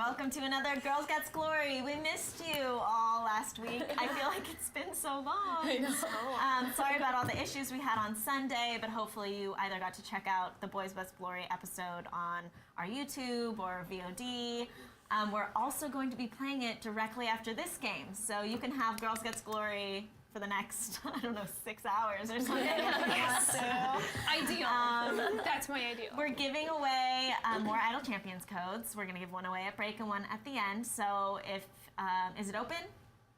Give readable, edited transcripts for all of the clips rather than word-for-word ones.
welcome to another Girls Gets Glory. We missed you all last week. I feel like it's been so long. I know. Sorry about all the issues we had on Sunday, but hopefully you either got to check out the Boys Best Glory episode on our YouTube or VOD. We're also going to be playing it directly after this game, so you can have Girls Gets Glory for the next, I don't know, 6 hours or something. Yes. Ideal. That's my ideal. We're giving away more Idol Champions codes. We're going to give one away at break and one at the end. So if, is it open?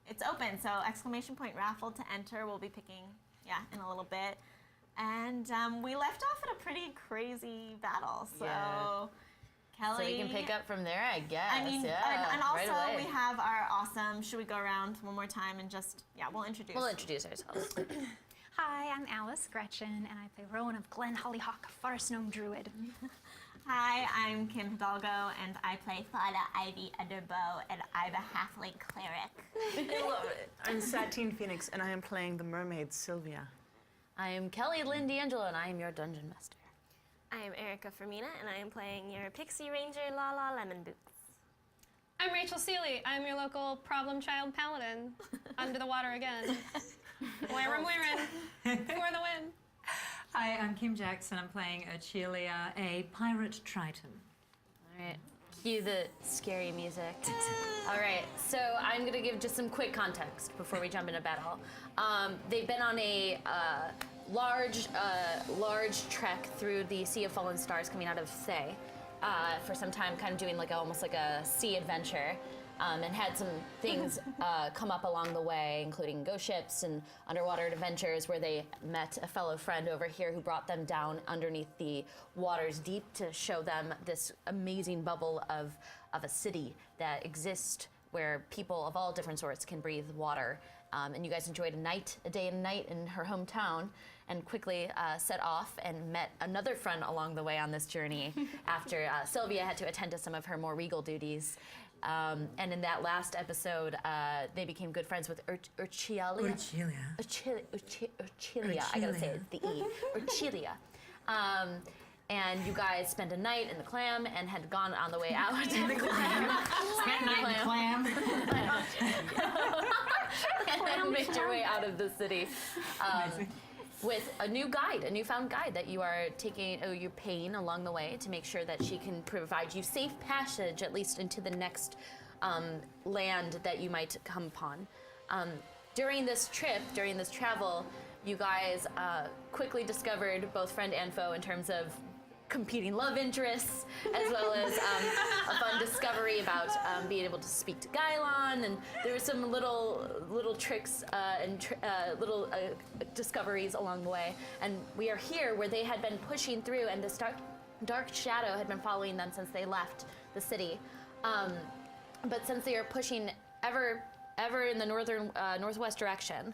It's open. So !Raffle to enter. We'll be picking, in a little bit. And we left off at a pretty crazy battle. So Kelly. So we can pick up from there, I guess. I mean, yeah, and also right we have our awesome, should we go around one more time and just, we'll introduce. We'll introduce ourselves. Hi, I'm Alice Greczyn, and I play Rowan of Glen Hollyhock, a Forest Gnome Druid. Hi, I'm Kym Hidalgo, and I play Fauna, Ivy, Underbough, and I'm a halfling cleric. I love it. I'm Satine Phoenix, and I am playing the mermaid Sylvia. I am Kelly Lynne D'Angelo, and I am your dungeon master. I am Erika Fermina, and I am playing your pixie ranger, Lala, Lemonboots. I'm Rachel Seeley. I'm your local problem child paladin. Under the water again. Muirren, for the win. Hi, I'm Kym Jackson. I'm playing Urchelia, a pirate triton. All right, cue the scary music. All right, so I'm gonna give just some quick context before we jump into battle. They've been on a large trek through the Sea of Fallen Stars coming out of Thay for some time, kind of doing almost like a sea adventure. And had some things come up along the way, including ghost ships and underwater adventures where they met a fellow friend over here who brought them down underneath the waters deep to show them this amazing bubble of a city that exists where people of all different sorts can breathe water. And you guys enjoyed a day and night in her hometown, and quickly set off and met another friend along the way on this journey after Sylvia had to attend to some of her more regal duties. And in that last episode, they became good friends with Urchelia. Urchelia. I gotta say it, the E. Urchelia. And you guys spent a night in the clam and had gone on the way out. In the clam. Spent a night in the clam. And then made your way out of the city. With a newfound guide that you are you're paying along the way to make sure that she can provide you safe passage, at least into the next land that you might come upon. During this travel, you guys quickly discovered both friend and foe in terms of competing love interests, as well as a fun discovery about being able to speak to Gylon, and there were some little tricks and little discoveries along the way. And we are here where they had been pushing through, and this dark shadow had been following them since they left the city. But since they are pushing ever in the northwest direction,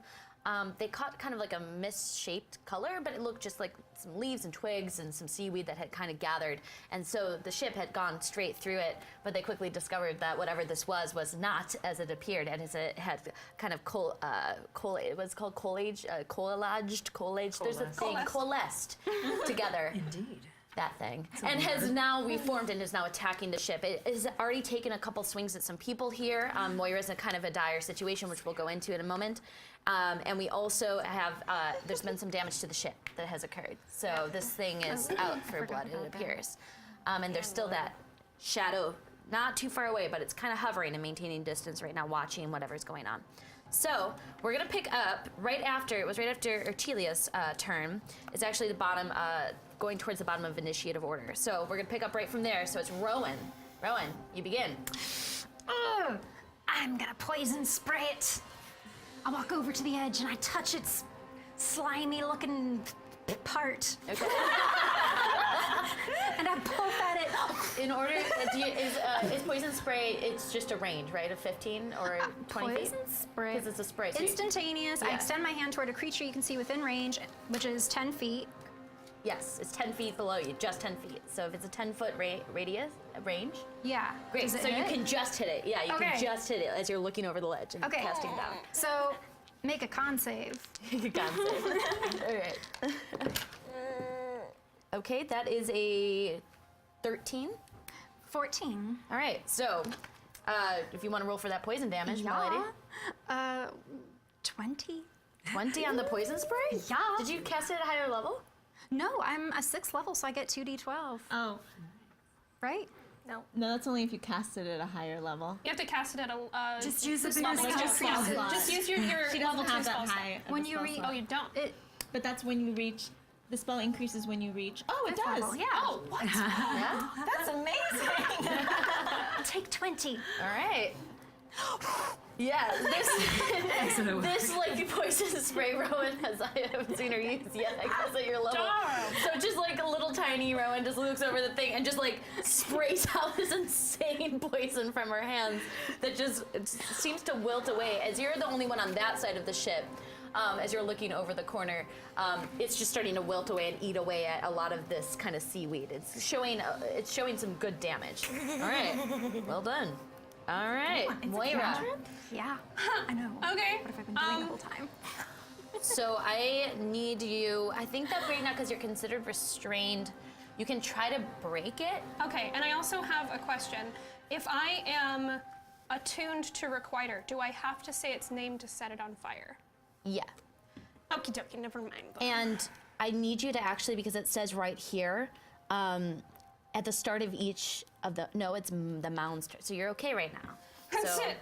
they caught kind of like a misshaped color, but it looked just like some leaves and twigs and some seaweed that had kind of gathered. And so the ship had gone straight through it, but they quickly discovered that whatever this was not as it appeared, and as it had kind of it was called coalesced. There's a thing, coalesced together. Indeed. That thing. And has now reformed and is now attacking the ship. It has already taken a couple swings at some people here. Moira's in kind of a dire situation, which we'll go into in a moment. And we also have, there's been some damage to the ship that has occurred. So this thing is out for blood, it appears. And there's still that shadow, not too far away, but it's kind of hovering and maintaining distance right now, watching whatever's going on. So we're gonna pick up right after Urchelia's turn. It's actually the bottom, going towards the bottom of initiative order. So we're gonna pick up right from there. So it's Rowan. Rowan, you begin. I'm gonna poison spray it. I walk over to the edge and I touch its slimy-looking part. Okay. And I poke at it. In order, is poison spray, it's just a range, right, of 15 or 20 feet? Poison spray. Because it's a spray. So Instantaneous. I extend my hand toward a creature you can see within range, which is 10 feet. Yes, it's 10 feet below you, just 10 feet. So if it's a 10-foot range. Yeah. Great, Does it so you hit? can just hit it. Yeah, you Okay. can just hit it as you're looking over the ledge and casting down. So, make a con save. You got it. All right. Okay, that is a 13. 14. All right, so if you want to roll for that poison damage, my lady. 20? 20 on the poison spray? Yeah. Did you cast it at a higher level? No, I'm a 6th level, so I get 2d12. Oh. Right? No, that's only if you cast it at a higher level. You have to cast it at a. Just use a bigger level spell two. slot. Just use your She level doesn't 2 have spell that slot. high. When you reach, Oh, you don't. But that's when you reach. The spell increases when you reach. Oh, it does. level, yeah. Oh, what? Yeah. That's amazing. Take 20. All right. Yeah, this like poison spray Rowan I haven't seen her use yet, I guess, at your level. Darn. So just like a little tiny Rowan just looks over the thing and just like sprays out this insane poison from her hands that just seems to wilt away. As you're the only one on that side of the ship, as you're looking over the corner, it's just starting to wilt away and eat away at a lot of this kind of seaweed. It's showing some good damage. All right, well done. All right, Moira. Yeah, I know. Okay. What have I been doing the whole time? So I need you. I think that right now, because you're considered restrained, you can try to break it. Okay, and I also have a question. If I am attuned to Requiter, do I have to say its name to set it on fire? Yeah. Okie dokie, never mind. And I need you to actually, because it says right here, at the start of each of the, no, it's the mounds. So you're okay right now. So, Shit.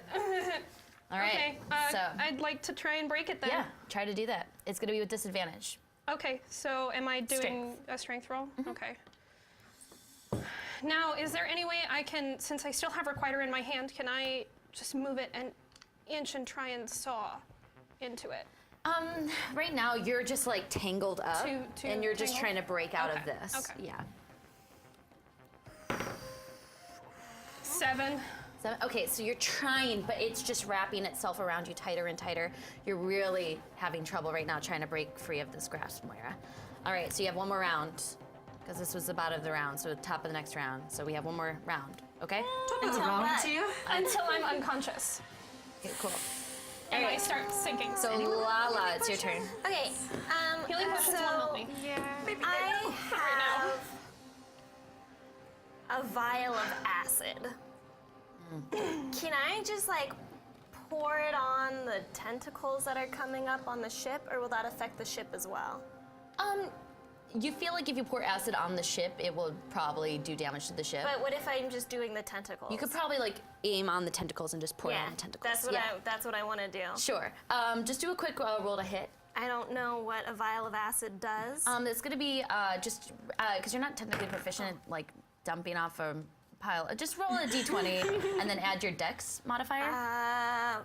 all right. Okay, so I'd like to try and break it then. yeah, try to do that. It's gonna be with disadvantage. Okay, so am I doing a strength roll? Okay. Now, is there any way I can, since I still have Requiter in my hand, can I just move it an inch and try and saw into it? Right now you're just like tangled up, To and you're just tangle? trying to break out of Okay, this. okay. Yeah. 7. Okay, so you're trying, but it's just wrapping itself around you tighter and tighter. You're really having trouble right now trying to break free of this grasp, Moira. All right, so you have one more round, because this was the bottom of the round, so top of the next round. So we have one more round, okay? Until what? Until I'm unconscious. Okay, cool. And I start sinking. So Lala, it's your turn. Okay. Healing potions won't help me. I have a vial of acid. Can I just like pour it on the tentacles that are coming up on the ship, or will that affect the ship as well? You feel like if you pour acid on the ship, it will probably do damage to the ship. But what if I'm just doing the tentacles? You could probably like aim on the tentacles and just pour it on the tentacles. That's what I want to do. Sure. Just do a quick roll to hit. I don't know what a vial of acid does. It's gonna be just because you're not technically proficient at like dumping off a pile. Just roll a d20 and then add your dex modifier.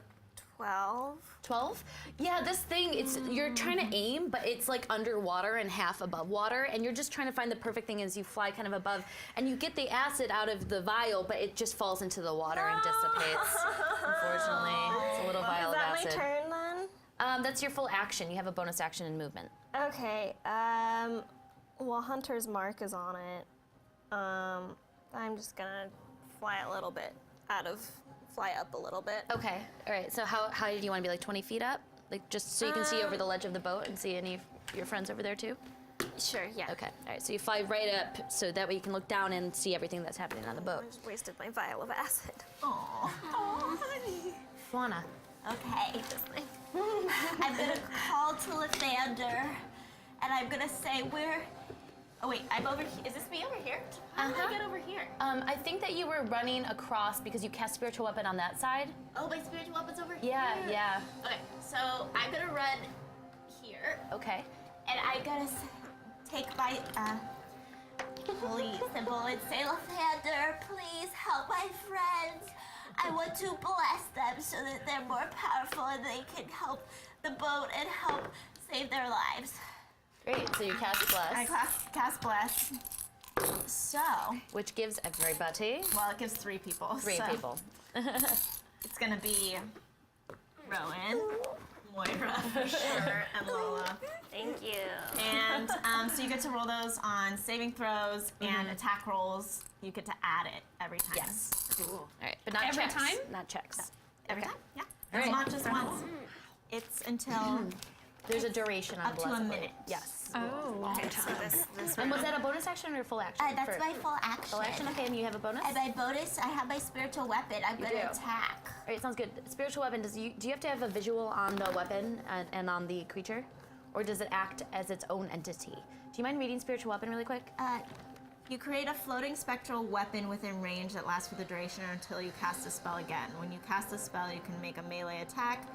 12. 12? Yeah, this thing, you're trying to aim, but it's like underwater and half above water, and you're just trying to find the perfect thing as you fly kind of above, and you get the acid out of the vial, but it just falls into the water and dissipates. Unfortunately, it's a little vial Is of that acid. my turn then? That's your full action. You have a bonus action in movement. Okay. Well, Hunter's Mark is on it. I'm just gonna fly a little bit fly up a little bit. Okay, all right. So how high do you want to be, like 20 feet up? Like just so you can see over the ledge of the boat and see any of your friends over there too? Sure, yeah. Okay, all right. So you fly right up so that way you can look down and see everything that's happening on the boat. I just wasted my vial of acid. Aww. Fauna. Okay. I'm gonna call to Lathander, and I'm gonna say oh wait, I'm over here. Is this me over here? How did I get over here? I think that you were running across because you cast spiritual weapon on that side. Oh, my spiritual weapon's over here. Yeah. Okay, so I'm gonna run here, Okay. and I'm gonna take my holy symbol and say, Lathander, please help my friends. I want to bless them so that they're more powerful and they can help the boat and help save their lives. Great. So you cast bless, I cast bless. So, which gives everybody well, it gives 3 people. 3 so people. It's gonna be Rowan, Moira for sure, and Lala. Thank you. And so you get to roll those on saving throws and attack rolls. You get to add it every time. Yes. Cool. All right, but not Every checks. time? Not checks. Every Okay. time, yeah. All It's right. not just once. It's until There's a duration on Up to a Blessed Blade. minute. Yes. Oh. Okay, so this And was that a bonus action or full action? That's For- my full action. Full action, okay, and you have a bonus? And my bonus, I have my spiritual weapon. I'm You gonna do. attack. All right, sounds good. Spiritual weapon, do you have to have a visual on the weapon and on the creature? Or does it act as its own entity? Do you mind reading spiritual weapon really quick? You create a floating spectral weapon within range that lasts for the duration or until you cast a spell again. When you cast a spell, you can make a melee attack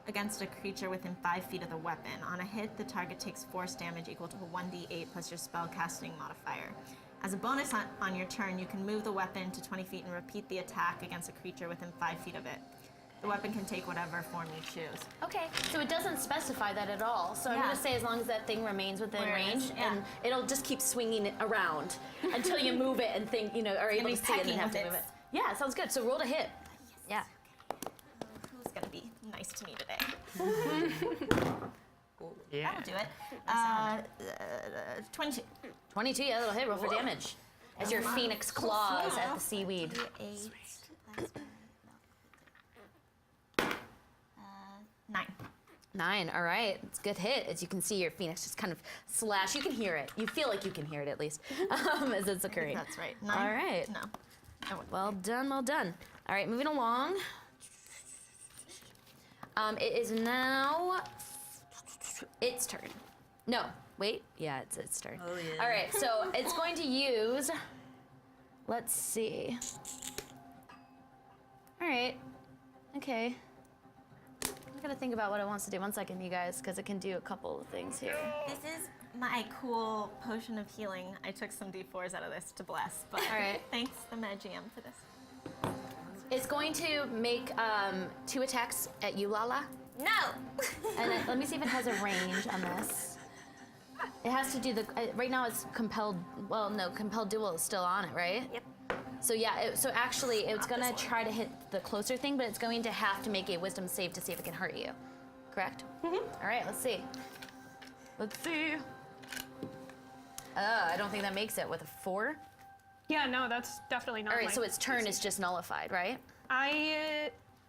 against a creature within 5 feet of the weapon. On a hit, the target takes force damage equal to a 1d8 plus your spell casting modifier. As a bonus on your turn, you can move the weapon to 20 feet and repeat the attack against a creature within 5 feet of it. The weapon can take whatever form you choose. Okay, so it doesn't specify that at all. So I'm Yeah. gonna say as long as that thing remains within Where it range, is, yeah. and it'll just keep swinging it around until you move it and think, are able be to see it and pecking have to with move it. it. Yeah, sounds good. So roll to hit. Yeah. Who's gonna be nice to me today? Yeah. That'll do it. 22. 22, yeah, that'll hit. Roll for damage. As your phoenix claws at the seaweed. 8 plus 9. 9, all right. It's a good hit. As you can see, your phoenix just kind of slash. You can hear it. You feel like you can hear it at least as it's occurring. That's right. 9. All right. No. Well done, well done. All right, moving along. It is now its turn. No, wait. Yeah, it's its turn. Oh, yeah. All right, so it's going to use, let's see. All right, okay. I'm gonna think about what it wants to do. 1 second, you guys, because it can do a couple of things here. This is my cool potion of healing. I took some D4s out of this to bless, but All right. thanks the Med GM for this. It's going to make 2 attacks at you, Lala. No! And let me see if it has a range on this. It has to do the, right now it's compelled, well, no, compelled duel is still on it, right? Yep. So yeah, so actually it's gonna try to hit the closer thing, but it's going to have to make a wisdom save to see if it can hurt you. Correct? Mm-hmm. All right, let's see. Let's see. I don't think that makes it with a 4. Yeah, no, that's definitely not. All right, my so its turn DC. is just nullified, right?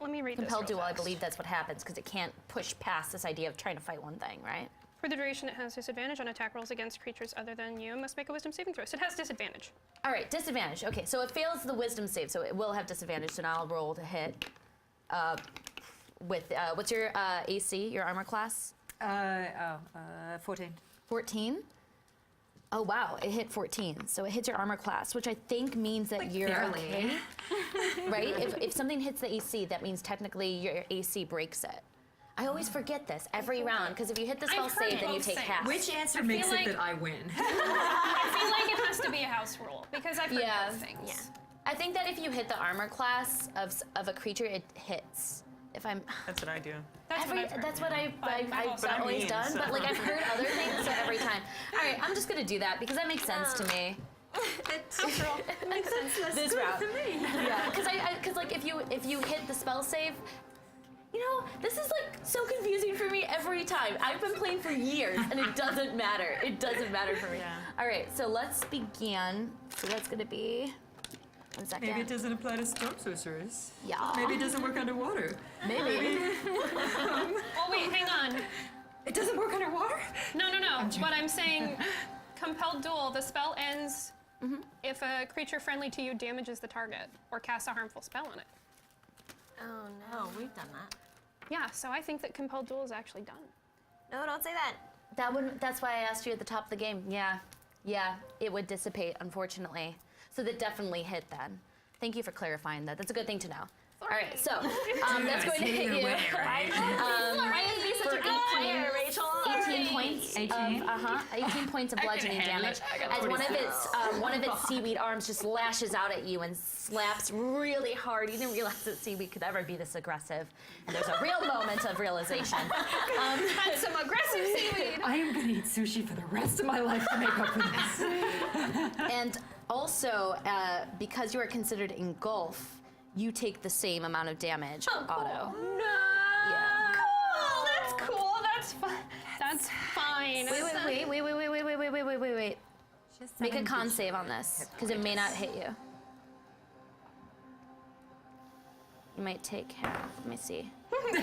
Let me read Compelled this real duel, I fast. believe that's what happens because it can't push past this idea of trying to fight one thing, right? For the duration, it has disadvantage on attack rolls against creatures other than you. Must make a wisdom saving throw. So it has disadvantage. All right, disadvantage. Okay, so it fails the wisdom save, so it will have disadvantage. So now I'll roll to hit. With what's your AC, your armor class? 14. 14. Oh wow, it hit 14. So it hits your armor class, which I think means that you're barely. okay, right? If something hits the AC, that means technically your AC breaks it. I always forget this every round because if you hit the spell I've heard save, then you both take things. half. Which answer I makes feel it like- that I win? I feel like it has to be a house rule because I've heard Yeah. both things. Yeah. I think that if you hit the armor class of a creature, it hits. If I'm That's what I do. That's what I've heard. that's what I've also- I'm always mean, done, but so- like I've heard other things, so every time. All right, I'm just gonna do that because that makes sense to me. House rule. Makes sense. This route. Yeah, because like if you hit the spell save, this is like so confusing for me every time. I've been playing for years and it doesn't matter. It doesn't matter for me. Yeah. All right, so let's begin. So that's gonna be 1 second. Maybe it doesn't apply to storm sorcerers. Yeah. Maybe it doesn't work underwater. Maybe. Oh wait, hang on. It doesn't work underwater? No. What I'm saying, compelled duel. The spell ends if a creature friendly to you damages the target or casts a harmful spell on it. Oh no. Oh, we've done that. Yeah, so I think that compelled duel is actually done. No, don't say that. That's why I asked you at the top of the game. Yeah, it would dissipate, unfortunately. So that definitely hit then. Thank you for clarifying that. That's a good thing to know. All right, so that's going to hit you. For 18 points. 18? 18 points of bludgeoning damage. As one of its seaweed arms just lashes out at you and slaps really hard. You didn't realize that seaweed could ever be this aggressive. And there's a real moment of realization. That's some aggressive seaweed. I am gonna eat sushi for the rest of my life to make up for this. And also, because you are considered engulf, you take the same amount of damage, auto. No. Yeah. Cool. That's cool. That's fine. That's fine. Wait. Make a con save on this, because it may not hit you. You might take half. Let me see. No,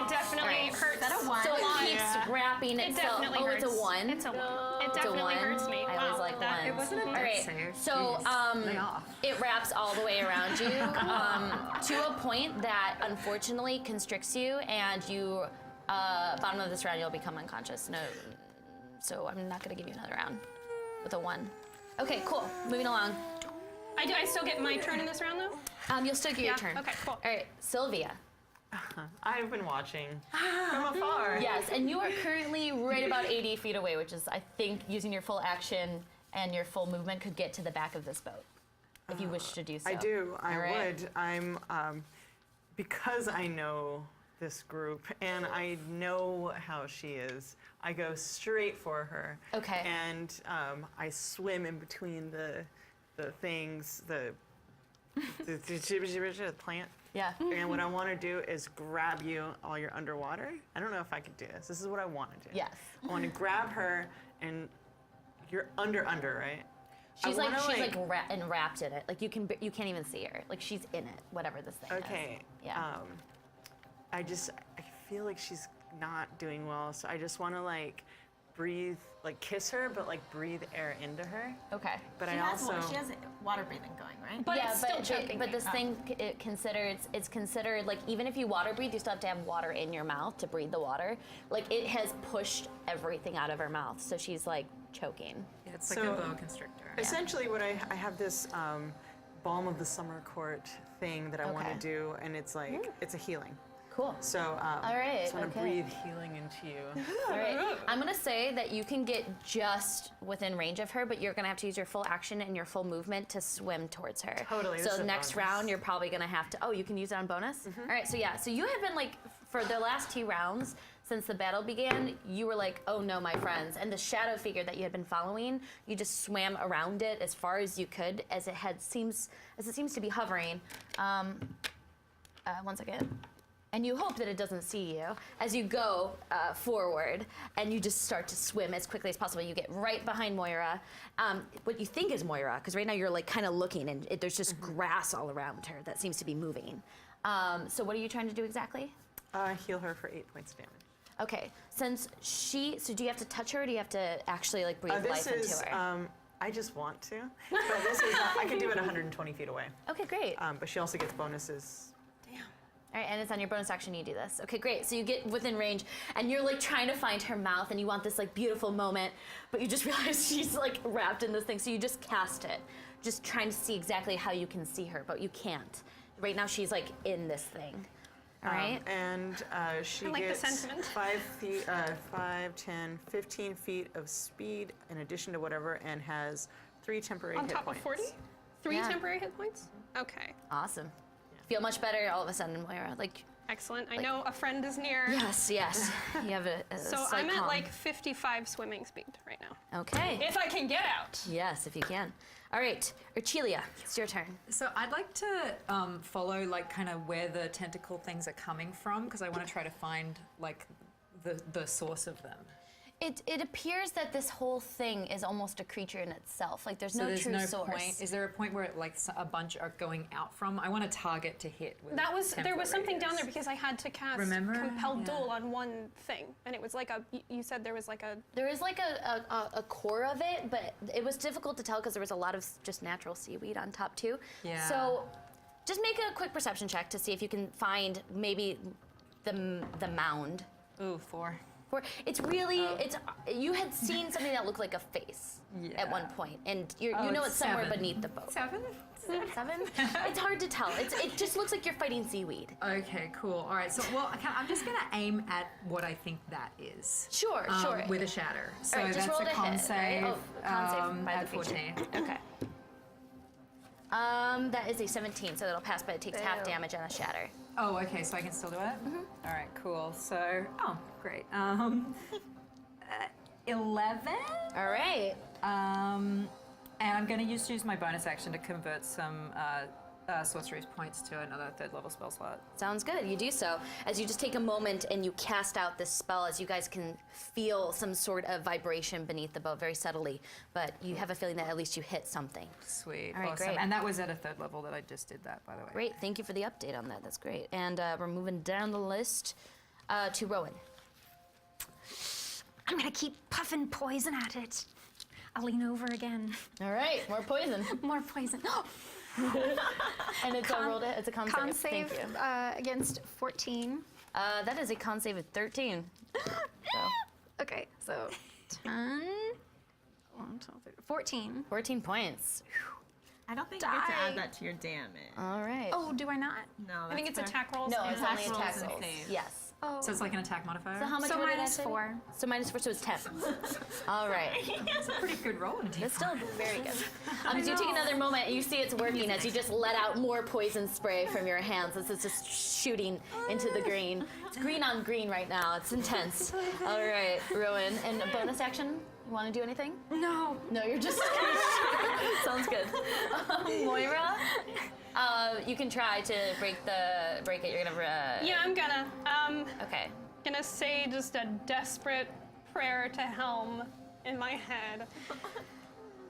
It definitely hurts. Is that a 1? So it keeps wrapping It itself. definitely Oh, hurts. it's a 1. It's a 1. It It's a definitely 1. hurts me. I always like that, ones. It wasn't a All death right. save. So Lay off. it wraps all the way around you to a point that unfortunately constricts you, and you, bottom of this round, you'll become unconscious. No, so I'm not going to give you another round with a 1. Okay, cool. Moving along. I still get my turn in this round, though? You'll still get your Yeah, turn. okay, cool. All right, Sylvia. I've been watching from afar. Yes, and you are currently right about 80 feet away, which is, I think, using your full action and your full movement could get to the back of this boat, if you wish to do so. I do. I All right. would. I'm because I know this group and I know how she is. I go straight for her. Okay. And I swim in between the things, the plant. Yeah. And what I want to do is grab you while you're underwater. I don't know if I could do this. This is what I want to do. Yes. I want to grab her, and you're under, right? She's I like wanna, enwrapped in it. Like you can't even see her. Like she's in it, whatever this thing is. Okay. Yeah. I feel like she's not doing well, so I just want to like breathe, like kiss her, but like breathe air into her. Okay. But She I has, also she has water breathing going, right? But yeah, it's still choking but me. this thing it's considered like even if you water breathe, you still have to have water in your mouth to breathe the water. Like it has pushed everything out of her mouth, so she's like choking. Yeah, it's like So, a boa constrictor. essentially what I have this balm of the summer court thing that I want Okay. to do, and it's like it's a healing. Cool. So All right, I just want to okay. breathe healing into you. All right. I'm gonna say that you can get just within range of her, but you're gonna have to use your full action and your full movement to swim towards her. Totally, this So is a next bonus. round, you're probably gonna have to. Oh, you can use it on bonus. All right. So yeah. So you have been like for the last 2 rounds since the battle began. You were like, oh no, my friends, and the shadow figure that you had been following, you just swam around it as far as you could, as it seems to be hovering. 1 second. And you hope that it doesn't see you as you go forward, and you just start to swim as quickly as possible. You get right behind Moira, what you think is Moira, because right now you're like kind of looking, and there's just grass all around her that seems to be moving. So what are you trying to do exactly? Heal her for 8 points damage. Okay, so do you have to touch her, or do you have to actually like breathe This life is into her? I just want to, but this is I can do it 120 feet away. Okay, great. But she also gets bonuses. All right, and it's on your bonus action you do this. Okay, great. So you get within range, and you're like trying to find her mouth, and you want this like beautiful moment, but you just realize she's like wrapped in this thing. So you just cast it, just trying to see exactly how you can see her, but you can't. Right now she's like in this thing. All right. And she I like the gets sentiment. 5, 10, 15 feet of speed in addition to whatever, and has 3 temporary On hit top points. of 40? 3 Yeah. temporary hit points? Okay, Awesome. Feel much better all of a sudden, Moira. Like, excellent. I know a friend is near. yes. You have a So slight I'm at calm. like 55 swimming speed right now. Okay. If I can get out. Yes, if you can. All right, Urchelia, it's your turn. So I'd like to follow like kind of where the tentacle things are coming from, because I want to try to find like the source of them. It appears that this whole thing is almost a creature in itself. Like there's So no there's true no source. point. Is there a point where it, like a bunch are going out from? I want a target to hit. With There was temporal something down radius. there because I had to cast Remember? Compelled Yeah. Duel on one thing, and it was like you said there was like a. There is like a core of it, but it was difficult to tell because there was a lot of just natural seaweed on top too. Yeah. So just make a quick perception check to see if you can find maybe the mound. Ooh, 4. It's really you had seen something that looked like a face at one point, and you know it's somewhere 7. beneath the boat. 7? 7? It's hard to tell. It just looks like you're fighting seaweed. Okay, cool. All right. So, well, I'm just gonna aim at what I think that is. Sure. With a shatter. So All right, just that's roll a to con hit, save. right? Oh, con save by at the feature. 14. Okay. That is a 17, so it'll pass, but it takes half damage on a shatter. Oh, okay. So I can still do it. All right, cool. So, great. 11. All right. And I'm going to use my bonus action to convert some sorcery's points to another 3rd level spell slot. Sounds good. You do so. As you just take a moment and you cast out this spell, as you guys can feel some sort of vibration beneath the boat very subtly, but you have a feeling that at least you hit something. Sweet. All right, awesome. great. And that was at a 3rd level that I just did that, by the way. Great. Thank you for the update on that. That's great. And we're moving down the list. to Rowan. I'm gonna keep puffing poison at it. I'll lean over again. All right, more poison. More poison. And it's rolled it. It's a con Con save. save Thank you. against 14. That is a con save of 13. So, Okay, so 10, 11, 12, 13, 14. 14 points. I don't think you get to Die. add that to your damage. All right. Oh, do I not? No, I think it's that's attack rolls. no, and it's only rolls attack and rolls. saves. Yes. Oh. So it's like an attack modifier. So how much? So what did I minus say? 4. So minus 4, so it's 10. All right. That's a pretty good roll in a That's still very good. So you take another moment and you see it's working as you just let out more poison spray from your hands. This is just shooting into the green. It's green on green right now. It's intense. All right, Rowan. And a bonus action? You want to do anything? No. No, you're just. Sounds good. Moira, you can try to break it. You're gonna. Yeah, I'm gonna. Okay. Gonna say just a desperate prayer to Helm in my head,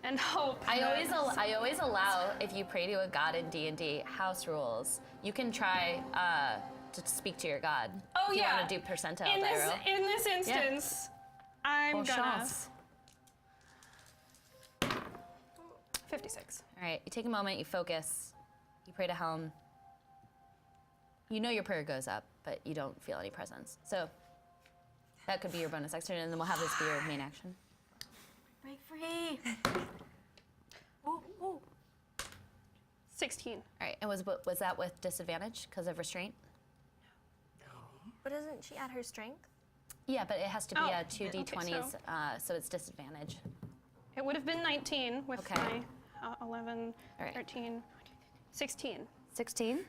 and hope. I that- always allow, if you pray to a god in D&D, house rules. You can try to speak to your god. Oh if you yeah. want to do percentile in die this roll. in this instance, I'm Bon gonna chance. 56. All right, you take a moment, you focus, you pray to Helm. You know your prayer goes up, but you don't feel any presence. So that could be your bonus action, and then we'll have this be your main action. Break free. 16. All right, and was that with disadvantage because of restraint? But doesn't she add her strength? Yeah, but it has to be Oh, a 2d20s, so it's disadvantage. It would have been 19 with Okay. my 11, All right. 13, 16. 16?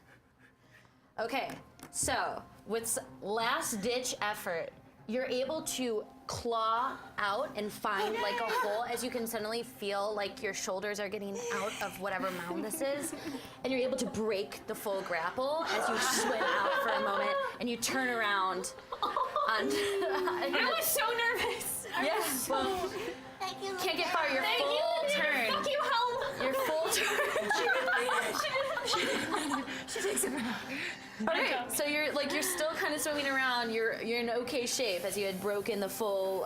Okay, so with last-ditch effort, you're able to claw out and find like a hole as you can suddenly feel like your shoulders are getting out of whatever mound this is, and you're able to break the full grapple as you swim out for a moment and you turn around. I was so nervous. Yes. Well, can't get far. Your full turn. Thank you, Helm. Your full turn. She takes it back. Alright, so you're still kind of swimming around. You're in okay shape as you had broken the full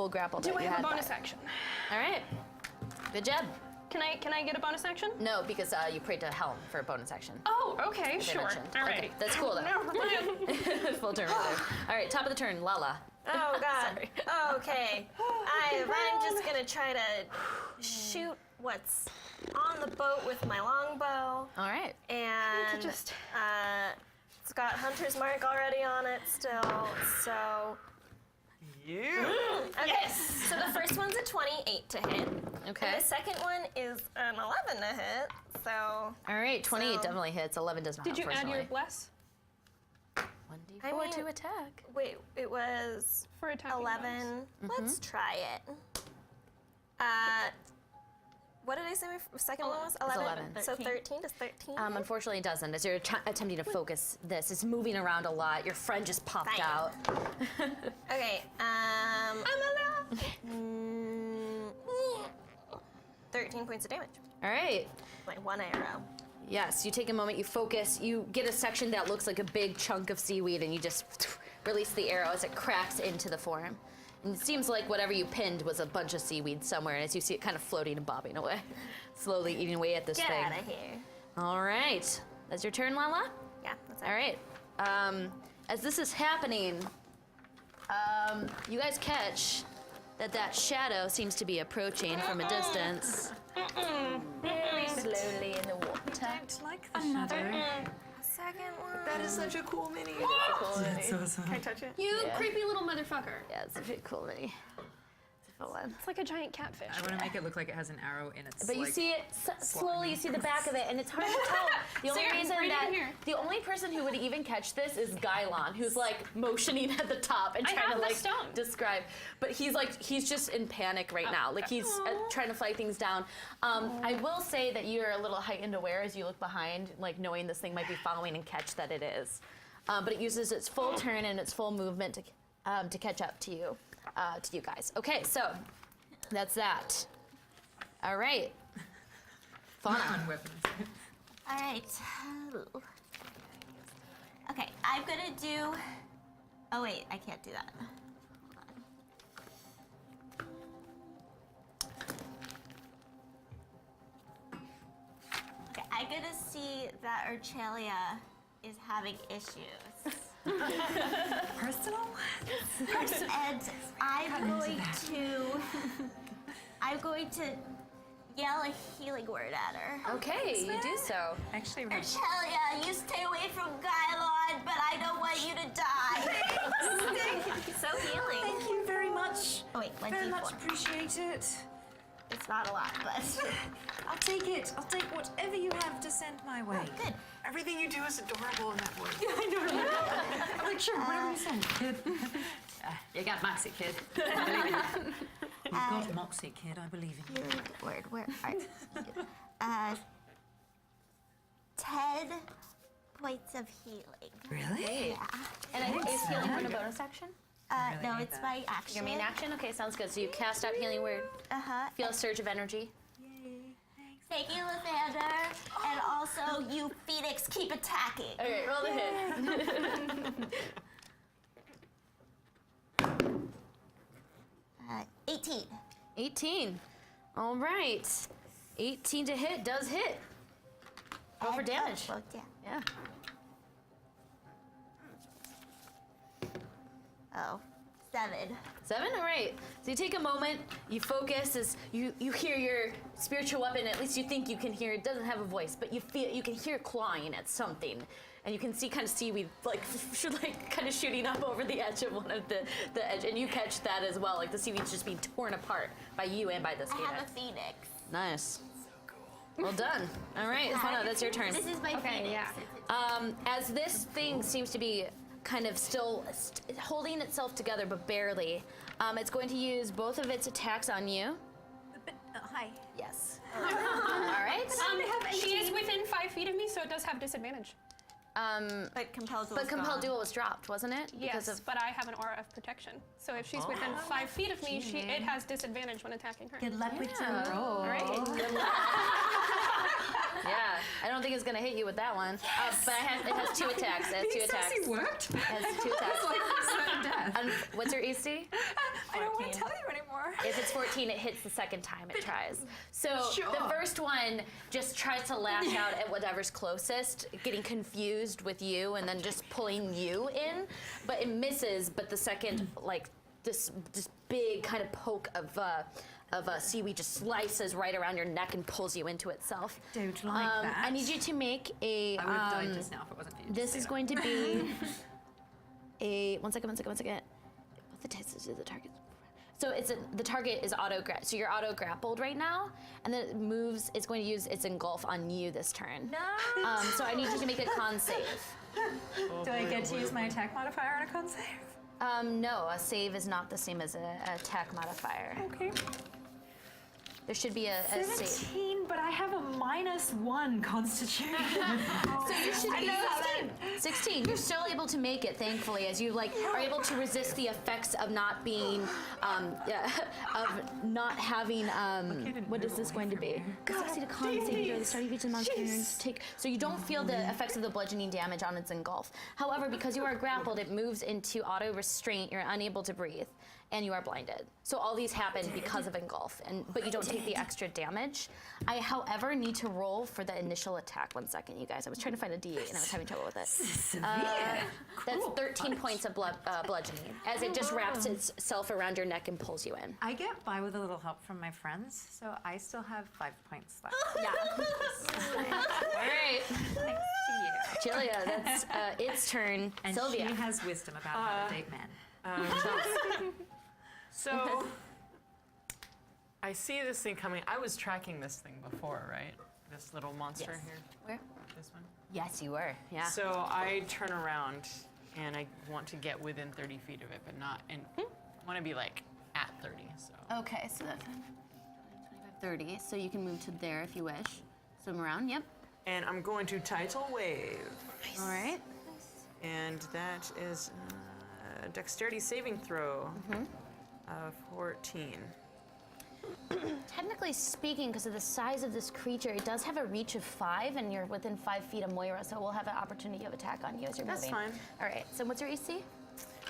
grapple that Do I you have had. a bonus action? All right, good job. Can I get a bonus action? No, because you prayed to Helm for a bonus action. Oh, okay, as I sure. mentioned. All Okay, right. that's cool though. Full turn right there. All right, top of the turn, Lala. Oh God. Sorry. Okay. I'm just gonna try to shoot what's on the boat with my longbow, All right. and just- it's got Hunter's Mark already on it still. So You. okay. So the first one's a 28 to hit. Okay. And the second one is an 11 to hit. So All right, 28 So- definitely hits. 11 does not. Did you add your unfortunately. bless 1d4 I mean- to attack. wait, it was for attacking 11. Let's try it. What did I say my second one was? 11. So 13 to 13. Unfortunately, it doesn't. As you're attempting to focus this, it's moving around a lot. Your friend just popped Fine. out. Okay, I'm allowed. 13 points of damage. All right. Like one arrow. Yes, you take a moment, you focus, you get a section that looks like a big chunk of seaweed, and you just release the arrow as it cracks into the form. And it seems like whatever you pinned was a bunch of seaweed somewhere, and as you see it kind of floating and bobbing away, slowly eating away at this Get thing. out of here. All right. That's your turn, Lala? Yeah, that's All right. As this is happening, you guys catch that shadow seems to be approaching from a distance. Very slowly in the water. Like the Another. shadow. Second one. That is such a cool mini. That's awesome. Can I touch it? You creepy little motherfucker. Yeah, it's a pretty cool mini. It's a fun one. It's like a giant catfish. I want to make it look like it has an arrow in its. But you like, see it slowly. You see the back of it, and it's hard to tell. The only Sarah, reason right that in here. the only person who would even catch this is Gylon, who's like motioning at the top and I trying have to the like stone. describe. But he's just in panic right now. Like he's trying to flag things down. I will say that you're a little heightened aware as you look behind, like knowing this thing might be following and catch that it is. But it uses its full turn and its full movement to catch up to you guys. Okay, so. That's that. All right. Fauna. on weapons. All right. Okay, I'm gonna do Oh wait, I can't do that. Okay, I'm gonna see that Urchelia is having issues. Personal? And I'm going to yell a healing word at her. Okay, you do so. Actually, Urchelia, you stay away from Gylon, but I don't want you to die. So healing. Thank you very much. Oh wait, Very much 1d4. appreciate it. It's not a lot, but I'll take it. I'll take whatever you have to send my way. good. Everything you do is adorable in that word. I'm like, sure, whatever you send. you got Moxie, kid. I believe in you. You've got Moxie, kid. I believe in you. Healing word. Where are 10 points of healing. Really? And is healing word a bonus action? No, need it's that. my action. Your main action? Okay, sounds good. So you cast out healing word. Feel a surge of energy. Thank you, Lathander. And also, you Phoenix, keep attacking. Okay, roll the hit. 18. 18. All right. 18 to hit does hit. Roll for damage. Well, yeah. Yeah. Oh, 7. 7? All right. So you take a moment, you focus as you hear your spiritual weapon, at least you think you can hear it. Doesn't have a voice, but you can hear clawing at something. And you can see kind of seaweed kind of shooting up over the edge of one of the edge. And you catch that as well. Like the seaweed's just being torn apart by you and by this I have a phoenix. Phoenix. Nice. Well done. All right, Fauna, that's your turn. This is my Phoenix. yeah. As this thing seems to be kind of still holding itself together, but barely, it's going to use both of its attacks on you. Hi. Yes. All right. She is within 5 feet of me, so it does have disadvantage. But compelled But compelled duel was dropped, wasn't it? Yes, but I have an aura of protection. So if she's within 5 feet of me, it has disadvantage when attacking her. Good luck with your roll. All right. Yeah, I don't think it's gonna hit you with that one. But it has 2 attacks. It has 2 attacks. Sassy worked. It has 2 attacks. Like certain death. What's your AC? I don't want to tell you anymore. If it's 14, it hits the second time it tries. So the first one just tries to lash out at whatever's closest, getting confused with you and then just pulling you in, but it misses. But the second, like this big kind of poke of seaweed just slices right around your neck and pulls you into itself. Don't like that. I need you to make a. I would have died just now if it wasn't for you. This is going to be a. One second. What the test is the target? So the target is so you're auto grappled right now, and then it moves. It's going to use its engulf on you this turn. No. So I need you to make a con save. Do I get to use my attack modifier on a con save? No, a save is not the same as an attack modifier. Okay. There should be a save. 17, but I have a -1 constitution. So you should be 16. You're still able to make it, thankfully, as you are able to resist the effects of not being, of not having. What is this going to be? Capacity to con save at the start of each monster take. So you don't feel the effects of the bludgeoning damage on its engulf. However, because you are grappled, it moves into auto restraint. You're unable to breathe, and you are blinded. So all these happen because of engulf, but you don't take the extra damage. I, however, need to roll for the initial attack. 1 second, you guys. I was trying to find a D8 and I was having trouble with it. That's 13 points of bludgeoning as it just wraps itself around your neck and pulls you in. I get by with a little help from my friends, so I still have 5 points left. Yeah. All right. Thanks to you. Urchelia, that's its turn. And Sylvia. she has wisdom about how to date men. So, I see this thing coming. I was tracking this thing before, right? This little monster Yes. here. Where? This one. Yes, you were. Yeah. So I turn around and I want to get within 30 feet of it, but not, and want to be like at 30. So. Okay, so that's 25, 30. So you can move to there if you wish. Swim around. Yep. And I'm going to tidal wave, All right. and that is a dexterity saving throw of 14. Technically speaking, because of the size of this creature, it does have a reach of 5, and you're within 5 feet of Moira, so we'll have an opportunity of attack on you as you're That's moving. fine. All right. So what's your AC?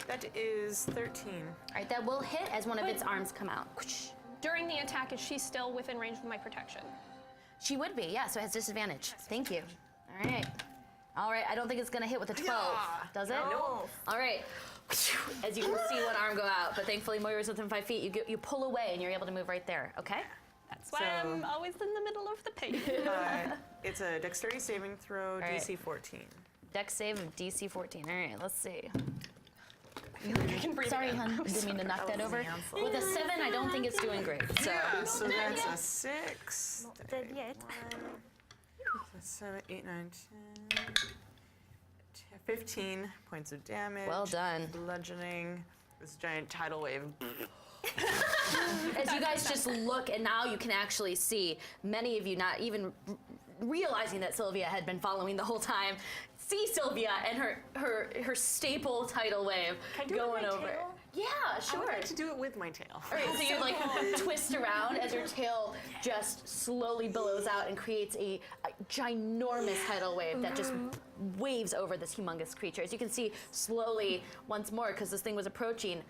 That is 13. All right, that will hit as one of its arms come out. During the attack, is she still within range of my protection? She would be, yeah, so it has disadvantage. Thank you. All right. All right, I don't think it's gonna hit with a 12, does it? No. All right. As you can see one arm go out, but thankfully Moira's within 5 feet. You pull away and you're able to move right there, okay? That's why So- I'm always in the middle of the page. It's a dexterity saving throw, right. DC 14. Dex save of DC 14. All right, let's see. I can breathe Sorry, again. hun. Didn't mean to knock that over. With a 7, I don't think it's doing great. So, So that's a 6. Dead yet. 7, 8, 9, 10, 15 points of damage. well done. Bludgeoning. This giant tidal wave. As you guys just look, and now you can actually see many of you not even realizing that Sylvia had been following the whole time. See Sylvia and her staple tidal wave I do it with going my over. tail? Yeah, I sure. would like to do it with my tail. All right, so you like twist around as your tail just slowly billows out and creates a ginormous tidal wave that just waves over this humongous creature. As you can see, slowly once more, because this thing was approaching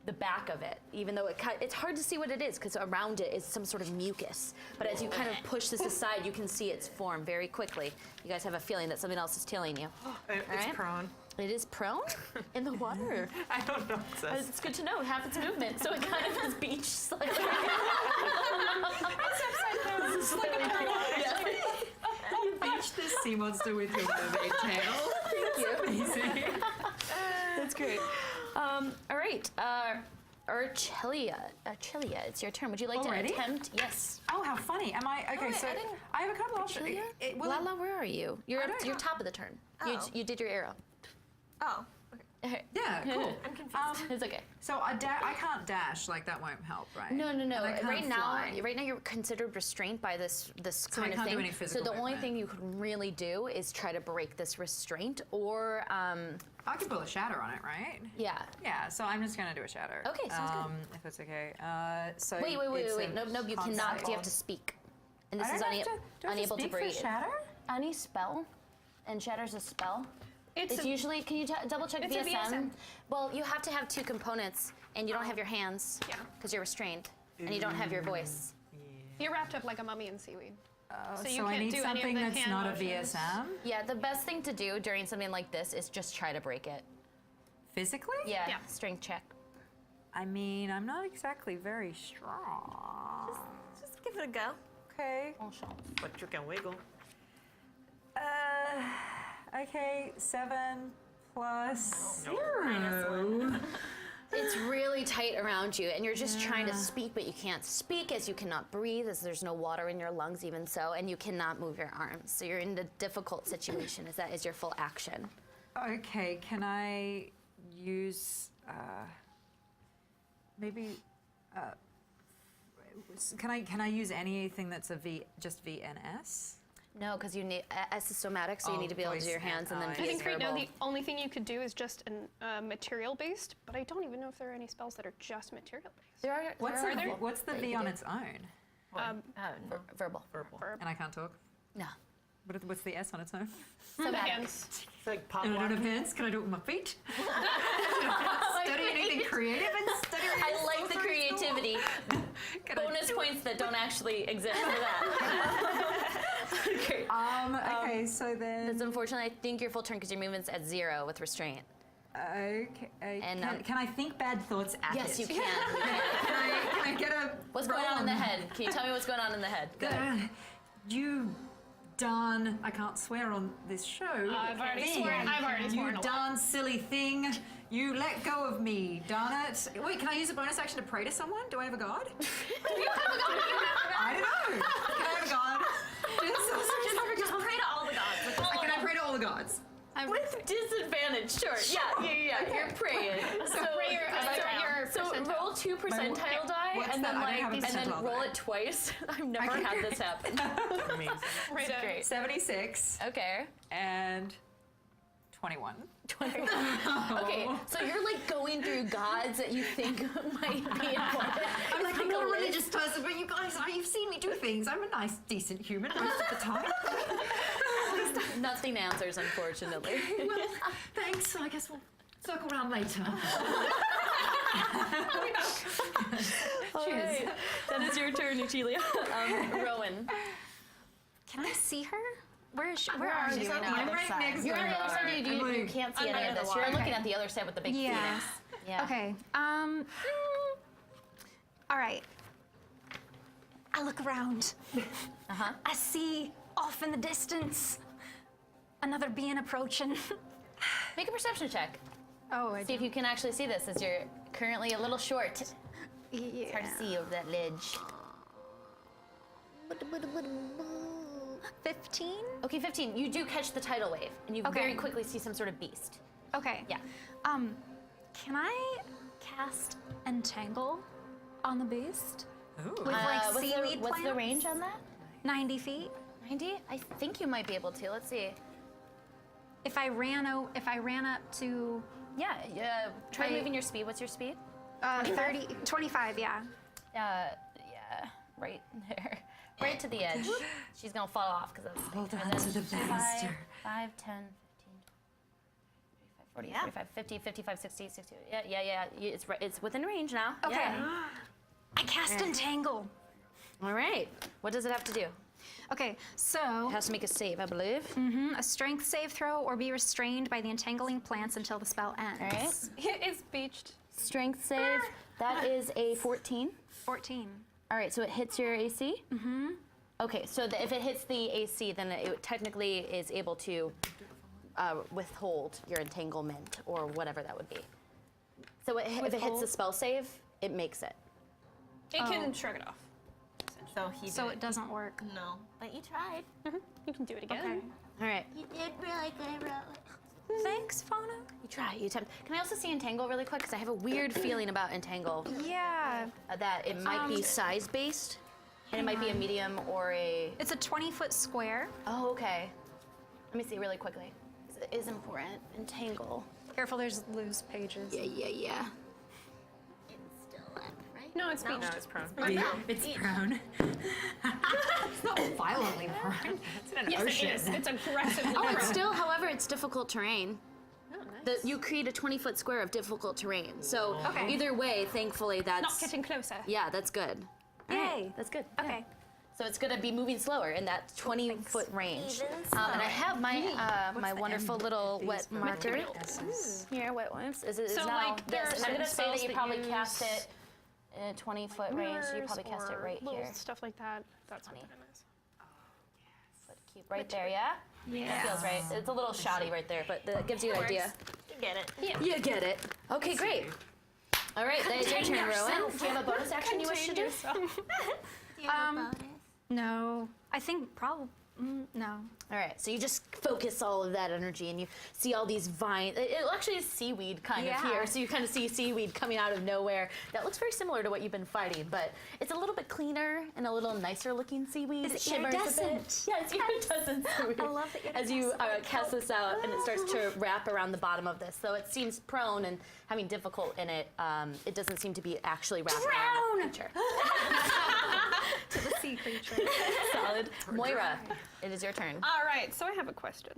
the back of it, even though it's hard to see what it is because around it is some sort of mucus. But as you kind of push this aside, you can see its form very quickly. You guys have a feeling that something else is tailing you. It's right. prone. It is prone in the water. I don't know what it says. It's good to know half its movement, so it kind of has beach slightly. Beach this sea monster with your mermaid tail. Thank you. That's great. All right, Urchelia, it's your turn. Would you like Already? to attempt? Yes. Oh, how funny. Am I? Okay, wait, so I didn't- I have a couple options. Urchelia? Lala, where are you? You're I don't you're know. top of the turn. Oh. You did your arrow. Oh. Yeah, cool. I'm confused. It's okay. So I can't dash, like that won't help, right? No. And I can't Right fly. now you're considered restrained by this So kind I of can't thing. do any So physical the only movement. thing you can really do is try to break this restraint, or I can pull a shatter on it, right? yeah. Yeah, so I'm just gonna do a shatter. Okay, sounds good. If that's okay. So Wait. it's a No, you con cannot. save. You have to speak. And this I is don't have to, do I have unable to to speak for breathe. shatter? Any spell, and shatter's a spell. It's a- usually. Can you double check It's a VSM. Well, you have to have 2 components, and you don't have your hands. Yeah. Because you're restrained, and you don't have your voice. You're wrapped up like a mummy in seaweed. So you So I can't need do any of something the that's hand not a motions. VSM. Yeah, the best thing to do during something like this is just try to break it. Physically? Yeah. Yeah. Strength check. I mean, I'm not exactly very strong. Just give it a go. Okay. But you can wiggle. Okay, 7 plus 0. It's really tight around you, and you're just trying to speak, but you can't speak as you cannot breathe, as there's no water in your lungs, even so, and you cannot move your arms. So you're in a difficult situation, as that is your full action. Okay, can I use maybe can I use anything that's a V, just VNS? No, because you need S is somatic, so you Oh, need to be able to do your voice hands, and then and V I is think right now verbal. the only thing you could do is just material based, but I don't even know if there are any spells that are just material based. There are. What's there are the, verbal what's the that V you on do. its own? Verbal. And I can't talk. No. What's the S on its own? The Somatic. hands. It's like pop I don't walk. have hands. Can I do it with my feet? Study anything creative and study. I like the creativity. Bonus points that don't actually exist for that. Okay. Okay, so then. That's unfortunately, I think your full turn because your movement's at 0 with restraint. Okay. And, Can I think bad thoughts at Yes, it? you can. Can I get a? What's going on in the head? Can you tell me what's going on in the head? Go ahead. You darn, I can't swear on this show. I've already thing. sworn. I've already sworn a You lot. darn silly thing. You let go of me, darn it. Wait, can I use a bonus action to pray to someone? Do I have a god? Do you have a god? I don't know. Can I have a god? Just pray to all the gods. Can I pray to all the gods? With disadvantage, sure. Yeah. You're praying. So, your so percentile. roll 2 percentile die, What's and then that? I don't have a and then percentile roll die. it twice. I've never had this happen. Amazing. Right It's great. 76 Okay. and 21. Okay, so you're like going through gods that you think might be important. I'm like, It's I'm not a a list. religious person, but you guys, you've seen me do things. I'm a nice, decent human most of the time. Nothing answers, unfortunately. Well, thanks. I guess we'll Circle around later. Cheers. That is your turn, Urchelia. Rowan. Can I see her? Where is she? Where are you? She's on the I'm other right side. next to You're on the her. other side. You can't see any of this. You're looking at the other side with the big Yeah. phoenix. Yeah. Okay. All right. I look around. I see off in the distance another being approaching. Make a perception check. Oh, I See if you can actually see this, as you're currently a little short. It's yeah. hard to see over that ledge. 15? Okay, 15. You do catch the tidal wave, and you Okay. very quickly see some sort of beast. Okay. Yeah. Can I cast Entangle on the beast? With like What's seaweed what's the plants? range on that? 90 feet. 90? I think you might be able to. Let's see. If I ran up to Yeah. Try Right. moving your speed. What's your speed? 25, yeah. Yeah. Right there. Right to the edge. She's gonna fall off because that's. Hold and on then to the 5, banister. 5, 10, 15, 40, 45, 50, 55, 60, 60. Yeah. It's within range now. Okay. Yeah. I cast Entangle. All right. What does it have to do? Okay, so It has to make a save, I believe. a strength save throw or be restrained by the entangling plants until the spell ends. All right. It's beached. Strength save. That is a 14. 14. All right, so it hits your AC? Mm-hmm. Okay, so if it hits the AC, then it technically is able to withhold your entanglement or whatever that would be. So if it hits the spell save, it makes it. It can shrug it off. So he So did. it doesn't work. No, but you tried. You can do it again. Okay. All right. You did really good, Rowan. Thanks, Fauna. You try. You attempt. Can I also see Entangle really quick? Because I have a weird feeling about Entangle. Yeah. That it might be size-based, and it might be a medium or a... It's a 20-foot square. Oh, okay. Let me see really quickly. 'Cause it is important. Entangle. Careful, there's loose pages. Yeah. It's still up, right? No, it's beached. No, it's prone. It's prone. It's not violently prone. It's in an Yes, ocean. it is. It's aggressively Oh, it's prone. still, however, it's difficult terrain. Oh, nice. You create a 20-foot square of difficult terrain. So Okay. either way, thankfully, that's... Not getting closer. Yeah, that's good. Yay. That's good. Okay. Yeah. So it's gonna be moving slower in that 20-foot range. Even And I have my my wonderful little wet marker here, wet wipes. Is So, now, like, there yes, are and I'm gonna certain say that spells you that probably use cast it in a 20-foot range. You probably cast it Mirrors right or little here. Stuff like that. That's what 20. that is. But keep right there, yeah? Yeah. That feels right. It's a little shoddy right there, but that gives you an idea. You get it. You get it. Okay, great. All right, that is your turn, Rowan. Do you have a bonus action you wish to do? No. I think probably. No. All right, so you just focus all of that energy and you see all these vines. It actually is seaweed kind of Yeah. here. So you kind of see seaweed coming out of nowhere. That looks very similar to what you've been fighting, but it's a little bit cleaner and a little nicer looking seaweed. It's It shimmers a bit. iridescent. Yeah, it's iridescent seaweed. I love the As you cast this out and it starts to wrap around the bottom of this. So it seems prone and having difficult in it. It doesn't seem to be actually wrapped around the creature. To the sea creature. Solid. Moira, it is your turn. All right, so I have a question.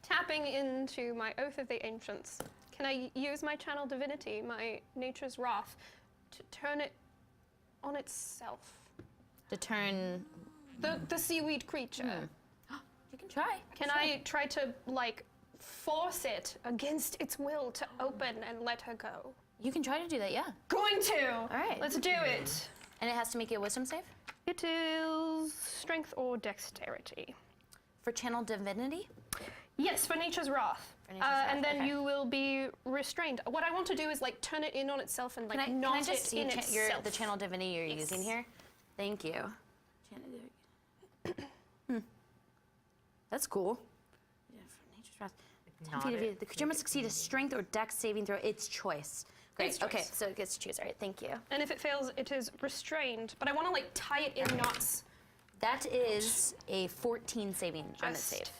Tapping into my Oath of the Ancients, can I use my channel divinity, my nature's wrath, to turn it on itself? To turn, The seaweed creature. you can try. Can I try to, like, force it against its will to open and let her go? You can try to do that, yeah. Going to! All right. Let's do it. And it has to make a wisdom save? It is strength or dexterity. For channel divinity? Yes, for nature's wrath. For nature's wrath, And then okay. you will be restrained. What I want to do is like turn it in on itself and like Can I knot just it see in itself. the channel divinity you're using here? Thank you. That's cool. Yeah, for nature's wrath. 10 feet of view. The creature must succeed a strength or dex saving throw. Its choice. Great. Its choice. Okay, so it gets to choose. All right, thank you. And if it fails, it is restrained. But I want to like tie it in knots. That is a 14 saving on its Just save.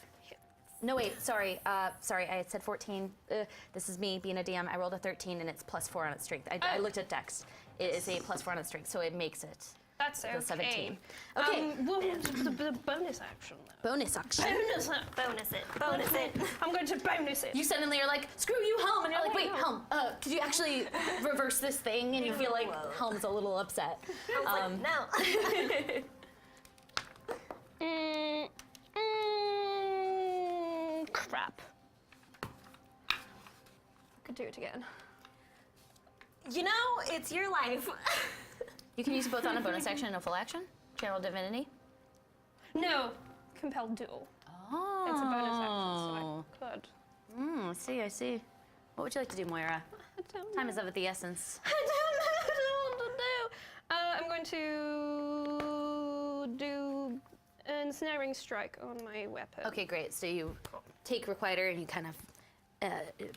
No, wait, sorry. Sorry, I had said 14. This is me being a DM. I rolled a 13 and it's +4 on its strength. I looked at dex. It is a +4 on its strength, so it makes it. That's okay. The 17. Okay. What was the bonus action though? Bonus action. Bonus it. I'm going to bonus it. You suddenly are like, screw you, Helm, and you're like, wait, wait, Helm, could you actually reverse this thing? And you feel like Helm's a little upset. No. Crap. Could do it again. You know, it's your life. You can use both on a bonus action and a full action. Channel Divinity. No, compelled duel. Oh. It's a bonus action, so I could. I see. What would you like to do, Moira? I don't Time know. is of the essence. I don't know what to do. I'm going to do an ensnaring strike on my weapon. Okay, great. So you take Requiter and you kind of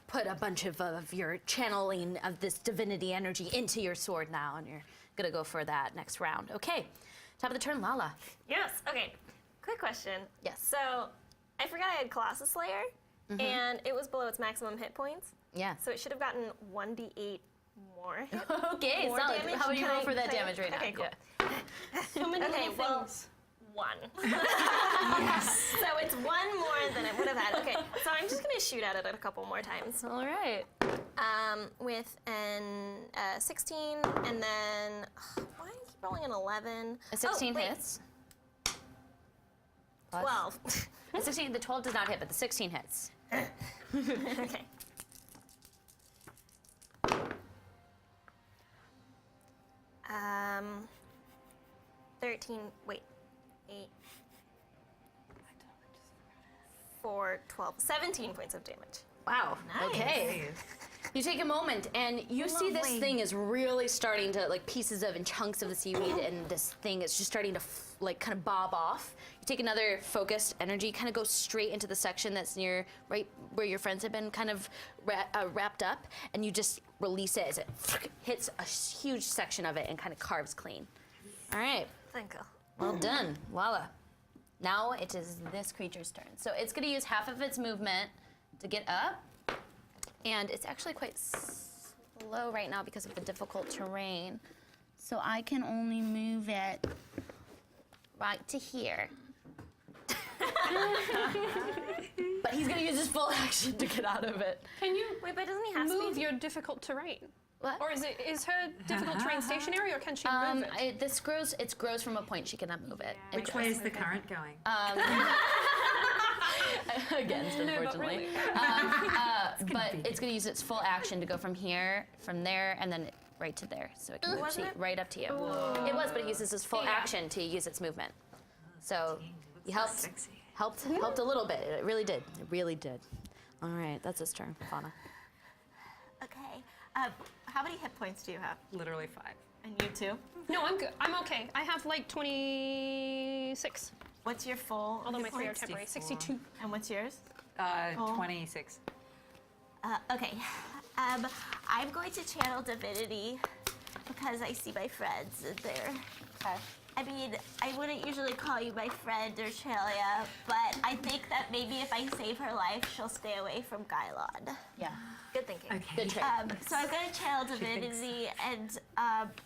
put a bunch of your channeling of this divinity energy into your sword now, and you're gonna go for that next round. Okay, top of the turn, Lala. Yes. Okay. Quick question. Yes. So, I forgot I had Colossus Slayer, and it was below its maximum hit points. Yeah. So it should have gotten 1d8 more. Okay, More solid. damage? How about you Can roll I- for that can I- damage right now? okay, cool. Yeah. So many Okay, little well, things. 1. So it's 1 more than I would have had. Okay, so I'm just gonna shoot at it a couple more times. All right. With an 16, and then why do I keep rolling an 11? A 16 oh, wait, hits. Plus- 12. The 16, the 12 does not hit, but the 16 hits. Okay. Um, 13. Wait, 8. 4, 12, 17 points of damage. Wow. Okay. You take a moment and you see this thing is really starting to, like, pieces of and chunks of the seaweed, and this thing is just starting to like kind of bob off. You take another focused energy, kind of go straight into the section that's near right where your friends have been kind of wrapped up, and you just release it as it hits a huge section of it and kind of carves clean. All right. Thank you. Well done, Lala. Now it is this creature's turn. So it's going to use half of its movement to get up, and it's actually quite slow right now because of the difficult terrain. So I can only move it right to here. But he's going to use his full action to get out of it. Can you Wait, but doesn't he have move to be? your difficult terrain? What? Or is her difficult terrain stationary, or can she move it? This grows. It grows from a point. She cannot move it. Which way is the current going? Against, unfortunately. But it's going to use its full action to go from here, from there, and then right to there. So it can move Wasn't it? right up to you. It was, but it uses its full action to use its movement. So you helped a little bit. It really did. It really did. All right, that's its turn, Fauna. Okay. How many hit points do you have? Literally 5. And you too? No, I'm good. I'm okay. I have like 26. What's your full Although my hit 3 are points? temporary. 62. And what's yours? 26. Okay. I'm going to channel divinity because I see my friends and they're. Okay. I mean, I wouldn't usually call you my friend, Urchelia, but I think that maybe if I save her life, she'll stay away from Gylon. Yeah. Good thinking. Good trick. So I'm going to channel divinity and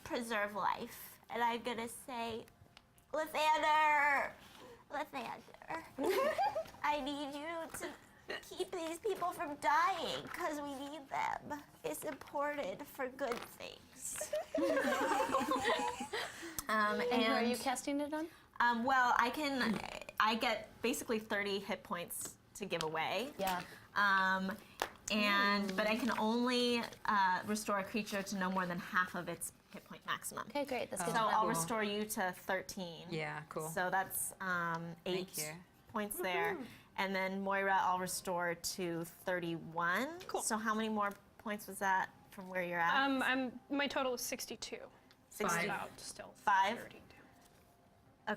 preserve life. And I'm going to say, Lathander, I need you to keep these people from dying because we need them. It's important for good things. And who are you casting it on? Well, I get basically 30 hit points to give away. Yeah. But I can only restore a creature to no more than half of its hit point maximum. Okay, great. That's good. So to know. I'll restore you to 13. Yeah, cool. So that's 8 Thank you. points there. And then Moira, I'll restore to 31. Cool. So how many more points was that from where you're at? My total is 62. 60. About still 5? 30 damage.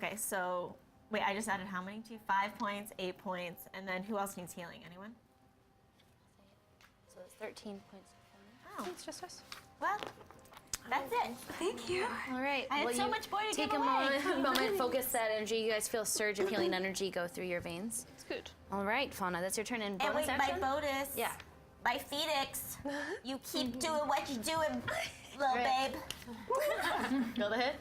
Okay, so wait, I just added how many to you? 5 points, 8 points, and then who else needs healing? Anyone? So it's 13 points. Oh, It's just us. well, that's it. Thank you. All right. I had well, so you much more to take give a away. moment, focus that energy. You guys feel a surge of healing energy go through your veins. It's good. All right, Fauna, that's your turn in And bonus wait, action. my bonus. Yeah. My Phoenix. You keep doing what you're doing, little Right. babe. Go to hit.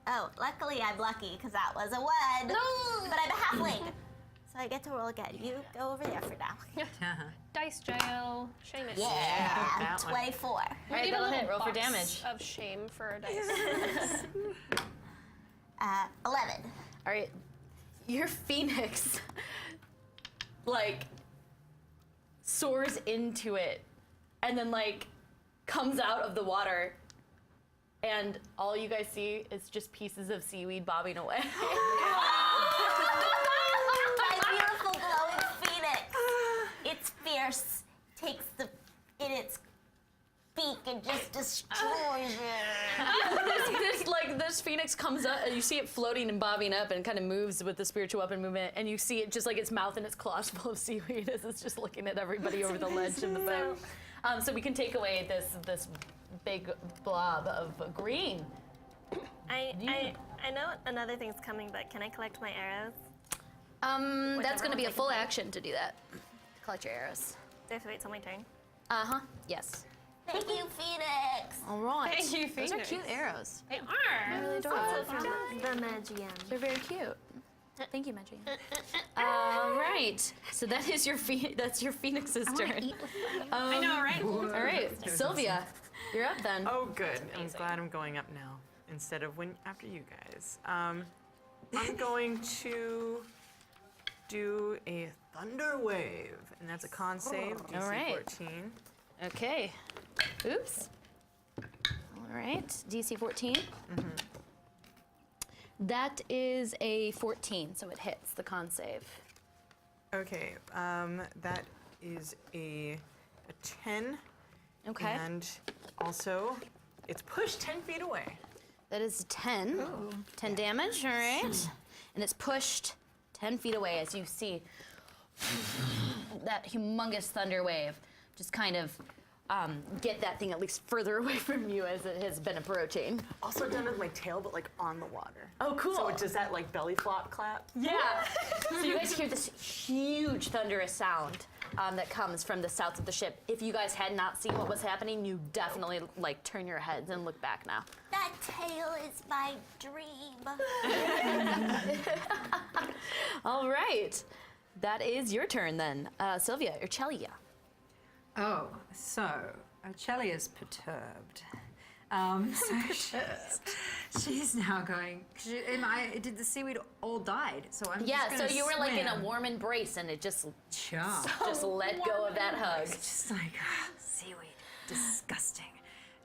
Oh, luckily I'm lucky because that was a 1. No! But I'm a halfling. So I get to roll again. You go over there for now. Dice jail. Shame it. Yeah, that one. 24. All right, that'll hit. Roll for Box damage. of shame for a dice. 11. All right, your phoenix, like, soars into it, and then like comes out of the water, and all you guys see is just pieces of seaweed bobbing away. My beautiful glowing phoenix. It's fierce. Takes in its beak and just destroys it. This phoenix comes up, and you see it floating and bobbing up, and kind of moves with the spiritual weapon movement, and you see it just like its mouth and its claws full of seaweed as it's just looking at everybody over the ledge of the boat. So we can take away this big blob of green. I know another thing's coming, but can I collect my arrows? That's going to be a ones I full can action to do that. Collect your arrows. Do I have to wait till my turn? Yes. Thank you, Phoenix. All right. Thank you, Those are Phoenix. cute arrows. They are. Really Also adorable. from the Magian. They're very cute. Thank you, Magic. All right. So that is that's your phoenix's turn. I know, right? All right, Sylvia, you're up then. Oh, good. I'm glad I'm going up now instead of after you guys. I'm going to do a thunder wave, and that's a con save, DC All right. 14. Okay. Oops. All right, DC 14. That is a 14, so it hits the con save. Okay, that is a 10. Okay. And also, it's pushed 10 feet away. That is 10. 10 damage, all right. And it's pushed 10 feet away as you see that humongous thunder wave just kind of get that thing at least further away from you as it has been approaching. Also done with my tail, but like on the water. Oh, cool. So it does that like belly flop clap. Yeah. So you guys hear this huge thunderous sound that comes from the south of the ship. If you guys had not seen what was happening, you definitely like turn your heads and look back now. That tail is my dream. All right. That is your turn then. Sylvia, Urchelia. Oh, so Urchelia's perturbed. So she's now going. Did the seaweed all died? So I'm Yeah, just so gonna you were like in a swim. warm embrace and it just Sure. let go of that hug. Just like seaweed, disgusting.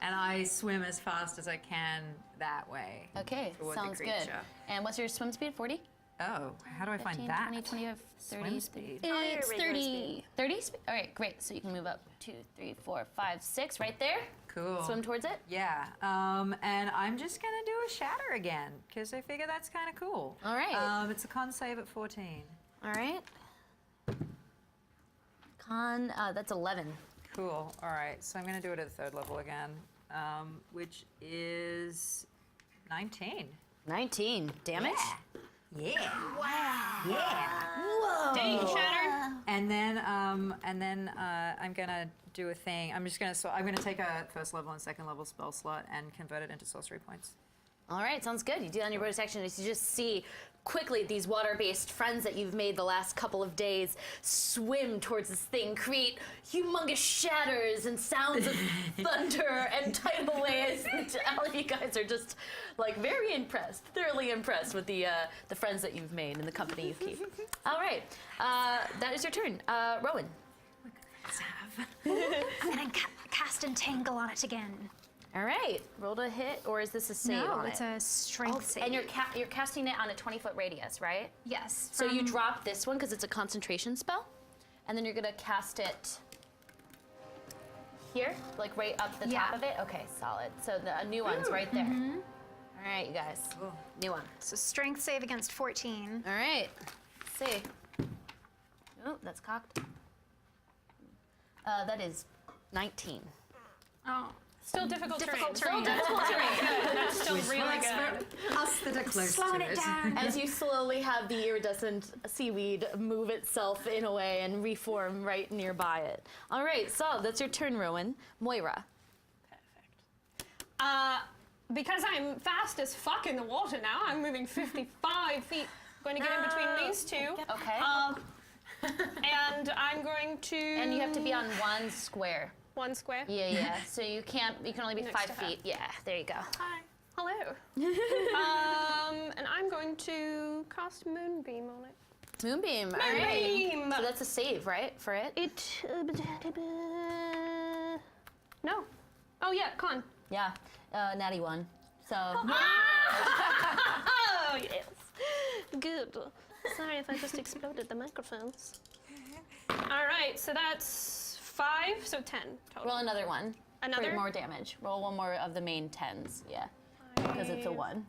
And I swim as fast as I can that way. Okay, toward sounds the good. creature. And what's your swim speed? 40? Oh, how do I 15, find that? 20, 25, 30. Swim speed. It's regular 30. speed. 30 speed? All right, great. So you can move up 2, 3, 4, 5, 6 right there. Cool. Swim towards it. Yeah, and I'm just gonna do a shatter again because I figure that's kind of cool. All right. It's a con save at 14. All right. Con, that's 11. Cool. All right, so I'm gonna do it at the 3rd level again, which is 19. 19 damage. Yeah. Wow. Yeah. Whoa. Dang, shatter. And then I'm gonna do a thing. I'm gonna take a 1st level and 2nd level spell slot and convert it into sorcery points. All right, sounds good. You do that on your bonus action as you just see quickly these water-based friends that you've made the last couple of days swim towards this thing, create humongous shatters and sounds of thunder and tidal waves. And all of you guys are just like very impressed, thoroughly impressed with the friends that you've made and the company you keep. All right, that is your turn. Rowan. I'm gonna cast Entangle on it again. All right, roll to hit, or is this a save No, on it's it? a strength save. And you're casting it on a 20-foot radius, right? Yes. So you drop this one because it's a concentration spell, and then you're gonna cast it here, like right up the top Yeah. of it. Okay, solid. So the new one's right there. All right, you guys. New one. So strength save against 14. All right. Let's see. Oh, that's cocked. That is 19. Oh. Still difficult terrain. Still difficult terrain. That's still really good. Us that are close Slowing to it down. As you slowly have the iridescent seaweed move itself in a way and reform right nearby it. All right, so that's your turn, Rowan. Moira. because I'm fast as fuck in the water now, I'm moving 55 feet. Going to get in between these two. Okay. And I'm going to. And you have to be on 1 square. 1 square. Yeah. So you can only be Next 5 to her. feet. Yeah, there you go. Hi. Hello. And I'm going to cast Moonbeam on it. Moonbeam. All right. Moonbeam! So that's a save, right, for it? No. Oh yeah, con. Yeah. Natty 1. So. Oh yes. Good. Sorry if I just exploded the microphones. All right, so that's 5, so 10 total. Roll another one. Another? For more damage. Roll one more of the main 10s. Yeah. Because it's a 1.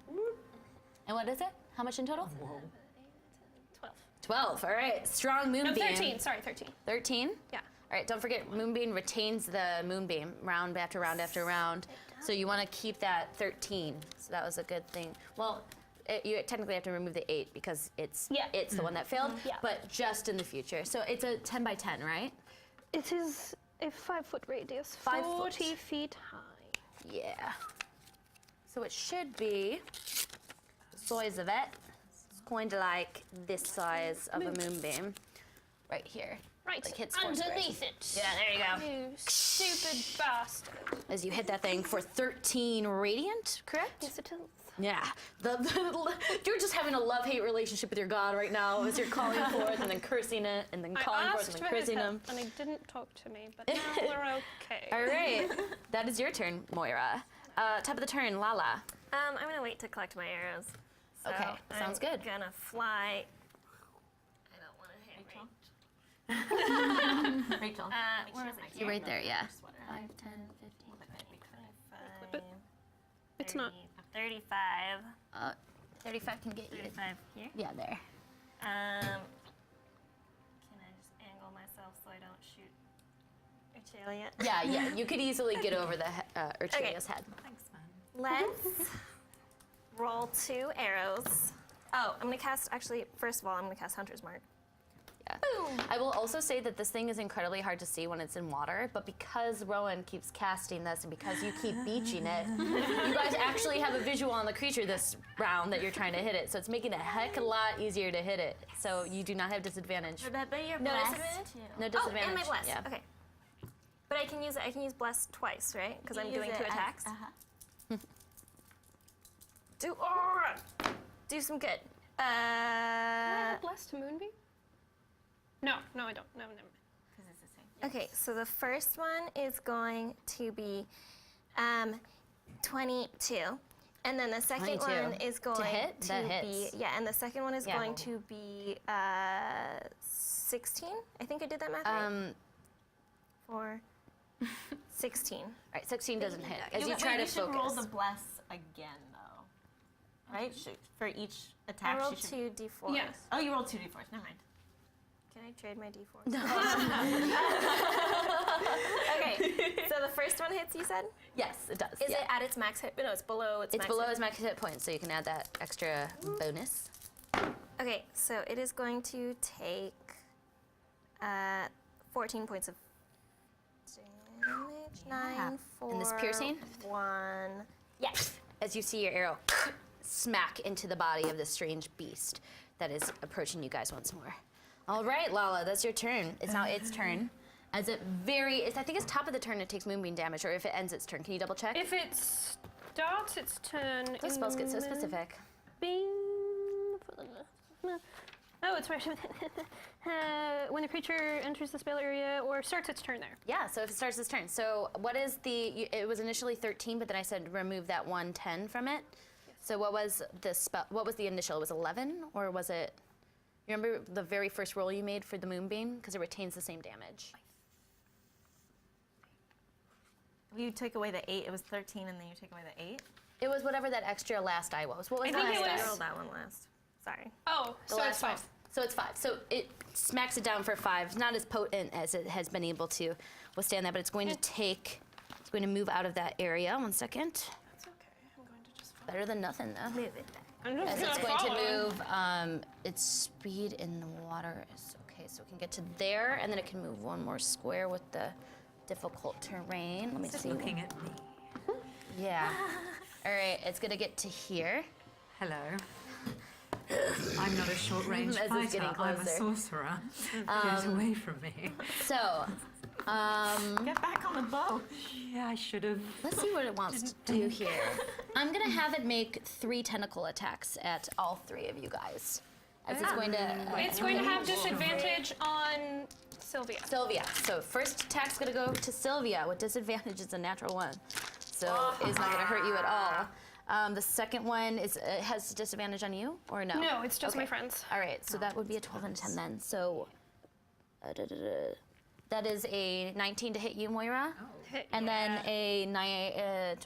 And what is it? How much in total? 12. 12. All right. Strong No, moonbeam. 13. Sorry, 13. 13? Yeah. All right, don't forget, Moonbeam retains the Moonbeam round after round after round. So you want to keep that 13. So that was a good thing. Well, you technically have to remove the 8 because it's the one that failed, Yeah. but just in the future. So it's a 10 by 10, right? It is a 5-foot radius, 5 foot. 40 feet high. Yeah. So it should be the size of it. It's kind of like this size of a Moonbeam right here. Right, Like hits 4 squares. underneath it. Yeah, there you go. You stupid bastard. As you hit that thing for 13 radiant, correct? Yes, it is. Yeah. You're just having a love-hate relationship with your god right now as you're calling forth and then cursing it and then calling I forth asked and then for his cursing help, him. and he didn't talk to me, but now we're okay. All right. That is your turn, Moira. Top of the turn, Lala. I'm gonna wait to collect my arrows. So Okay, sounds good. I'm gonna fly. I don't want to hit Rachel. where was it? You're right there, yeah. 5, 10, 15. It's not. 35. 35 can get you. 35 here. Yeah, there. Can I just angle myself so I don't shoot Urchelia? Yeah. You could easily get over the Urchelia's head. Thanks, man. Let's roll 2 arrows. Oh, I'm gonna cast, actually, first of all, I'm gonna cast Hunter's Mark. Yeah. I will also say that this thing is incredibly hard to see when it's in water, but because Rowan keeps casting this and because you keep beaching it, you guys actually have a visual on the creature this round that you're trying to hit it, so it's making it a heck of a lot easier to hit it. So you do not have disadvantage. Remember your No blessed. disadvantage? No Oh, disadvantage. and my bless. Yeah. Okay. But I can use Bless twice, right? Because I'm Use doing it 2 as- attacks. Do some good. Do I have a blessed moonbeam? No, I don't. No, never mind. Because it's the same. Okay, so the first one is going to be 22. And then the second 22. one is going hit? to That be hits. and the second one is Yeah. going to be 16. I think I did that math right. 4 16. All right, 16 doesn't hit. As you Wait, try to you should roll focus. the bless again, though. Right? For each I attack, rolled you should... 2 d4s. Yes. Oh, you rolled 2 d4s. Never mind. Can I trade my d4s? Okay, so the first one hits, you said? Yes, it does. Is yeah. it at its max hit? No, it's below its It's max below hit. his max hit point, so you can add that extra bonus. Okay, so it is going to take 14 points of damage. 9, 4, And this piercing? 1. Yes. As you see your arrow smack into the body of this strange beast that is approaching you guys once more. All right, Lala, that's your turn. It's now its turn. As I think it's top of the turn it takes moonbeam damage, or if it ends its turn. Can you double check? If it starts its turn. Those spells get so specific. Oh, it's right. When the creature enters the spell area or starts its turn there. Yeah, so if it starts its turn. So what is it was initially 13, but then I said remove that 110 from it. So what was the spell? What was the initial? Was it 11, or was it? You remember the very first roll you made for the moonbeam, because it retains the same damage. You took away the 8. It was 13, and then you take away the 8. It was whatever that extra last die was. What was I the think last it die? was- I rolled that one last. Sorry. Oh, The so last it's 5. one. So it's 5. So it smacks it down for 5. It's not as potent as it has been able to withstand that, but it's going to move out of that area. 1 second. That's okay. I'm going to just. Better than nothing, though. Move it back. I'm just As gonna it's going follow. to move, its speed in the water is okay, so it can get to there, and then it can move 1 more square with the difficult terrain. Let me see. Looking at me. Yeah. All right, it's gonna get to here. Hello. I'm not a short-range As it's fighter. getting I'm a closer. sorcerer. Get away from me. So, Get back on the boat. Yeah, I should have. let's see what it wants to do here. I'm gonna have it make 3 tentacle attacks at all 3 of you guys. As it's going to. It's going to have disadvantage on Sylvia. Sylvia. So first attack's gonna go to Sylvia with disadvantage. It's a natural 1, so it's not gonna hurt you at all. The second one has disadvantage on you, or no? No, it's just my Okay. friends. All right, so that would be a 12 and 10 then. So that is a 19 to hit you, Moira, and then a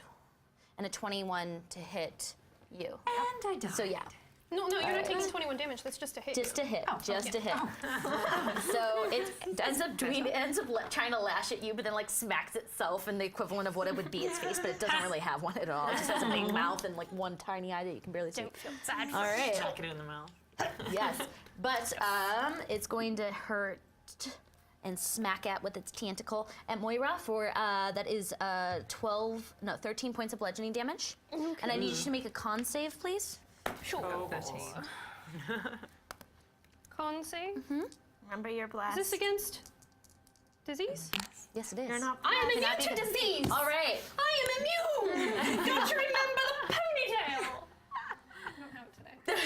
21 to hit you. And I died. So yeah. No, you're not taking 21 damage. That's just a hit. Just a hit, just a hit. So it ends up trying to lash at you, but then like smacks itself in the equivalent of what it would be its face, but it doesn't really have one at all. It just has a big mouth and like one tiny eye that you can barely see. Don't feel bad. All right. Chuck it in the mouth. Yes, but it's going to hurt and smack at with its tentacle at Moira for that is 13 points of bludgeoning damage. And I need you to make a con save, please. Sure. 13. Con save. Remember your Is blast. this against disease? Yes, it is. You're not. I am Cannot immune to be- disease. All right. I am immune. Don't you remember the ponytail? I don't have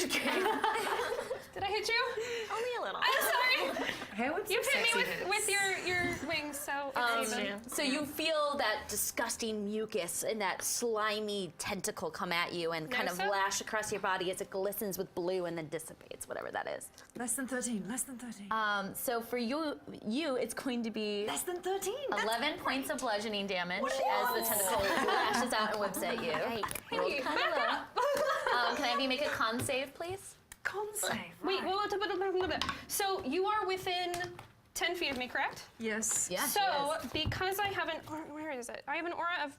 it today. Did I hit you? Only a little. I'm sorry. Hair with You some hit me sexy with your wings, so it's even. So you feel that disgusting mucus and that slimy tentacle come at you and kind of Nosa? lash across your body as it glistens with blue and then dissipates, whatever that is. Less than 13. Less than 13. So for you, it's going to be Less than 13. 11 points of bludgeoning damage as the tentacle lashes out and whips at you. Roll you. kinda Back low. up. Can I have you make a con save, please? Con save. Wait, so you are within 10 feet of me, correct? Yes. Yeah. So, because I have an where is it? I have an aura of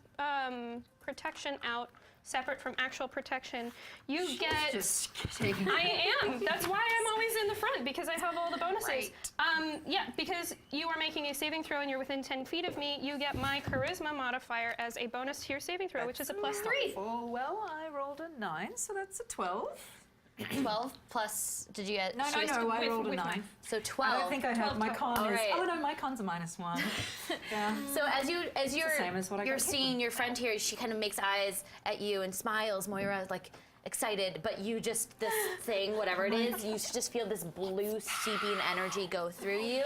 protection out, separate from actual protection. You get. Just taking. I am. That's why I'm always in the front because I have all the bonuses. Right. Yeah, because you are making a saving throw and you're within 10 feet of me. You get my charisma modifier as a bonus to your saving throw, which is a +3. Oh, well, I rolled a 9, so that's a 12. 12 plus, did you get? No, she was- I rolled a with 9. So 12. I don't think I have my con All is. right. Oh no, my con's a -1. Yeah. So as you're same as what I you're got hit seeing your friend here, she kind of makes eyes at you and smiles. Moira is like excited, but you just this thing, whatever it is, you just feel this blue seeping energy go through you,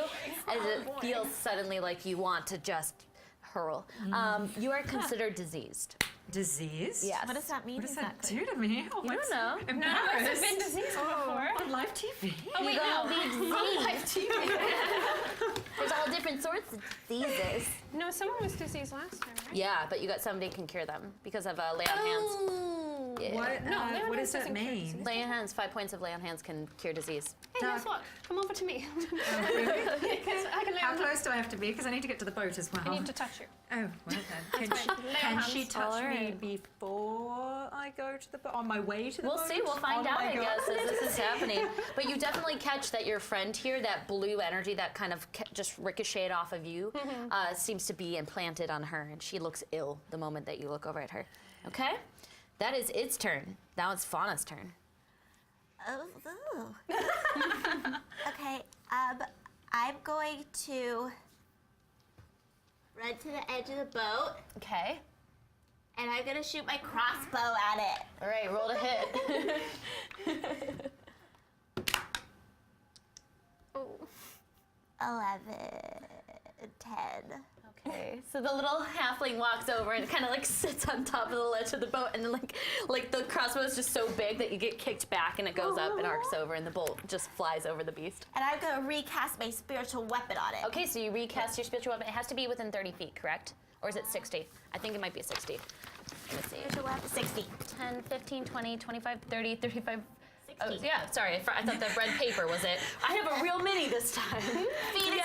as it feels suddenly like you want to just hurl. You are considered diseased. Disease? Yes. What does that mean What does that exactly? do to me? Oh, You don't know. None of us have been diseased before. On live TV. Oh, wait, You're no. gonna be diseased. There's all different sorts of diseases. No, someone was diseased last time, right? Yeah, but you got somebody can cure them because of lay on hands. Yeah. What? No, Leon what does that doesn't cure mean? disease. Lay on hands, 5 points of lay on hands can cure disease. Hey, guess what? Come over to me. Because I can lay How on close do I have to be? Because I need to get to the boat as well. I need to touch you. Oh, well then. Can she touch me before I go to the boat? On my way to the We'll boat? see. We'll find On out, my I go- guess, as this is happening. But you definitely catch that your friend here, that blue energy that kind of just ricocheted off of you, seems to be implanted on her, and she looks ill the moment that you look over at her. Okay? That is its turn. Now it's Fauna's turn. Oh. Okay. I'm going to run to the edge of the boat, Okay. and I'm gonna shoot my crossbow at it. All right, roll to hit. Oh. 11, 10. Okay, so the little halfling walks over and kind of like sits on top of the ledge of the boat, and then like the crossbow is just so big that you get kicked back and it goes up and arcs over, and the bolt just flies over the beast. And I'm gonna recast my spiritual weapon on it. Okay, so you recast your spiritual weapon. It has to be within 30 feet, correct? Or is it 60? I think it might be 60. Let me see. Spiritual weapon, 60. 10, 15, 20, 25, 30, 35. Oh, 60. yeah, sorry. I thought the red paper was it. I have a real mini this time. Phoenix,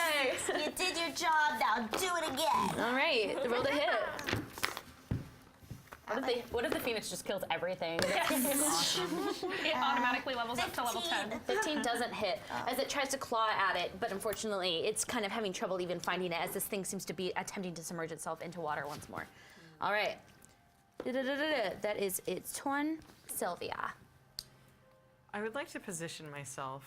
Yay. you did your job, now do it again. All right, roll to hit. What if the phoenix just kills everything? It automatically levels up to level 10. 15 doesn't hit as it tries to claw at it, but unfortunately it's kind of having trouble even finding it as this thing seems to be attempting to submerge itself into water once more. All right. That is its turn. Sylvia. I would like to position myself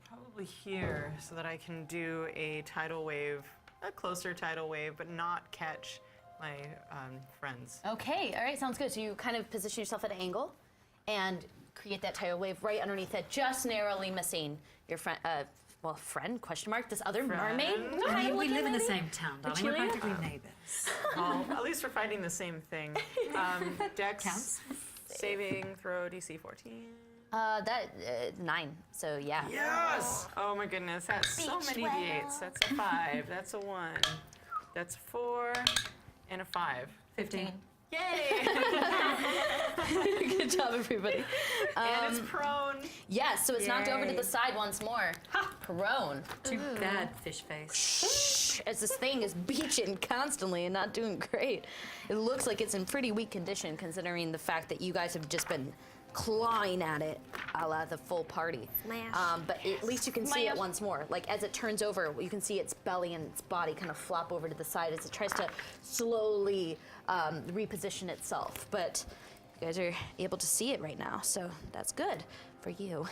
probably here so that I can do a tidal wave, a closer tidal wave, but not catch my friends. Okay, all right, sounds good. So you kind of position yourself at an angle and create that tidal wave right underneath it, just narrowly missing your friend, friend, question mark, this other mermaid? I mean, we live in the same town, darling. We're practically neighbors. Well, at least we're fighting the same thing. Dex, Counts. saving throw DC 14. 9, so yeah. Yes! Oh my goodness, that's so many d8s. That's a 5, that's a 1, that's a 4, and a 5. 15. Yay! Good job, everybody. And it's prone. Yes, so it's knocked over to Yay. the side once more. Prone. Too bad, fish face. As this thing is beaching constantly and not doing great. It looks like it's in pretty weak condition considering the fact that you guys have just been clawing at it, a la the full party. Smash. But at least you can see it Smash. once more. Like as it turns over, you can see its belly and its body kind of flop over to the side as it tries to slowly reposition itself. But you guys are able to see it right now, so that's good for you.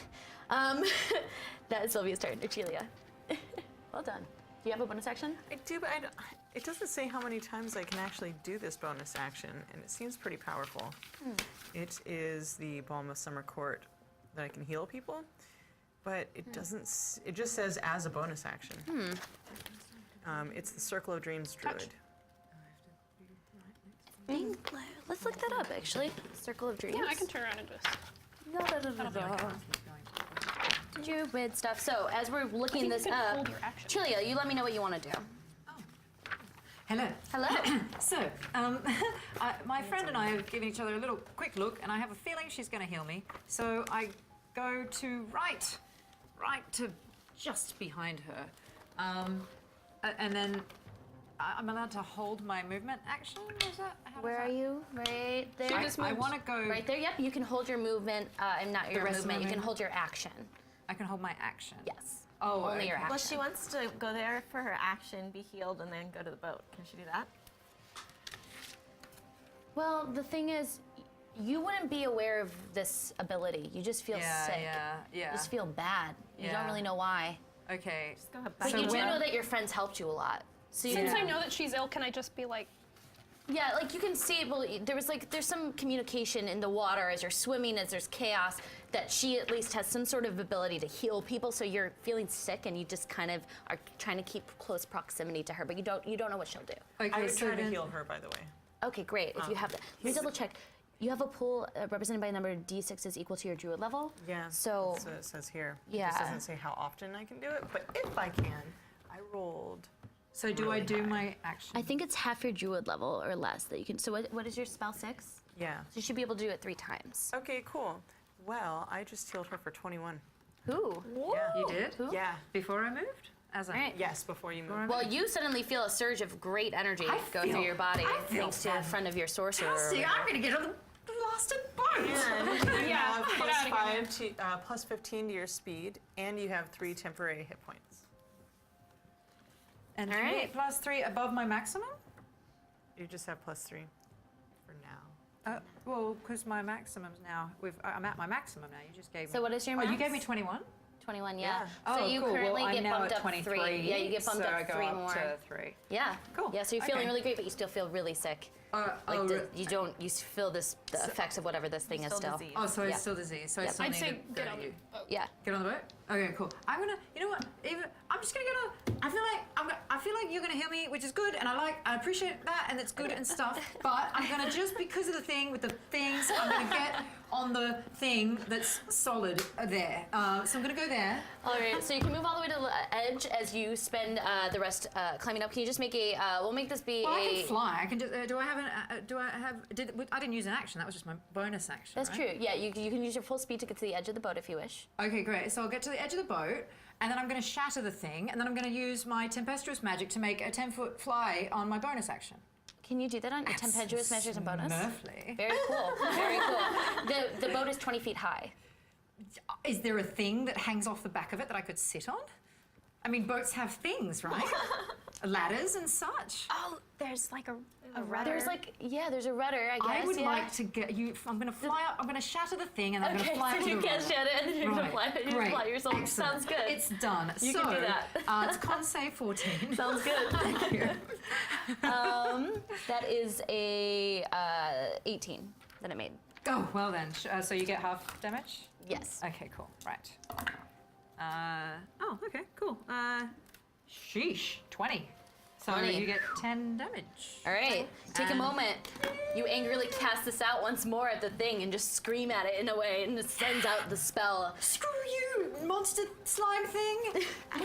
That is Sylvia's turn. Urchelia. Well done. Do you have a bonus action? I do, but it doesn't say how many times I can actually do this bonus action, and it seems pretty powerful. It is the Balm of Summer Court that I can heal people, but it doesn't, it just says as a bonus action. It's the Circle of Dreams Druid. Let's look that up, actually. Circle of Dreams. Yeah, I can turn around and just. Druid stuff. So, as we're looking this can up, hold your action. Chilia, you let me know what you want to do. Hello. Hello. So, my friend and I are giving each other a little quick look, and I have a feeling she's going to heal me. So I go to right to just behind her, and then I'm allowed to hold my movement action. Is that? Where are you? Right there. I want to go. Right there. Yep. You can hold your movement, and not your rest of my movement. You can movement? hold your action. I can hold my action. Yes. Oh, Only your okay. action. Well, she wants to go there for her action, be healed, and then go to the boat. Can she do that? Well, the thing is, you wouldn't be aware of this ability. You just feel sick. Yeah. You just feel bad. You don't Yeah. really know why. Okay. Go ahead. But So you do when- know that your friends helped you a lot. So you Since Yeah. I know that she's ill, can I just be like, Yeah, like you can see, well, there's some communication in the water as you're swimming, as there's chaos, that she at least has some sort of ability to heal people. So you're feeling sick, and you just kind of are trying to keep close proximity to her, but you don't know what she'll do. Okay. I would so try to then- heal her, by the way. Okay, great. If you have that, let me double check. You have a pool represented by a number of d6s equal to your druid level. Yeah, So that's what it says here. It Yeah. just doesn't say how often I can do it, but if I can, I rolled. So do I really do high. my action? I think it's half your druid level or less that you can. So what is your spell 6? Yeah. So you should be able to do it 3 times. Okay, cool. Well, I just healed her for 21. Ooh. Yeah. You did? Yeah. Before I moved? As I All right. Yes, before you move. Well, you suddenly feel a surge of great energy I go feel- through your body I feel thanks to a friend of your sorcerer. fantastic. I'm going to get on the blasted boat. And you have get plus outta 5 to, plus 15 to your speed, and you have 3 temporary hit points. And All right. 3 above my maximum? You just have plus 3 for now. Well, because my maximum's now, I'm at my maximum now. You just gave me. So what is your Oh, max? you gave me 21? 21, yeah. Yeah. So Oh, you cool. currently well, get I'm now bumped at up 23. 3. Yeah, you get bumped so up I go 3 up more. to 3. Yeah. Cool. Yeah, so you're feeling Okay. really great, but you still feel really sick. You don't, you feel the effects of whatever this thing is Still still. diseased. Oh, so Yeah. it's still disease. So I Yep. still I'd need say to go get to on you. the boat. Yeah. Get on the boat? Okay, cool. I'm gonna, you know what? I'm just gonna get on. I feel like you're gonna heal me, which is good, and I appreciate that, and it's good and stuff. But I'm gonna just because of the thing with the things, I'm gonna get on the thing that's solid there. So I'm gonna go there. All right, so you can move all the way to the edge as you spend the rest climbing up. Can you just make a? We'll make this be Well, I a. can fly. I can just. Do I have an? Do I have? I didn't use an action. That was just my bonus action. That's right? true. Yeah, you can use your full speed to get to the edge of the boat if you wish. Okay, great. So I'll get to the edge of the boat, and then I'm going to shatter the thing, and then I'm going to use my tempestuous magic to make a 10-foot fly on my bonus action. Can you do that on your tempestuous measures and bonus? Smurfly. Very cool. Very cool. The boat is 20 feet high. Is there a thing that hangs off the back of it that I could sit on? I mean, boats have things, right? Ladders and such. Oh, there's like a rudder. There's like, there's a rudder, I guess. I would like to get you. I'm going to fly up. I'm going to shatter the thing, and I'm going to fly up so to you the can't rudder. shed it, and then you're gonna fly. You just Great. fly yourself. Excellent. Sounds good. It's done. You so, can do that. It's con save 14. Sounds good. Thank you. That is a 18 that it made. Oh, well then. So you get half damage? Yes. Okay, cool. Right. Oh, okay, cool. Sheesh. 20. So 20. you get 10 damage. All right. Take a moment. You angrily cast this out once more at the thing and just scream at it in a way, and it sends out the spell. Screw you, monster slime thing!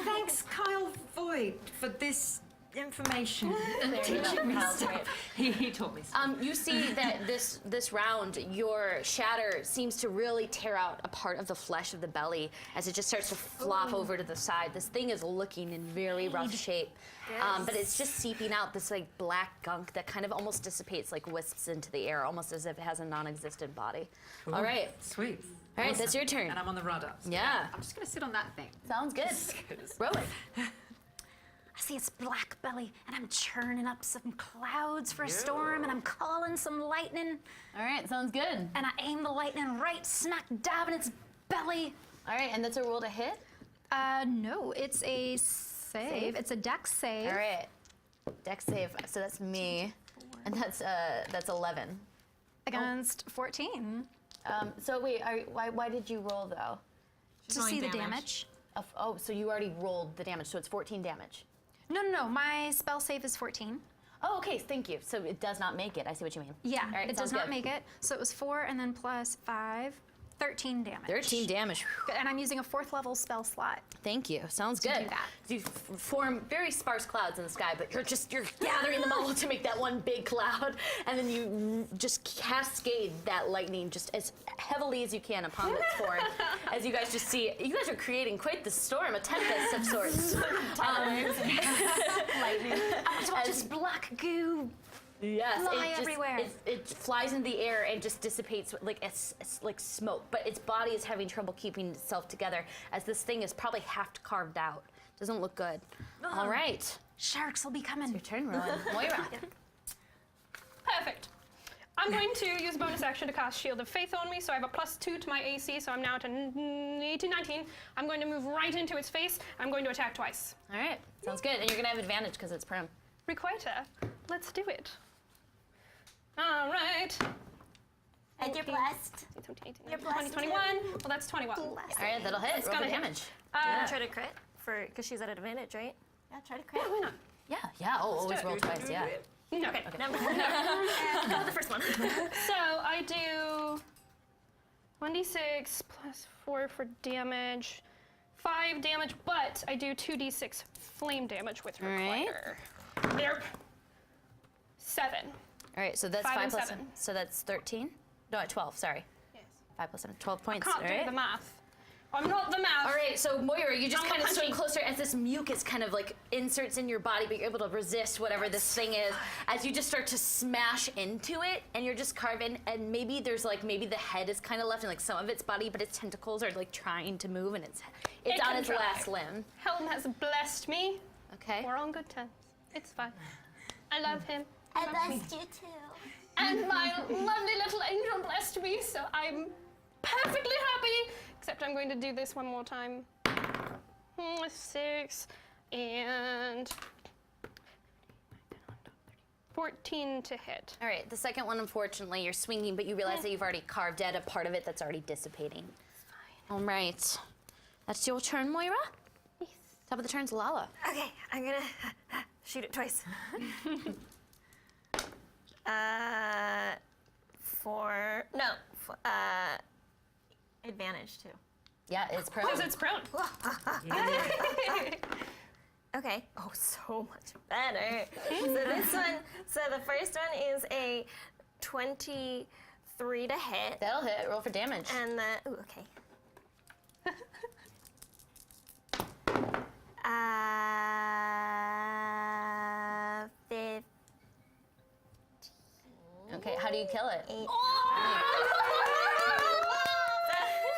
Thanks, Kyle Voigt, for this information and teaching me Kyle's stuff. great. He taught me stuff. You see that this round, your shatter seems to really tear out a part of the flesh of the belly as it just starts to flop over to the side. This thing is looking in very rough shape, but it's just seeping out this like black gunk that kind of almost dissipates, like wisps into the air, almost as if it has a non-existent body. Cool. All right. Sweet. All right, that's your turn. And I'm on the rudder. So Yeah. I'm just gonna sit on that thing. Sounds good. Rowan. I see its black belly, and I'm churning up some clouds for a storm, and I'm calling some lightning, All right, sounds good. and I aim the lightning right smack dab in its belly. All right, and that's a roll to hit. No, it's a save. It's a dex save. All right, dex save. So that's me, and that's 11. Against 14. So wait, why did you roll though? To see the damage. Oh, so you already rolled the damage, so it's 14 damage. No. My spell save is 14. Oh, okay, thank you. So it does not make it. I see what you mean. Yeah, All right, it sounds does not good. make it. So it was 4 and then plus 5, 13 damage. 13 damage. And I'm using a 4th level spell slot. Thank you. Sounds To good. do that. You form very sparse clouds in the sky, but you're gathering them all to make that one big cloud, and then you just cascade that lightning just as heavily as you can upon its form. As you guys just see, you guys are creating quite the storm, a tempest of sorts. Lightning. Just black goo. Yes, Fly it just, everywhere. It flies in the air and just dissipates like like smoke. But its body is having trouble keeping itself together as this thing is probably half carved out. Doesn't look good. All right, Sharks will be coming. your turn, Rowan. Moira. Perfect. I'm going to use a bonus action to cast Shield of Faith on me, so I have a +2 to my AC, so I'm now at 18-19. I'm going to move right into its face. I'm going to attack twice. All right, sounds good. And you're gonna have advantage because it's prone. Requiter, let's do it. All right. And you're blessed. 18, You're 20, blessed 21. Well, that's 21. All right, that'll hit. It's Roll the gonna hit. damage. Try to crit because she's at advantage, right? Yeah, try to crit. Why not? Yeah. Oh, always do it. roll twice. Yeah. Okay. Never mind. Go the first one. So I do 1d6 plus 4 for damage, 5 damage, but I do 2d6 flame damage with right. Requiter. There. 7. All right, so that's 5 5 and plus. 7. So that's 13. No, 12. Sorry. Yes. 5 plus 7. 12 points. Can't all do right. the math. I'm not the math. All right, so Moira, you just I'm kind of swing punchy. closer as this mucus kind of like inserts in your body, but you're able to resist whatever this thing is as you just start to smash into it, and you're just carving, and maybe there's like, maybe the head is kind of left in like some of its body, but its tentacles are like trying to move, and it's It on can its try. last limb. Helm has blessed me. Okay. We're on good terms. It's fine. I love him. I blessed you too. And my lovely little angel blessed me, so I'm perfectly happy. Except I'm going to do this one more time. 6 and 14 to hit. All right, the second one, unfortunately, you're swinging, but you realize that you've already carved at a part of it that's already dissipating. All right. That's your turn, Moira. Yes. Top of the turn's Lala. Okay, I'm gonna shoot it twice. Advantage too. Yeah, it's prone. Because it's prone. Okay. Oh, so much better. So the first one is a 23 to hit, That'll hit. Roll for damage. and the okay. Uh, 15. Okay, how do you kill it? Eight.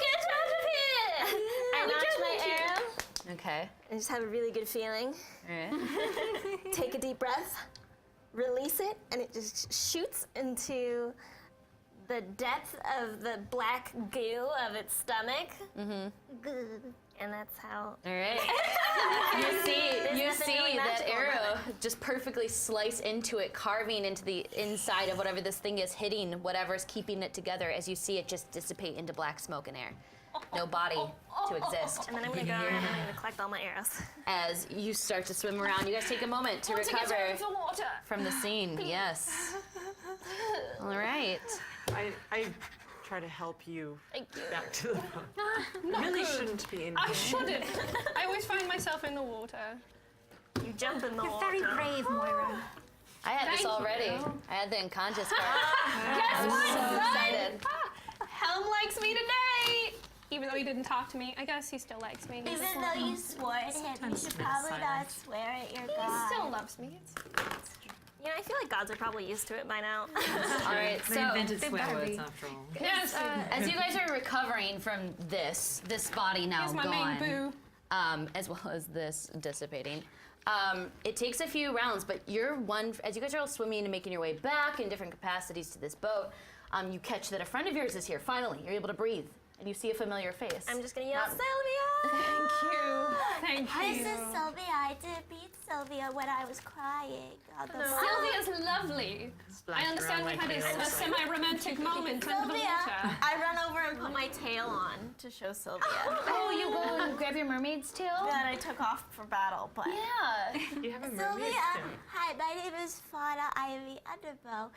Get out of here! I notched my arrow Okay. and just have a really good feeling. All right. Take a deep breath, release it, and it just shoots into the depth of the black goo of its stomach. And that's how. All right. you nothing see really that magical about arrow just perfectly slice into it, carving into the inside of whatever this thing is, hitting whatever's keeping it together. As you see it just dissipate into black smoke and air. No body to exist. And then I'm gonna go and I'm gonna collect all my arrows. As you start to swim around, you guys take a moment to recover from the scene. Yes. All right. I try to help you Thank you. back to the boat. Really shouldn't be in I here. shouldn't. I always find myself in the water. You jump in the You're water. very brave, Moira. I had this Thank already. you. I had the unconscious part. Guess I'm what, so son? excited. Helm likes me today! Even though he didn't talk to me, I guess he still likes me. Even though you swore at him, you should probably not swear at your He god. still loves me. You know, I feel like gods are probably used to it by now. All right, They so invented swear words after all. Yes, as you guys are recovering from this body now he's my gone, main boo. as well as this dissipating, it takes a few rounds, but as you guys are all swimming and making your way back in different capacities to this boat, you catch that a friend of yours is here. Finally, you're able to breathe, and you see a familiar face. I'm just gonna yell, Not- Sylvia! Thank you. This is Sylvia. I did beat Sylvia when I was crying on the boat. Sylvia's lovely. Splashed I understand we around had like a nails. semi-romantic moment under the Sylvia, water. I run over and put my tail on to show Sylvia Oh, you go and grab your mermaid's tail? that I took off for battle. But Yeah. You have a mermaid Sylvia, tail. hi, my name is Fauna. I am the Underbough.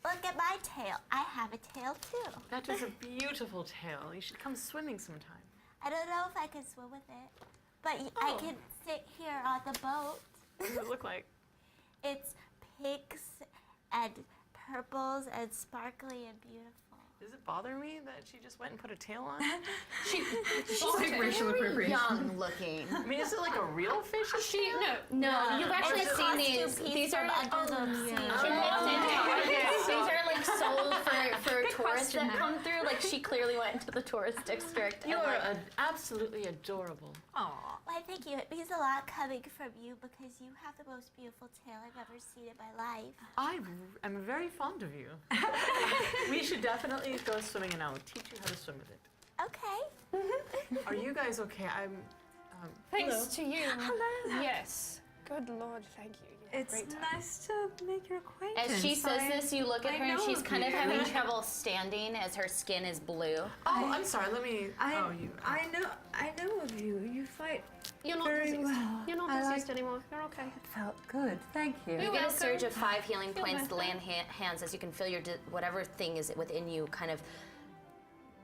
Look at my tail. I have a tail too. That is a beautiful tail. You should come swimming sometime. I don't know if I can swim with it, but I can sit here on the boat. What does it look like? It's pinks and purples and sparkly and beautiful. Does it bother me that she just went and put a tail on? She's like racial appropriation. Young looking. I mean, is it like a real fish? No, you've actually It's a seen these. costume These piece are from under the sea. These are like sold for tourists that come through. Like she clearly went into the tourist district. You and, are like, absolutely adorable. Aw. Why, thank you. It means a lot coming from you because you have the most beautiful tail I've ever seen in my life. I am very fond of you. We should definitely go swimming, and I will teach you how to swim with it. Okay. Are you guys okay? I'm. Thanks to you. Hello. Yes. Good Lord, thank you. You had a It's great time. nice to make your acquaintance. As she says this, you look at I her and know she's of kind of you. having trouble standing as her skin is blue. Oh, I'm sorry. Let me. You. I know of you. You fight You're not very diseased. well. You're not I diseased like- anymore. You're okay. Felt good. Thank you. You You're get a welcome. surge of 5 healing Feel points to better. land hands as you can feel your whatever thing is within you kind of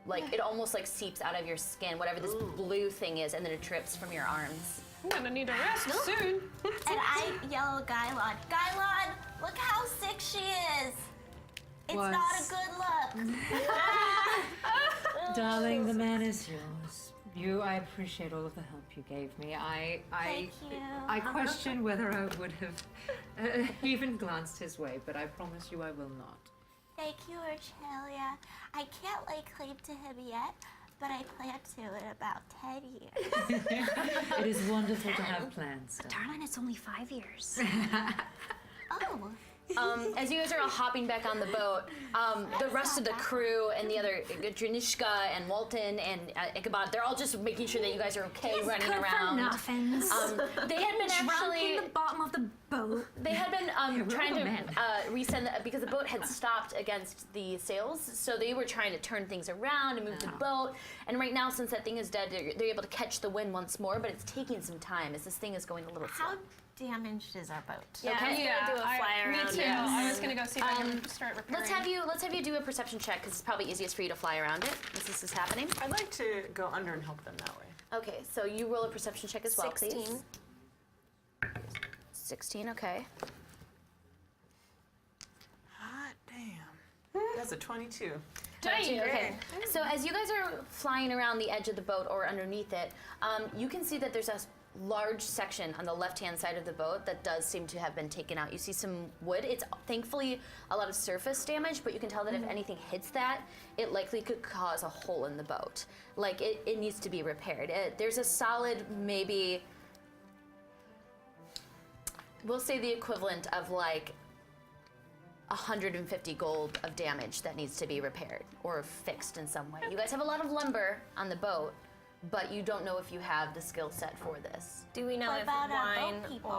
like it almost like seeps out of your skin, whatever this blue thing is, and then it drips from your arms. I'm gonna need a rest soon. And I yell at Gylon. Gylon, look how sick she is. It's not a Was. good look. Darling, the man is yours. I appreciate all of the help you gave me. Thank you. I question whether I would have even glanced his way, but I promise you I will not. Thank you, Urchelia. I can't lay claim to him yet, but I plan to in about 10 years. It is wonderful to have plans. Darling, it's only 5 years. Oh. As you guys are all hopping back on the boat, the rest of the crew and the other Dranisha and Walton and Ichabod, they're all just making sure that you guys are okay running Good around. for nothings. They had been Drunk actually in the bottom of the boat. they had been trying all to men. resend because the boat had stopped against the sails, so they were trying to turn things around and move the boat. And right now, since that thing is dead, they're able to catch the wind once more, but it's taking some time as this thing is going a little slow. How damaged is our boat? Yeah, I was gonna do a fly around. Me too. it. I was gonna go see if I can start repairing. Let's have you do a perception check because it's probably easiest for you to fly around it as this is happening. I'd like to go under and help them that way. Okay, so you roll a perception check as well, 16. please. 16, okay. Hot damn. That's a 22. Dang. Okay. So as you guys are flying around the edge of the boat or underneath it, you can see that there's a large section on the left-hand side of the boat that does seem to have been taken out. You see some wood. It's thankfully a lot of surface damage, but you can tell that if anything hits that, it likely could cause a hole in the boat. Like, it needs to be repaired. There's a solid, maybe, we'll say the equivalent of like 150 gold of damage that needs to be repaired or fixed in some way. You guys have a lot of lumber on the boat, but you don't know if you have the skill set for this. Do we know What if about wine boat people?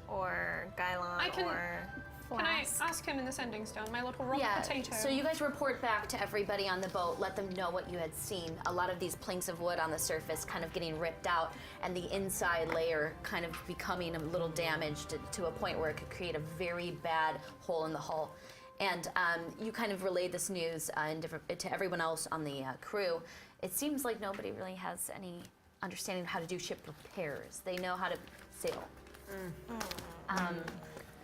or Gylon I can- or Can I flask? ask him in the sending stone, my little rock potato? So you guys report back to everybody on the boat, let them know what you had seen. A lot of these planks of wood on the surface kind of getting ripped out and the inside layer kind of becoming a little damaged to a point where it could create a very bad hole in the hull. And you kind of relayed this news to everyone else on the crew. It seems like nobody really has any understanding of how to do ship repairs. They know how to sail.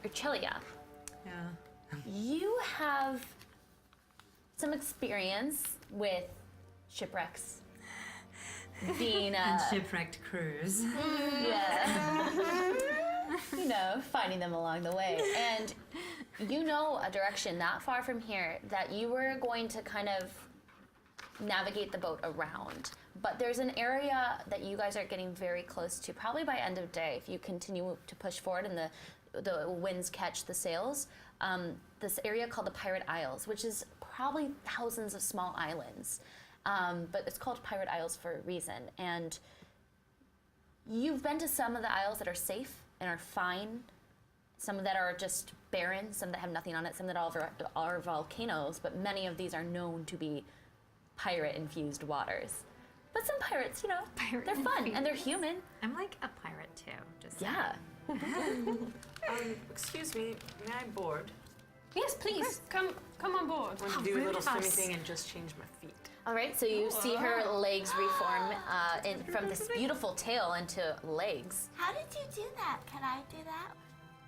Urchelia, Yeah. you have some experience with shipwrecks. Being And shipwrecked crews. yeah, you know, finding them along the way. And you know a direction not far from here that you were going to kind of navigate the boat around. But there's an area that you guys are getting very close to, probably by end of day, if you continue to push forward and the winds catch the sails. This area called the Pirate Isles, which is probably thousands of small islands. But it's called Pirate Isles for a reason. And you've been to some of the isles that are safe and are fine, some that are just barren, some that have nothing on it, some that are volcanoes, but many of these are known to be pirate-infused waters. But some pirates, you know, they're fun and they're human. I'm like a pirate too. Just Yeah. Excuse me, may I board? Yes, please. Come on board. I want to do a little swimmy thing and just change my feet. All right, so you see her legs reform from this beautiful tail into legs. How did you do that? Can I do that?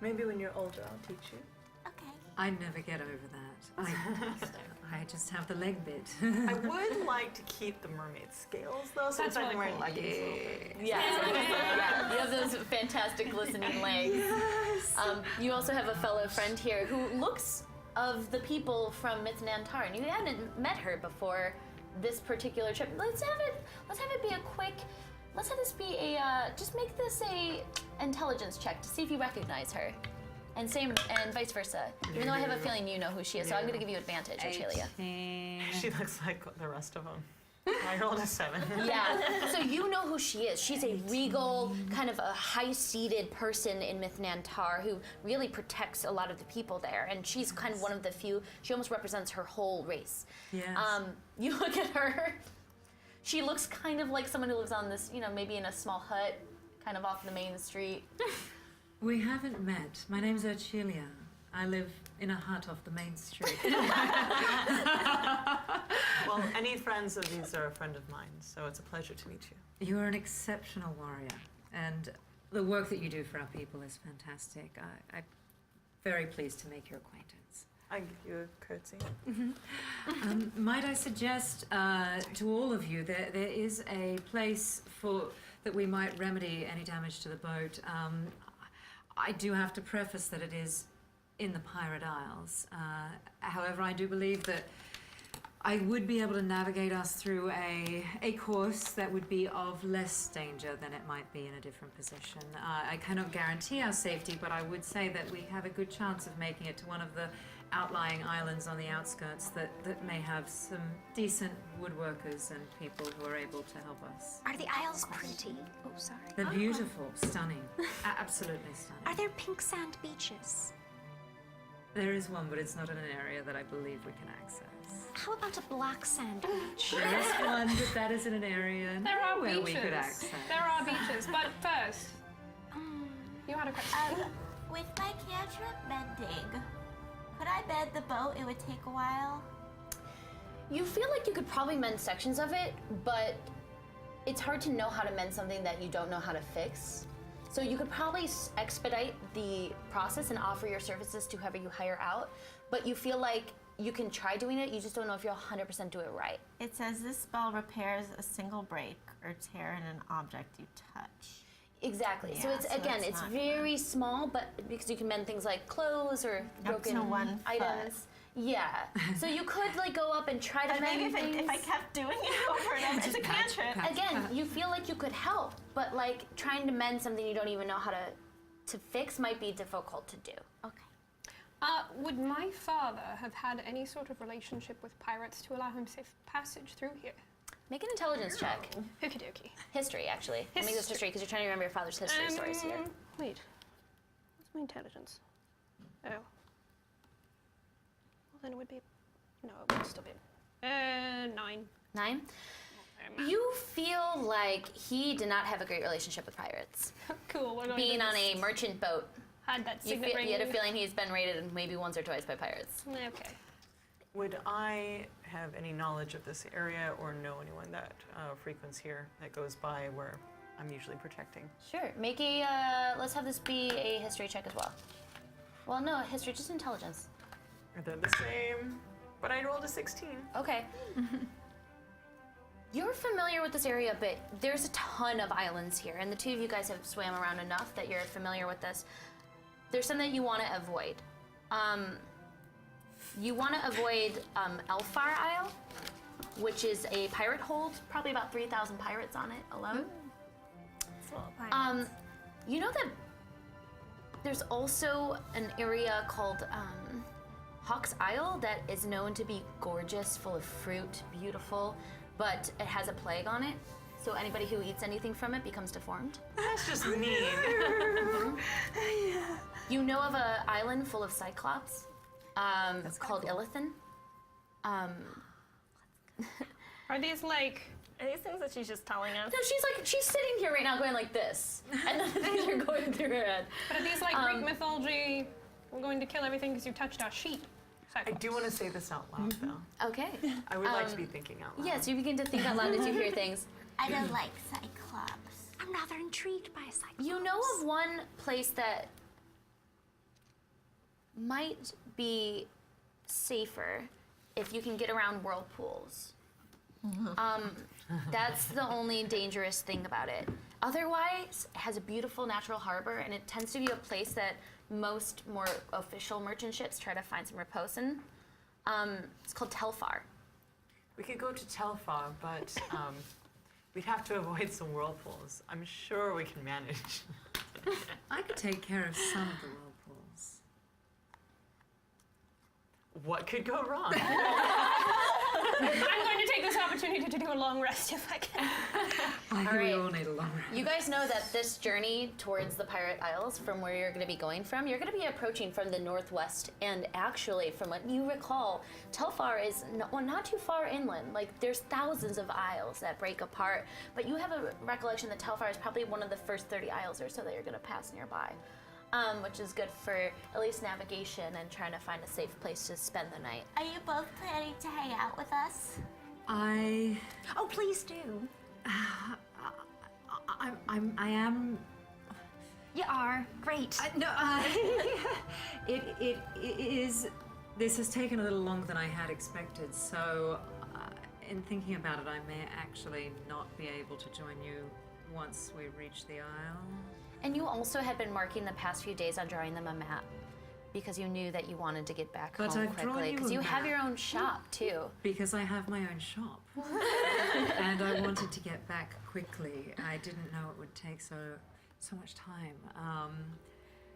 Maybe when you're older, I'll teach you. Okay. I never get over that. I just have the leg bit. I would like to keep the mermaid scales though, so That's it's like really I'm wearing cool. leggings a little bit. Yeah, you have those fantastic glistening legs. You also have a fellow friend here who looks of the people from Mithnantar, and you hadn't met her before this particular trip. Let's have it be a quick. Let's have this be a. Just make this a intelligence check to see if you recognize her, and vice versa. Even though I have a feeling you know who she is, so I'm going to give you advantage, Urchelia. 18. She looks like the rest of them. I rolled a 7. Yeah, so you know who she is. She's a regal, kind of a high-seated person in Mithnantar who really protects a lot of the people there. And she's kind of one of the few, she almost represents her whole race. Yes. You look at her, she looks kind of like someone who lives on this, you know, maybe in a small hut, kind of off the main street. We haven't met. My name's Urchelia. I live in a hut off the main street. Well, any friends of these are a friend of mine, so it's a pleasure to meet you. You're an exceptional warrior, and the work that you do for our people is fantastic. I'm very pleased to make your acquaintance. I give you a curtsy. Might I suggest to all of you there is a place that we might remedy any damage to the boat. I do have to preface that it is in the Pirate Isles. However, I do believe that I would be able to navigate us through a course that would be of less danger than it might be in a different position. I cannot guarantee our safety, but I would say that we have a good chance of making it to one of the outlying islands on the outskirts that may have some decent woodworkers and people who are able to help us. Are the Isles pretty? Oh, sorry. They're beautiful, stunning, absolutely stunning. Are there pink sand beaches? There is one, but it's not in an area that I believe we can access. How about a black sand beach? There is one, but that is in an area There are where beaches. we could access. There are beaches, but first, you had a question. With my cantrip mending, could I mend the boat? It would take a while. You feel like you could probably mend sections of it, but it's hard to know how to mend something that you don't know how to fix. So you could probably expedite the process and offer your services to whoever you hire out, but you feel like you can try doing it. You just don't know if you'll 100% do it right. It says this spell repairs a single break or tear in an object you touch. Exactly. So Yeah, it's so again, it's it's not very small, but because you can mend things like clothes or Up to broken 1 foot. items. Yeah. So you could like go up and try to But mend maybe things. if I kept doing it over and over, it's a cantrip. Again, you feel like you could help, but like trying to mend something you don't even know how to fix might be difficult to do. Okay. Would my father have had any sort of relationship with pirates to allow him safe passage through here? Make an intelligence check. Okie dokie. History, actually. I'll make this history because you're trying to remember your father's history stories here. Wait. What's my intelligence? Oh. Well, then it would be. No, it would still be. 9. 9? You feel like he did not have a great relationship with pirates. Cool. We're going Being to on a merchant boat, had that you signet ring. had a feeling he's been raided maybe once or twice by pirates. Okay. Would I have any knowledge of this area or know anyone that frequents here that goes by where I'm usually protecting? Sure. Make a, let's have this be a history check as well. Well, no, history, just intelligence. Are they the same? But I rolled a 16. Okay. You're familiar with this area, but there's a ton of islands here, and the two of you guys have swam around enough that you're familiar with this. There's some that you want to avoid. You want to avoid Elfar Isle, which is a pirate hold, probably about 3,000 pirates on it alone. You know that there's also an area called Hawk's Isle that is known to be gorgeous, full of fruit, beautiful, but it has a plague on it. So anybody who eats anything from it becomes deformed. That's just mean. You know of an island full of cyclops called Illithin. Are these like? Are these things that she's just telling us? No, she's sitting here right now going like this, and then things are going through her head. But are these like Greek mythology? We're going to kill everything because you touched our sheep. I do want to say this out loud, though. Okay. I would like to be thinking out loud. Yes, you begin to think out loud as you hear things. I don't like Cyclops. I'm rather intrigued by a cyclops. You know of one place that might be safer if you can get around whirlpools. That's the only dangerous thing about it. Otherwise, it has a beautiful natural harbor, and it tends to be a place that most more official merchant ships try to find some repose in. It's called Telfar. We could go to Telfar, but we'd have to avoid some whirlpools. I'm sure we can manage. I could take care of some of the whirlpools. What could go wrong? I'm going to take this opportunity to do a long rest if I can. I think we right. all need a long rest. You guys know that this journey towards the Pirate Isles, from where you're going to be going from, you're going to be approaching from the northwest. And actually, from what you recall, Telfar is not too far inland. Like, there's thousands of isles that break apart. But you have a recollection that Telfar is probably one of the first 30 isles or so that you're going to pass nearby. Which is good for at least navigation and trying to find a safe place to spend the night. Are you both planning to hang out with us? Oh, please do. I am. You are. Great. It is. This has taken a little longer than I had expected. So, in thinking about it, I may actually not be able to join you once we reach the Isle. And you also had been marking the past few days on drawing them a map because you knew that you wanted to get back But home I've drawn quickly you because a you have map. your own shop too. Because I have my own shop. And I wanted to get back quickly. I didn't know it would take so much time.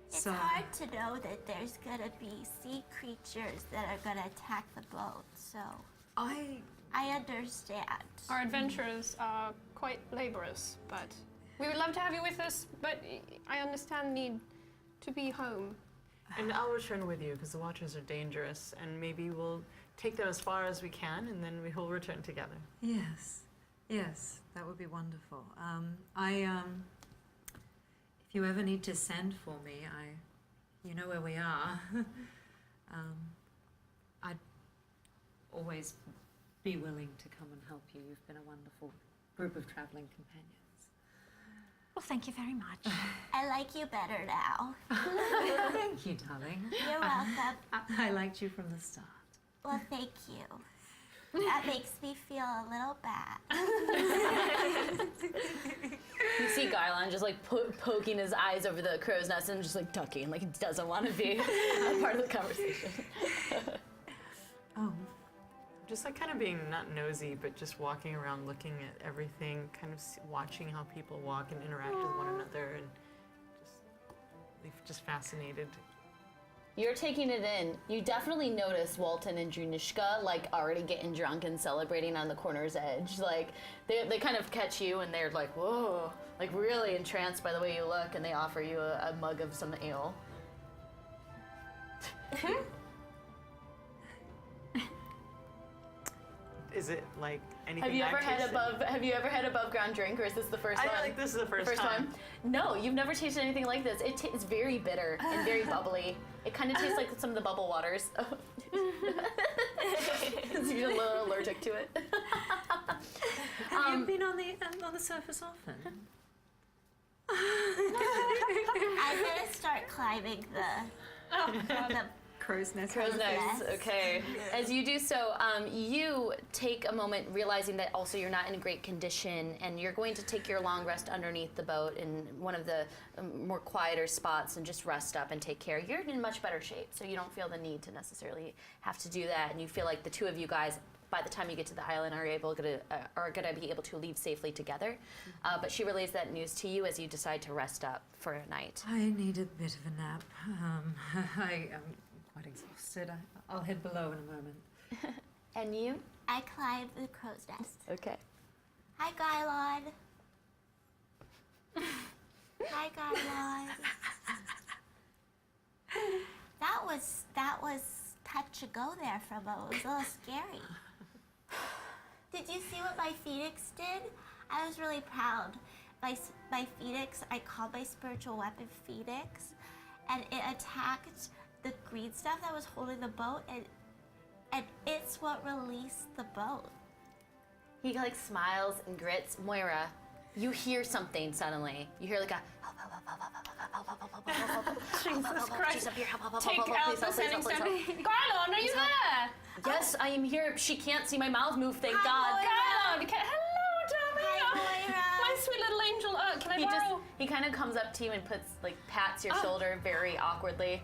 It's hard to know that there's gonna be sea creatures that are gonna attack the boat, so I understand. Our adventurers are quite laborious, but we would love to have you with us, but I understand need to be home. And I'll return with you because the Watchers are dangerous, and maybe we'll take them as far as we can, and then we will return together. Yes, that would be wonderful. If you ever need to send for me, you know where we are. I'd always be willing to come and help you. You've been a wonderful group of traveling companions. Well, thank you very much. I like you better now. Thank you, darling. You're welcome. I liked you from the start. Well, thank you. That makes me feel a little bad. You see Gylon just like poking his eyes over the crow's nest and just like ducking, like he doesn't want to be a part of the conversation. Just like kind of being not nosy, but just walking around looking at everything, kind of watching how people walk and interact with one another, and just fascinated. You're taking it in. You definitely notice Walton and Dranisha like already getting drunk and celebrating on the corner's edge. Like they kind of catch you and they're like, whoa, like really entranced by the way you look, and they offer you a mug of some ale. Is it like anything Have you ever I've had tasted? Have you ever had above ground drink, or is this the first I one? feel like this is the first time. No, you've never tasted anything like this. It's very bitter and very bubbly. It kind of tastes like some of the bubble waters. Because you're a little allergic to it. Have you been on the surface often? I'm gonna start climbing the Crow's nest. Crow's nest. Okay. As you do so, you take a moment realizing that also you're not in great condition, and you're going to take your long rest underneath the boat in one of the more quieter spots and just rest up and take care. You're in much better shape, so you don't feel the need to necessarily have to do that, and you feel like the two of you guys, by the time you get to the island, are going to be able to leave safely together. But she relays that news to you as you decide to rest up for a night. I need a bit of a nap. I am quite exhausted. I'll head below in a moment. And you? I climbed the crow's nest. Okay. Hi, Gylon. Hi, Gylon. That was touch and go there for a moment. It was a little scary. Did you see what my phoenix did? I was really proud. My phoenix, I called my spiritual weapon Phoenix, and it attacked the green stuff that was holding the boat, and it's what released the boat. He like smiles and grits. Moira, you hear something suddenly. You hear like a help, help, help, help, help, help, help, help, help, help, help, help, Jesus Christ. She's up here, help, help, help, Take help, help, out please the help, please sending help, please stone. help. Gylon, are you there? Yes, I am here. She can't see my mouth move, thank Hi, God. Moira. Gylon, hello, darling. Hi, Moira. My sweet little angel. Can I borrow? He kind of comes up to you and pats your shoulder very awkwardly.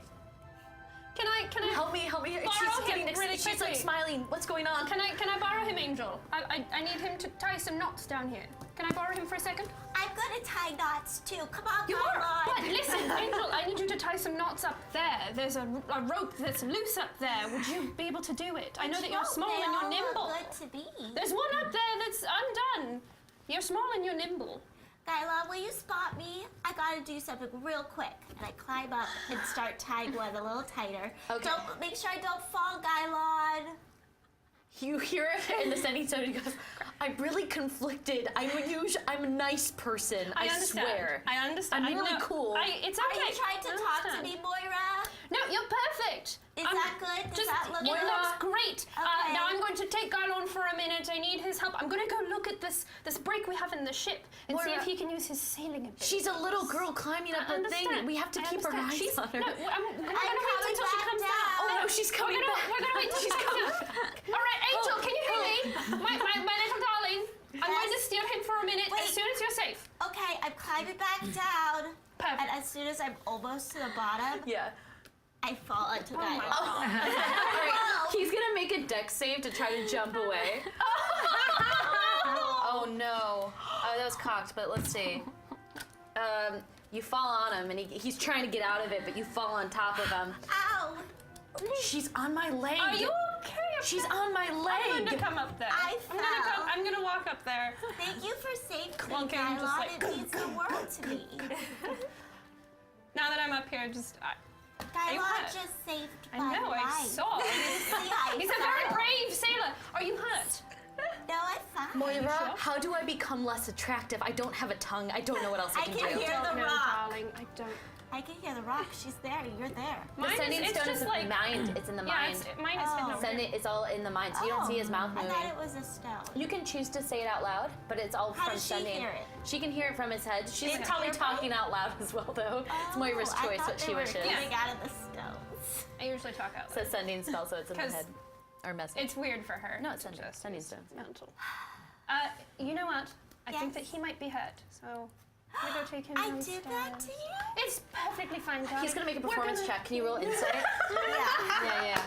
Can I? Help me. Borrow She's getting him really she's like quickly. smiling. What's going on? Can I borrow him, Angel? I need him to tie some knots down here. Can I borrow him for a second? I'm gonna tie knots too. Come on, You are. Gylon. But listen, Angel, I need you to tie some knots up there. There's a rope that's loose up there. Would you be able to do it? I know that you're small They and all you're nimble. look good to me. There's one up there that's undone. You're small and you're nimble. Gylon, will you spot me? I gotta do something real quick. And I climb up and start tying one a little tighter. Okay. Make sure I don't fall, Gylon. You hear it in the sending tone. He goes, I'm really conflicted. I'm a nice person. I understand. swear. I understand. I'm really know. cool. It's Are okay. you trying to I talk to understand. me, Moira? No, you're perfect. Is that good? Does Just, that look it good? looks great. Okay. Now I'm going to take Gylon for a minute. I need his help. I'm going to go look at this break we have in the ship and see Moira, if he can use his sailing ability. She's a little girl climbing up a thing. We have to keep our eyes She's, on her. No, we're going to wait coming until she back comes down. down. Oh no, she's coming back. We're going to wait until she comes down. All right, Angel, can you hear me? My little darling. I'm going to steer him for a minute Wait. as soon as you're safe. Okay, I'm climbing back down. Perfect. And as soon as I'm almost to the bottom, Yeah. I fall onto Gylon. All right. He's gonna make a dex save to try to jump away. Oh no. Oh, that was cocked, but let's see. You fall on him, and he's trying to get out of it, but you fall on top of him. Ow! She's on my leg. Are you okay? She's on my I'm leg. going to come up there. I fell. I'm going to walk up there. Thank you for saving me, Clunking, just Gylon. like- It means the world to me. Now that I'm up here, just Gylon hurt? just saved I my know, life. I saw. See, He's a very brave sailor. Are you hurt? No, I'm fine. Moira, sure? how do I become less attractive? I don't have a tongue. I don't know what else I I can can do. hear the No, rock. darling, I don't. I can hear the rock. She's there. You're there. The Mine sending it's stone just is like mind. It's in the yeah, mind. mine is hidden over Send here. it is all in the mind, so you don't see his mouth I moving. thought it was a stone. You can choose to say it out loud, but it's all How from does she sending. hear it? She can hear it from his head. She's It's probably earphone? talking out loud as well, though. It's Moira's choice I thought what they she were wishes. coming out of the stones. I usually talk out So loud. sending spell, so it's in the 'Cause head. Or message. It's weird for her. No, it's to sending. just Sending's use done. mental. You know what? I think that he might be hurt, so I'm gonna go take him I downstairs. did that to you? It's perfectly fine, darling. He's gonna make a We're performance gonna- check. Can you roll insight? Yeah. Yeah.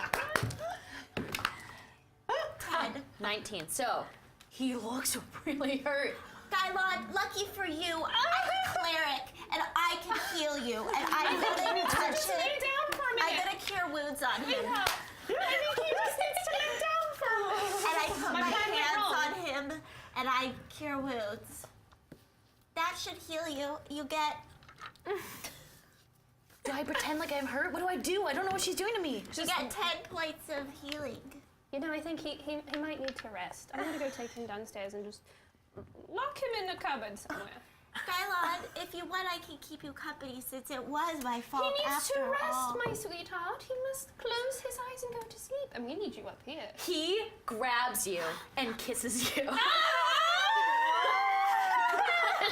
19. So he looks really hurt. Gylon, lucky for you, I'm a cleric, and I can heal you, and I'm gonna touch Lay it. down for a minute. I'm gonna cure wounds on him. I think he just needs to lay down for a minute. And I put my plan went hands wrong. on him, and I cure wounds. That should heal you. You get... Do I pretend like I'm hurt? What do I do? I don't know what she's doing to me. You get 10 points of healing. You know, I think he might need to rest. I'm gonna go take him downstairs and just lock him in the cupboard somewhere. Skylon, if you want, I can keep you company since it was my He fault needs after to rest, all. my sweetheart. He must close his eyes and go to sleep. And we need you up here. He grabs you and kisses you.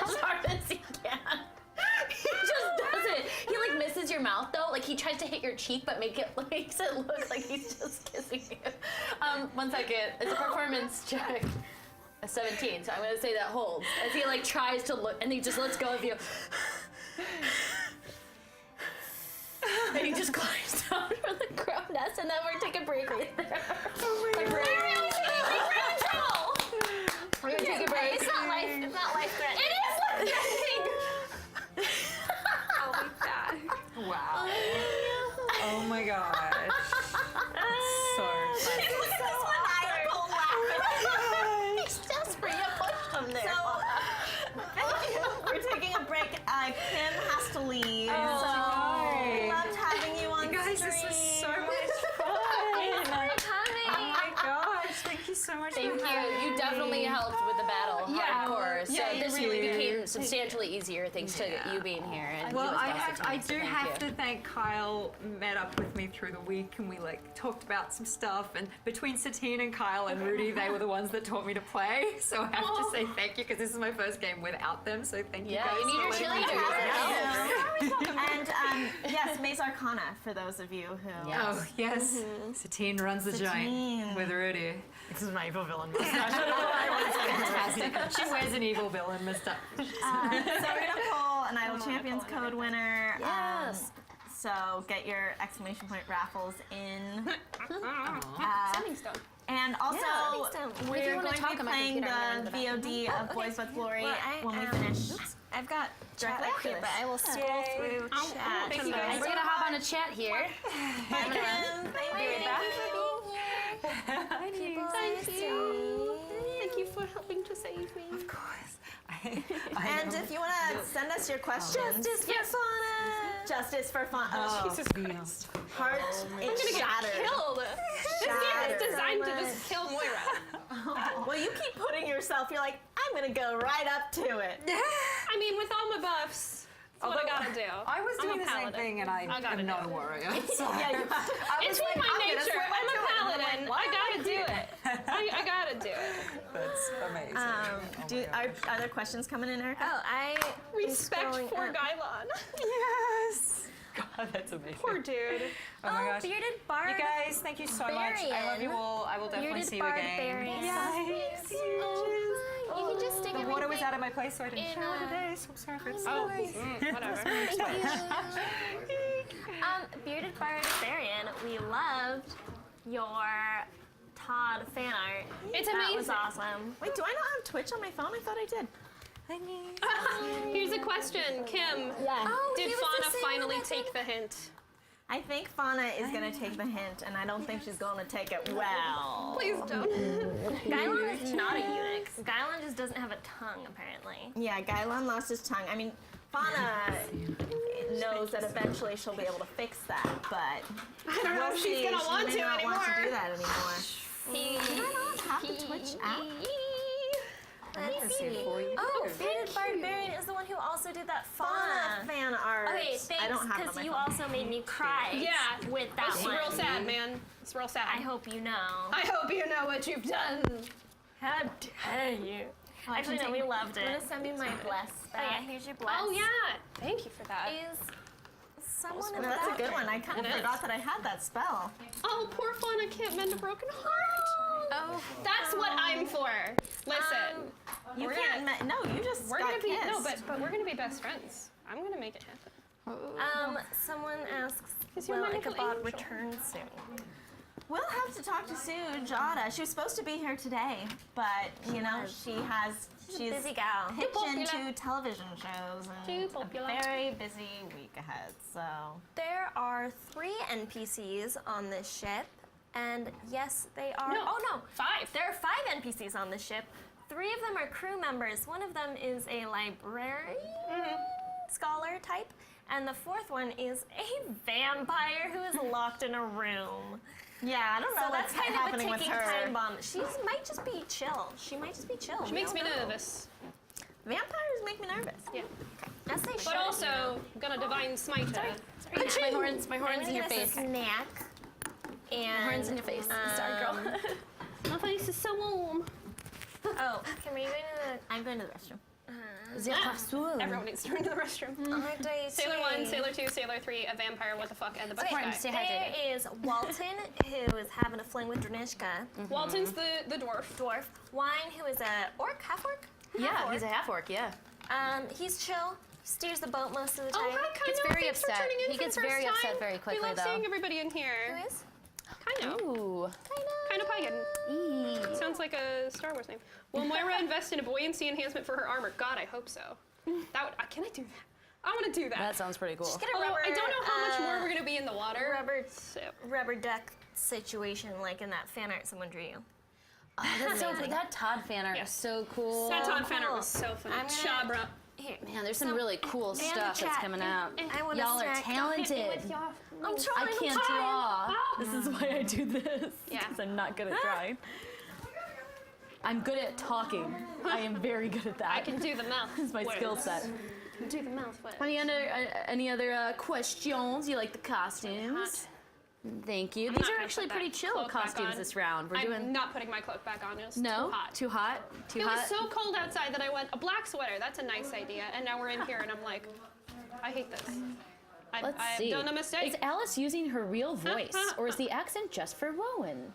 As hard as he can. He just does it. He like misses your mouth though. Like he tries to hit your cheek, but makes it look like he's just kissing you. 1 second. It's a performance check. A 17. So I'm gonna say that holds as he like tries to look, and he just lets go of you. And he just climbs down from the crow's nest, and then we're taking a break right there. Oh my God. We're gonna take a break. It's not life threatening. It is life-threatening! I'll be back. Wow. Oh my gosh. That's so funny. It was this maniacal laugh. He's desperate. You pushed him there. So, we're taking a break. Kym has to leave. Oh, Loved having you on you guys, stream. this was so much fun. Oh my gosh, thank you so much. Thank for you. having You definitely me. helped with the battle hardcore. So Yeah, you this really really did. became substantially easier thanks to you being here. And Well, you as I Satine, so do thank have you. to thank Kyle. Met up with me through the week, and we like talked about some stuff. And between Satine and Kyle and Rudy, they were the ones that taught me to play. So I have to say thank you because this is my first game without them. So thank you Yeah, guys. you need your for letting me cheerleaders. do it. And yes, Mace Arcana for those of you who. Yeah. Oh yes, Satine runs the joint Satine. with Rudy. This is my evil villain mustache. Fantastic. She wears an evil villain mustache. So we're gonna pull an Idle Champions code winner. Yes. So get your exclamation point raffles in. Sending stone. And also, If you we're wanna going to talk, be I might playing computer, I'm in the the back. VOD of Boys with Glory Well, when we finish. I've got chat Directly up after here, this. but I will scroll through chat. Thank you guys. We're gonna hop on a chat here. Thank you. Thank you for helping to save me. Of course. And if you want to send us your questions, Justice for Fauna. Oh, Jesus Christ. heart I'm gonna get shattered. killed. This game is designed to just kill Moira. Well, you keep putting yourself. You're like, I'm gonna go right up to it. I mean, with all my buffs, that's what I gotta do. I was I'm doing a the same paladin. thing, and I gotta am not do a it. warrior. So It's in my nature. I'm a paladin. I gotta do it. I gotta do it. That's amazing. Are there questions coming in, Erika? Oh, I Respect scrolling for up. Gylon. Yes. God, that's amazing. Poor dude. Oh my gosh. Bearded Bard. You guys, thank you so much. I love you all. I will definitely Bearded see you Bard again. Barian. Yes. You can just stick The water was everything out of my place, so I didn't in, shower today. So I'm sorry if it's Oh, noise. whatever. Bearded Barbarian, we loved your Todd fan art. It's That was amazing. awesome. Wait, do I not have Twitch on my phone? I thought I did. Here's a question, Kym. Oh, Did he was Fauna the same finally one that take the hint? I think Fauna is gonna take the hint, and I don't think she's gonna take it well. Please don't. Gylon is not a eunuch. Gylon just doesn't have a tongue, apparently. Yeah, Gylon lost his tongue. I mean, Fauna knows that eventually she'll be able to fix that, but I don't know if she's gonna want may to not anymore. want to do that anymore. Can I not have the Twitch app? Let's see. Oh, Bearded Barbarian is the one who also did that Fauna Fauna. fan art. Okay, I thanks, don't have it on because my you phone. also made me cry. Yeah, with that It's one. real sad, man. It's real sad. I hope you know. I hope you know what you've done. How dare you? Actually, no, we loved it. I'm gonna send me my bless. Oh yeah, here's your bless. Oh yeah, thank you for that. Is Someone in Well, the that's a good bathroom. one. I kind of forgot that I had that spell. Oh, poor Fauna can't mend a broken heart. Oh, That's what I'm for. Listen, You We're can't. No, you just we're got gonna be kissed. but we're gonna be best friends. I'm gonna make it happen. Someone asks, Is your will wonderful Ichabod angel. return soon? We'll have to talk to Sujata. She was supposed to be here today, but you know she's Busy gal. pitched popular. into television shows and Too popular. a very busy week ahead. So There are 3 NPCs on this ship, and yes, they are. No, Oh no, 5. there are 5 NPCs on this ship. 3 of them are crew members. One of them is a librarian, scholar type, and the 4th one is a vampire who is locked in a room. yeah, I don't know So what's that's kind of a happening with ticking her. time bomb. She might just be chill. She might just be chill. She makes me nervous. Vampires make me nervous. Yeah. As they should. But also, gonna divine smite her. My horns I'm in gonna your get us face. a snack. And Horns in your face. Sorry, girl. My face is so warm. Oh, can we go to I'm going to the restroom. Everyone needs to run to the restroom. the Sailor 1, Sailor 2, Sailor 3, a vampire, what the fuck, and the bus Okay, guy. stay there hydrated. is Walton, who is having a fling with Dranisha. Walton's the dwarf. Dwarf. Wine, who is a orc, half orc. Yeah, he's a half orc. Yeah. He's chill. Steers the boat most of the time. Oh, hi, Kyle. Gets very Thanks for upset. tuning in He for gets the first very upset time. very quickly, We love though. seeing everybody in here. Who is? Kind of. Ooh. Kind of pagan. Sounds like a Star Wars name. Will Moira invest in a buoyancy enhancement for her armor? God, I hope so. That would. Can I do that? I want to do that. That sounds pretty cool. Just get a Although rubber, I don't know how much more we're gonna be in the water. rubber duck situation, like in that fan art someone drew you. That's so, that Todd fan art Yeah. is so cool. That Todd fan art cool. was so funny. I'm gonna- Chabra. Here. Man, there's some really cool in the stuff that's chat. coming out. I want Y'all are talented. I'm I trying. can't draw. This is why I do this. Yeah. Because I'm not good at drawing. I'm good at talking. I am very good at that. I can do the mouth. It's my skill set. Do the mouth words. Any other questions? You like the costumes? Thank you. I'm These not are gonna actually put pretty that chill cloak back costumes on. this round. We're I'm doing not putting my cloak back on. It was no too hot. too hot. Too It hot. was so cold outside that I went, a black sweater, that's a nice idea. And now we're in here and I'm like, I hate this. Let's I have see. done a mistake. Is Alice using her real voice, or is the accent just for Rowan?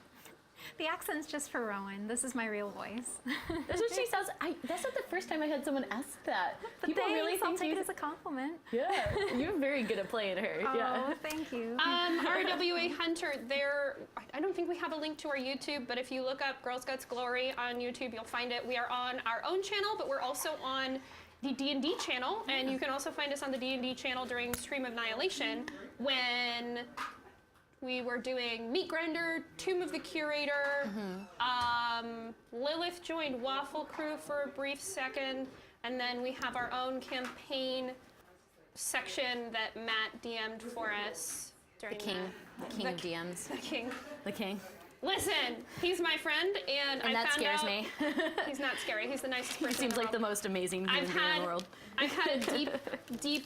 the accent's just for Rowan. This is my real voice. That's what she sounds. That's not the first time I had someone ask that. But People really thanks, I'll think take it you. as a compliment. Yeah, you're very good at playing her. Oh, Yeah. thank you. RWA Hunter, I don't think we have a link to our YouTube, but if you look up Girl Scouts Glory on YouTube, you'll find it. We are on our own channel, but we're also on the D&D channel, and you can also find us on the D&D channel during Stream of Annihilation when we were doing Meat Grinder, Tomb of the Curator. Lilith joined Waffle Crew for a brief second, and then we have our own campaign section that Matt DM'd for us during The king of DMs. The king. The king. Listen, he's my friend, and I that found scares out me. he's not scary. He's the nicest person. He seems in the like the world. most amazing human being in the world. I've had a deep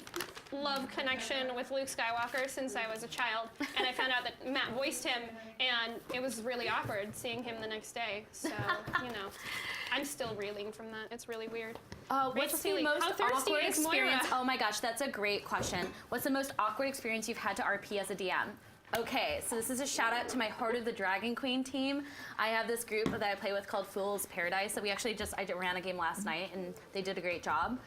love connection with Luke Skywalker since I was a child, and I found out that Matt voiced him, and it was really awkward seeing him the next day. So, I'm still reeling from that. It's really weird. What's Rachel the Seeley, most how thirsty awkward is Moira? experience? Oh my gosh, that's a great question. What's the most awkward experience you've had to RP as a DM? Okay, so this is a shout out to my Heart of the Dragon Queen team. I have this group that I play with called Fool's Paradise. So we actually I ran a game last night and they did a great job.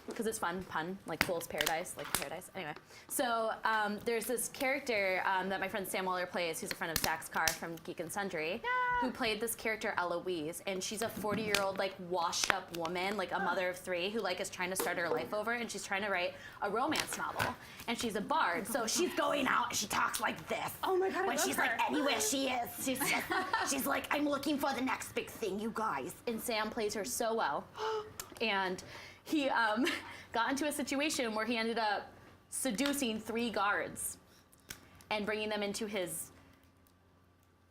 Because it's fun, pun, like Fool's Paradise, like paradise. Anyway, so there's this character that my friend Sam Waller plays, who's a friend of Zach's Car from Geek and Sundry, who played this character Eloise. And she's a 40-year-old, like, washed up woman, like a mother of 3, who like is trying to start her life over, and she's trying to write a romance novel. And she's a bard, so she's going out and she talks like this. Oh my God, I When love she's her. like anywhere she is, she's like, I'm looking for the next big thing, you guys. And Sam plays her so well. And he got into a situation where he ended up seducing 3 guards and bringing them into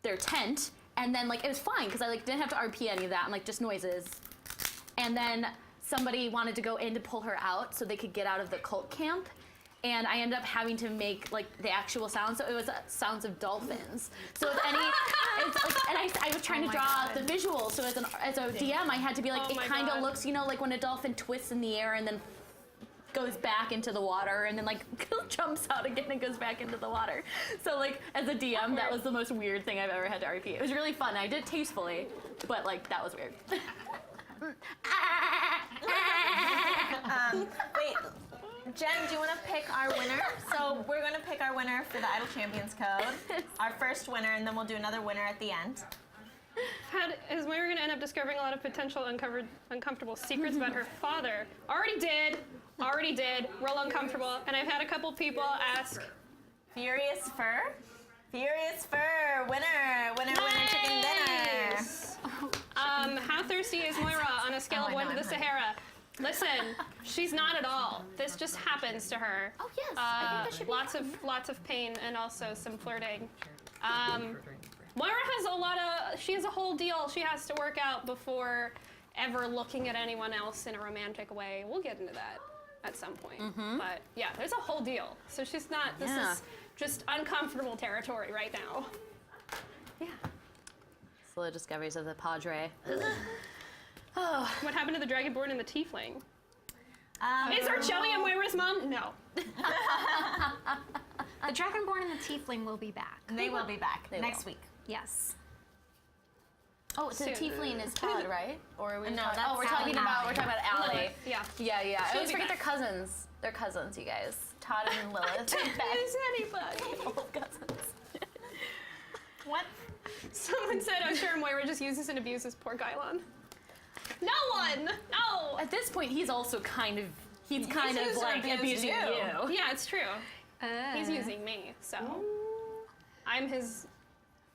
their tent. And then like it was fine because I like didn't have to RP any of that. I'm like just noises. And then somebody wanted to go in to pull her out so they could get out of the cult camp. And I ended up having to make like the actual sounds, so it was sounds of dolphins. So if any, and I was trying to draw the visual. So as a DM, I had to be like, Oh it my kind of God. looks, like when a dolphin twists in the air and then goes back into the water and then like jumps out again and goes back into the water. So like as a DM, that was the most weird thing I've ever had to RP. It was really fun. I did it tastefully, but like that was weird. Wait, Jen, do you want to pick our winner? So we're going to pick our winner for the Idle Champions Code, our first winner, and then we'll do another winner at the end. Is Moira going to end up discovering a lot of potential uncomfortable secrets about her father? Already did, real uncomfortable. And I've had a couple people ask. Furious Fur? Furious Fur, winner, chicken dinner. How thirsty is Moira on a scale of 1 to the Sahara? Listen, she's not at all. This just happens to her. Oh yes, I think that should be Lots of pain and also some flirting. Moira has she has a whole deal she has to work out before ever looking at anyone else in a romantic way. We'll get into that at some point. But yeah, there's a whole deal. So she's not, this is just uncomfortable territory right now. Yeah. Slow discoveries of the Padre. What happened to the Dragonborn and the Tiefling? Is Urchelia Moira's mom? No. The Dragonborn and the Tiefling will be back. They will be back next week. Yes. Oh, so the Tiefling is Todd, right? Or are we No, talking, that's we're talking about Allie. Lilith, yeah. Yeah. I always be forget back. they're cousins. They're cousins, you guys. Todd and Lilith. Is anybody? Both cousins. What? Someone said, I'm sure Moira just uses and abuses poor Gylon. No one! No! At this point, he's also kind of used like and abused abusing you. you. Yeah, it's true. He's using me, so. I'm his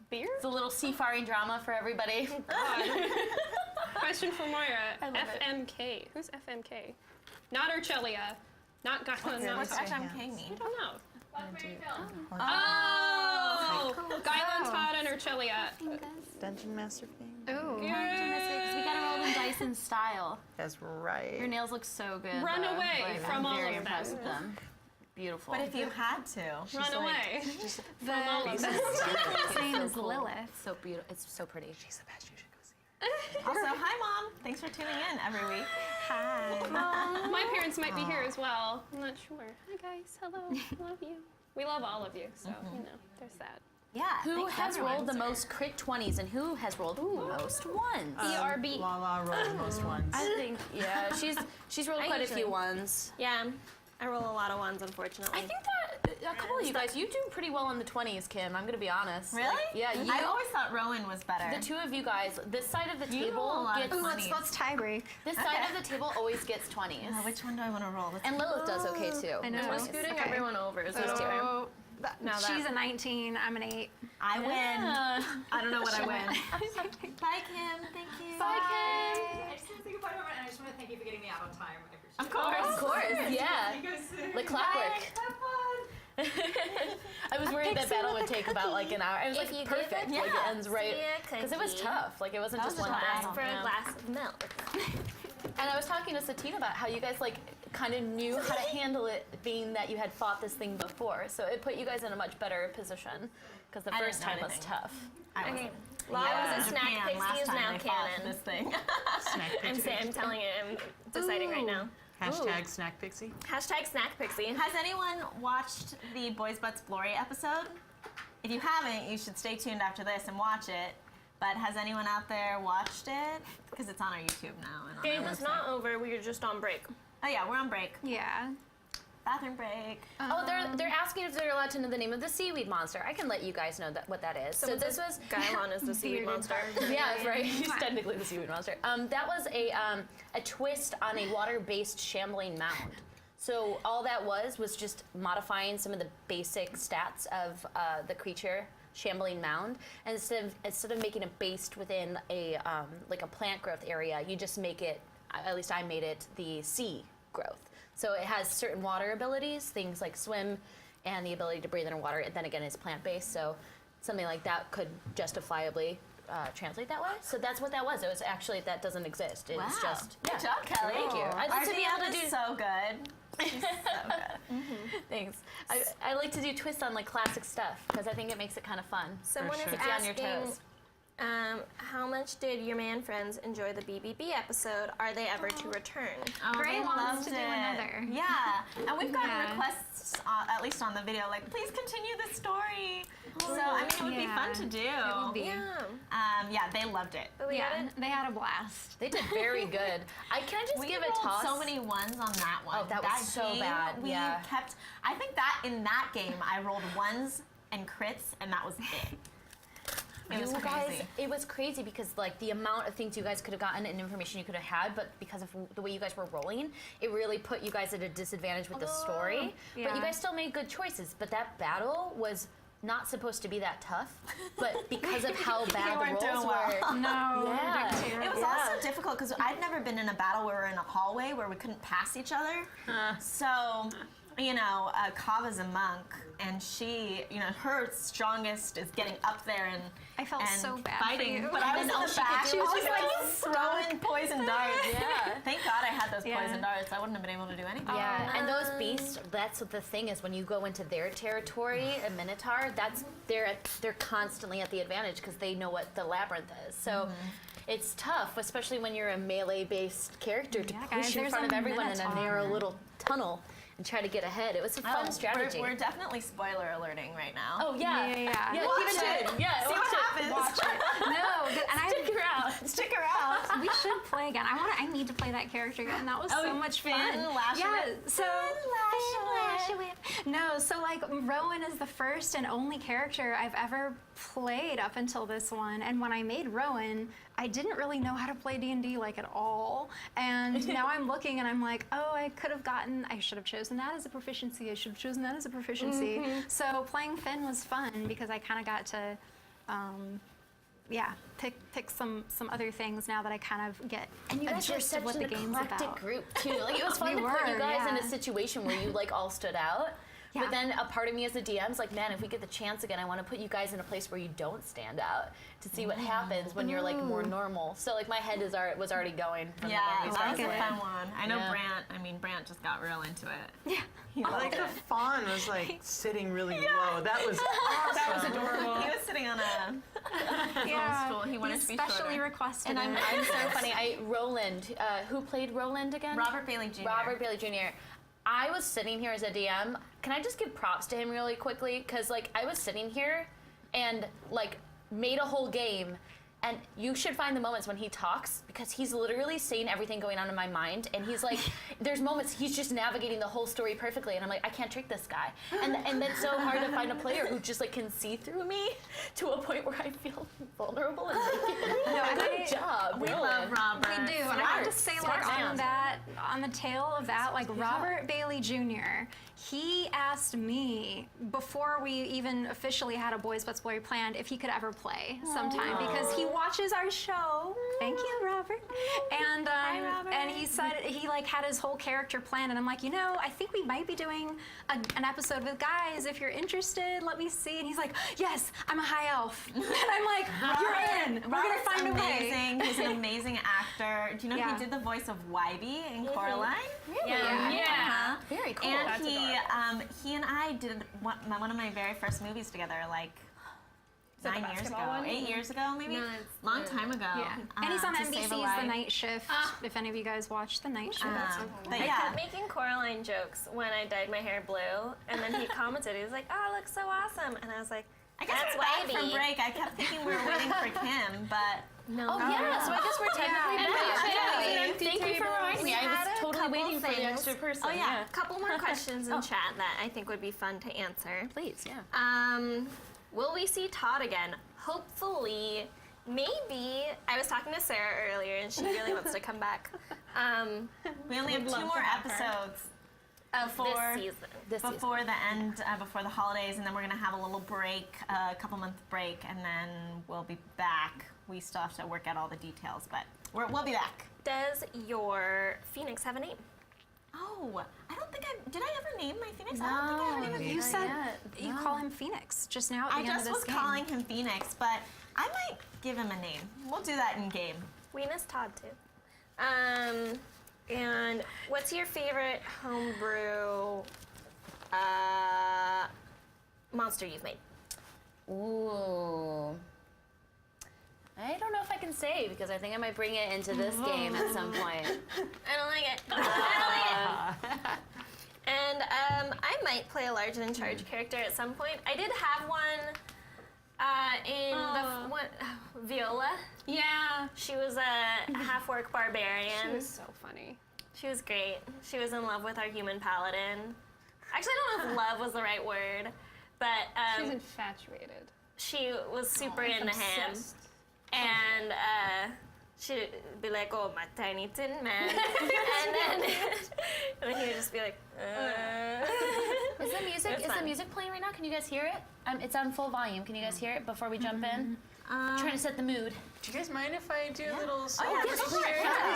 beer? It's a little seafaring drama for everybody. Question for Moira. I love it. FMK. Who's FMK? Not Urchelia. Not Gylon. Not What's FMK mean? I don't know. Oh! Gylon, Todd, and Urchelia. Dungeon Master thing. Ooh. Because we gotta roll them dice in style. That's right. Your nails look so good. Run though. away Like, from I'm all very of impressed them. with them. Beautiful. But if you had to. Run away. The all of them. Tiefling's name is cool. Lilith. So beautiful. It's so pretty. She's the best. You should go see her. Also, hi, Mom. Thanks for tuning in every week. Hi. My parents might be here as well. I'm not sure. Hi guys. Hello. Love you. We love all of you, so you know, there's that. Yeah. Who thanks, has everyone. rolled the most crit 20s and who has rolled the most ones? ERB. Lala rolled the most ones. I think, yeah, she's rolled quite a few ones. Yeah, I roll a lot of ones, unfortunately. I think that a couple of you guys, you do pretty well in the 20s, Kim. I'm gonna be honest. Really? Like, yeah, you. I always thought Rowan was better. The two of you guys, this side of the You roll a table lot of gets. 20s. Let's tie break. This side of the table always gets 20s. Which one do I want to roll? And Lilith does okay too. I know. We're 20s. scooting Okay. everyone over. Is Those that two. fair? So Now she's that- a 19, I'm an 8. I win. Yeah. I don't know what I win. Bye, Kim. Thank you. Bye, Kim. I just want to say goodbye to everyone, and I just want to thank you for getting me out on time. I appreciate it. Of course. Of course, yeah. Like clockwork. Have fun. I was worried that battle would take about like an hour. I was If like, you give perfect. it- Like it ends right. Yeah, Because it was cookie. tough. Like it wasn't just was one a battle. Ask for a glass of milk. And I was talking to Satine about how you guys like kind of knew how to handle it, being that you had fought this thing before. So it put you guys in a much better position because the I first didn't know time was anything. tough. I Okay. wasn't. Lala Yeah. was a snack Japan, pixie last is time now they fought canon. This thing. I'm telling it. I'm deciding right now. Hashtag snack pixie. Hashtag snack pixie. Has anyone watched the Boys Butts Glory episode? If you haven't, you should stay tuned after this and watch it. But has anyone out there watched it? Because it's on our YouTube now. And on Game our is website. not over. We are just on break. Oh yeah, we're on break. Yeah. Bathroom break. Oh, they're asking if they're allowed to know the name of the seaweed monster. I can let you guys know what that is. So this was Gylon is the seaweed monster. yeah, that's right. He's technically the seaweed monster. That was a twist on a water-based shambling mound. So all that was just modifying some of the basic stats of the creature shambling mound. And instead of making it based within a like a plant growth area, you just make it. At least I made it the sea growth. So it has certain water abilities, things like swim, and the ability to breathe underwater. And then again, it's plant-based, so something like that could justifiably translate that way. So that's what that was. It was actually that doesn't exist. It's Wow. just Good job, Kelly. Thank you. I'd like to be able to do so good. She's so good. Thanks. I like to do twists on like classic stuff because I think it makes it kind of fun. Someone sure. is Keeps you on your asking toes. How much did your man friends enjoy the BBB episode? Are they ever to return? Oh, Gray they wants loved to do it. another. Yeah, and we've gotten requests, at least on the video, like, please continue the story. So, I mean, it would be fun to do. It would be. Yeah, They loved it. but we Yeah, had it. they had a blast. They did very good. Can I just We give a rolled toss? so many ones on that one. Oh, that was so game, bad, We yeah. kept. I think that in that game I rolled ones and crits, and that was it. It was You crazy. guys, it was crazy because like the amount of things you guys could have gotten and information you could have had, but because of the way you guys were rolling, it really put you guys at a disadvantage with the story. But yeah. you guys still made good choices. But that battle was not supposed to be that tough, but because of how bad the weren't doing rolls well. were. No, Yeah. It was also difficult because I'd never been in a battle where we're in a hallway where we couldn't pass each other. So, you know, Kava's a monk, and she, you know, her strongest is getting up there and I felt and so bad for fighting. you. But I was And in all the she could back. do I was was just, like throwing poison darts. Yeah. Thank God I had those Yeah. poison darts. I wouldn't have been able to do anything. Yeah, and those beasts, that's what the thing is, when you go into their territory, a Minotaur, they're constantly at the advantage because they know what the labyrinth is. So it's tough, especially when you're a melee-based character, to Yeah, push guys, in there's front of a everyone in a Minotaur. narrow little tunnel and try to get ahead. It was a fun strategy. We're definitely spoiler alerting right now. Oh yeah, Yeah. yeah. Watch Keep it. in. Yeah, See watch what it. happens. No, and Stick around. Stick around. we should play again. I need to play that character again. That was so much Finn, fun. Lash Yeah, Whip. so Finn, Lash Whip. No, so like Rowan is the first and only character I've ever played up until this one. And when I made Rowan, I didn't really know how to play D&D like at all. And now I'm looking and I'm like, oh, I should have chosen that as a proficiency. I should have chosen that as a proficiency. So playing Finn was fun because I kind of got to, pick some other things now that I kind of get And you a guys were gist such of what an the game's eclectic about. group too. Like it was fun We to put you were, guys in yeah. a situation where you like all stood out. Yeah. But then a part of me as a DM is like, man, if we get the chance again, I want to put you guys in a place where you don't stand out to see what happens when you're like more normal. So like my head was already going from Yeah, the moment we that was started a playing. fun one. I know Yeah. Brant just got real into it. Yeah. He I loved like it. the fawn was like sitting really low. That was awesome. That was adorable. He was sitting on a stool. He wanted He to be specially shorter. requested And I'm it. so funny. Roland, who played Roland again? Robert Bailey Jr. Robert Bailey Jr. I was sitting here as a DM. Can I just give props to him really quickly? Because like I was sitting here and like made a whole game. And you should find the moments when he talks because he's literally saying everything going on in my mind. And he's like, there's moments he's just navigating the whole story perfectly. And I'm like, I can't trick this guy. And that's so hard to find a player who just like can see through me to a point where I feel vulnerable and naked. Good job, We Roland. love Robert. We do, and I have to say, like, Smart on the tail of that, like Robert Bailey Jr., he asked me before we even officially had a Boys But Spoiler planned if he could ever play sometime because he watches our show. Thank you, Robert. And and he said he like had his whole character planned, and I'm like, I think we might be doing an episode with guys. If you're interested, let me see. And he's like, yes, I'm a high elf. And I'm like, you're in. We're gonna find a way. amazing. He's an amazing actor. Do you know Yeah. he did the voice of Wybie in Coraline? Really? Yeah. Very cool. And That's he and I did one of my very first movies together, like it the 9 years ago, basketball one? 8 years ago, maybe. No, it's Long time ago. Yeah. And he's on to Save a NBC's Life. The Night Shift. If any of you guys watch The Night Shift. But I yeah, kept making Coraline jokes when I dyed my hair blue, and then he commented, he was like, "Oh, it looks so awesome," and I was like, I guess "That's we're back from Wybie." break. I kept thinking we were waiting for Kim, but No. Oh, yeah, so I guess we're technically back. Empty Thank you for tables. reminding me. We I had was a totally couple waiting for the things. extra person. Oh yeah, a couple more questions in chat that I think would be fun to answer. Please, yeah. Will we see Todd again? Hopefully, maybe. I was talking to Sarah earlier, and she really wants to come back. we only have 2 more episodes This season. before the end, before the holidays, and then we're gonna have a little break, a couple-month break, and then we'll be back. We still have to work out all the details, but we'll be back. Does your Phoenix have a name? Oh, I don't think did I ever name my Phoenix? I don't think I ever named it. You said you call him Phoenix just now at the I end of just this was game. calling him Phoenix, but I might give him a name. We'll do that in game. We miss Todd too. And what's your favorite homebrew monster you've made? Ooh. I don't know if I can say because I think I might bring it into this game at some point. I don't like it. I don't like it. And I might play a large and in charge character at some point. I did have one in Viola. Yeah. She was a half-orc barbarian. She was so funny. She was great. She was in love with our human paladin. Actually, I don't know if love was the right word, but She's infatuated. she was super into him. Obsessed. And she'd be like, "Oh, my tiny tin man," and then he would just be like, Is the music It's is the fun. music playing right now? Can you guys hear it? It's on full volume. Can you guys hear it before we jump in? Trying to set the mood. Do you guys mind if I do a little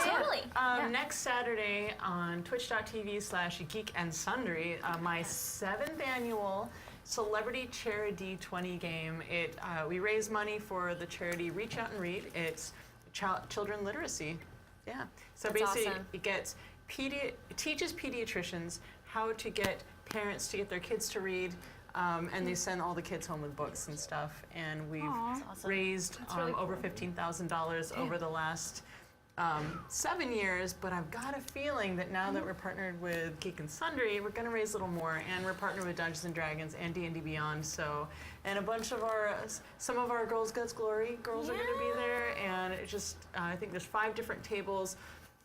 Totally. Next Saturday on twitch.tv/geek and sundry, my 7th annual Celebrity Charity 20 game. We raise money for the charity Reach Out and Read. It's children literacy. Yeah. So That's basically, awesome. it teaches pediatricians how to get parents to get their kids to read. And they send all the kids home with books and stuff. And we've awesome. raised over $15,000 over the last 7 years. But I've got a feeling that now that we're partnered with Geek and Sundry, we're going to raise a little more. And we're partnered with Dungeons and Dragons and D&D Beyond. So, and a bunch of some of our Girls Guts Glory girls are going to be there. And it just, I think there's 5 different tables.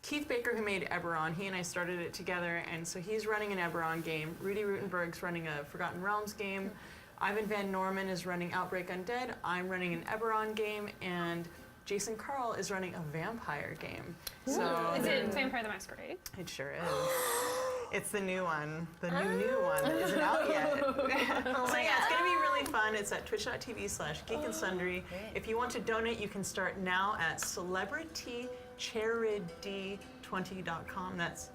Keith Baker, who made Eberron, he and I started it together, and so he's running an Eberron game. Rudy Rutenberg's running a Forgotten Realms game. Ivan Van Norman is running Outbreak Undead. I'm running an Eberron game, and Jason Carl is running a vampire game. So Is it Vampire the Masquerade? it sure is. It's the new one, the new one that isn't out yet. So yeah, it's gonna be really fun. It's at twitch.tv/geek and sundry. If you want to donate, you can start now at celebritycharity20.com. That's,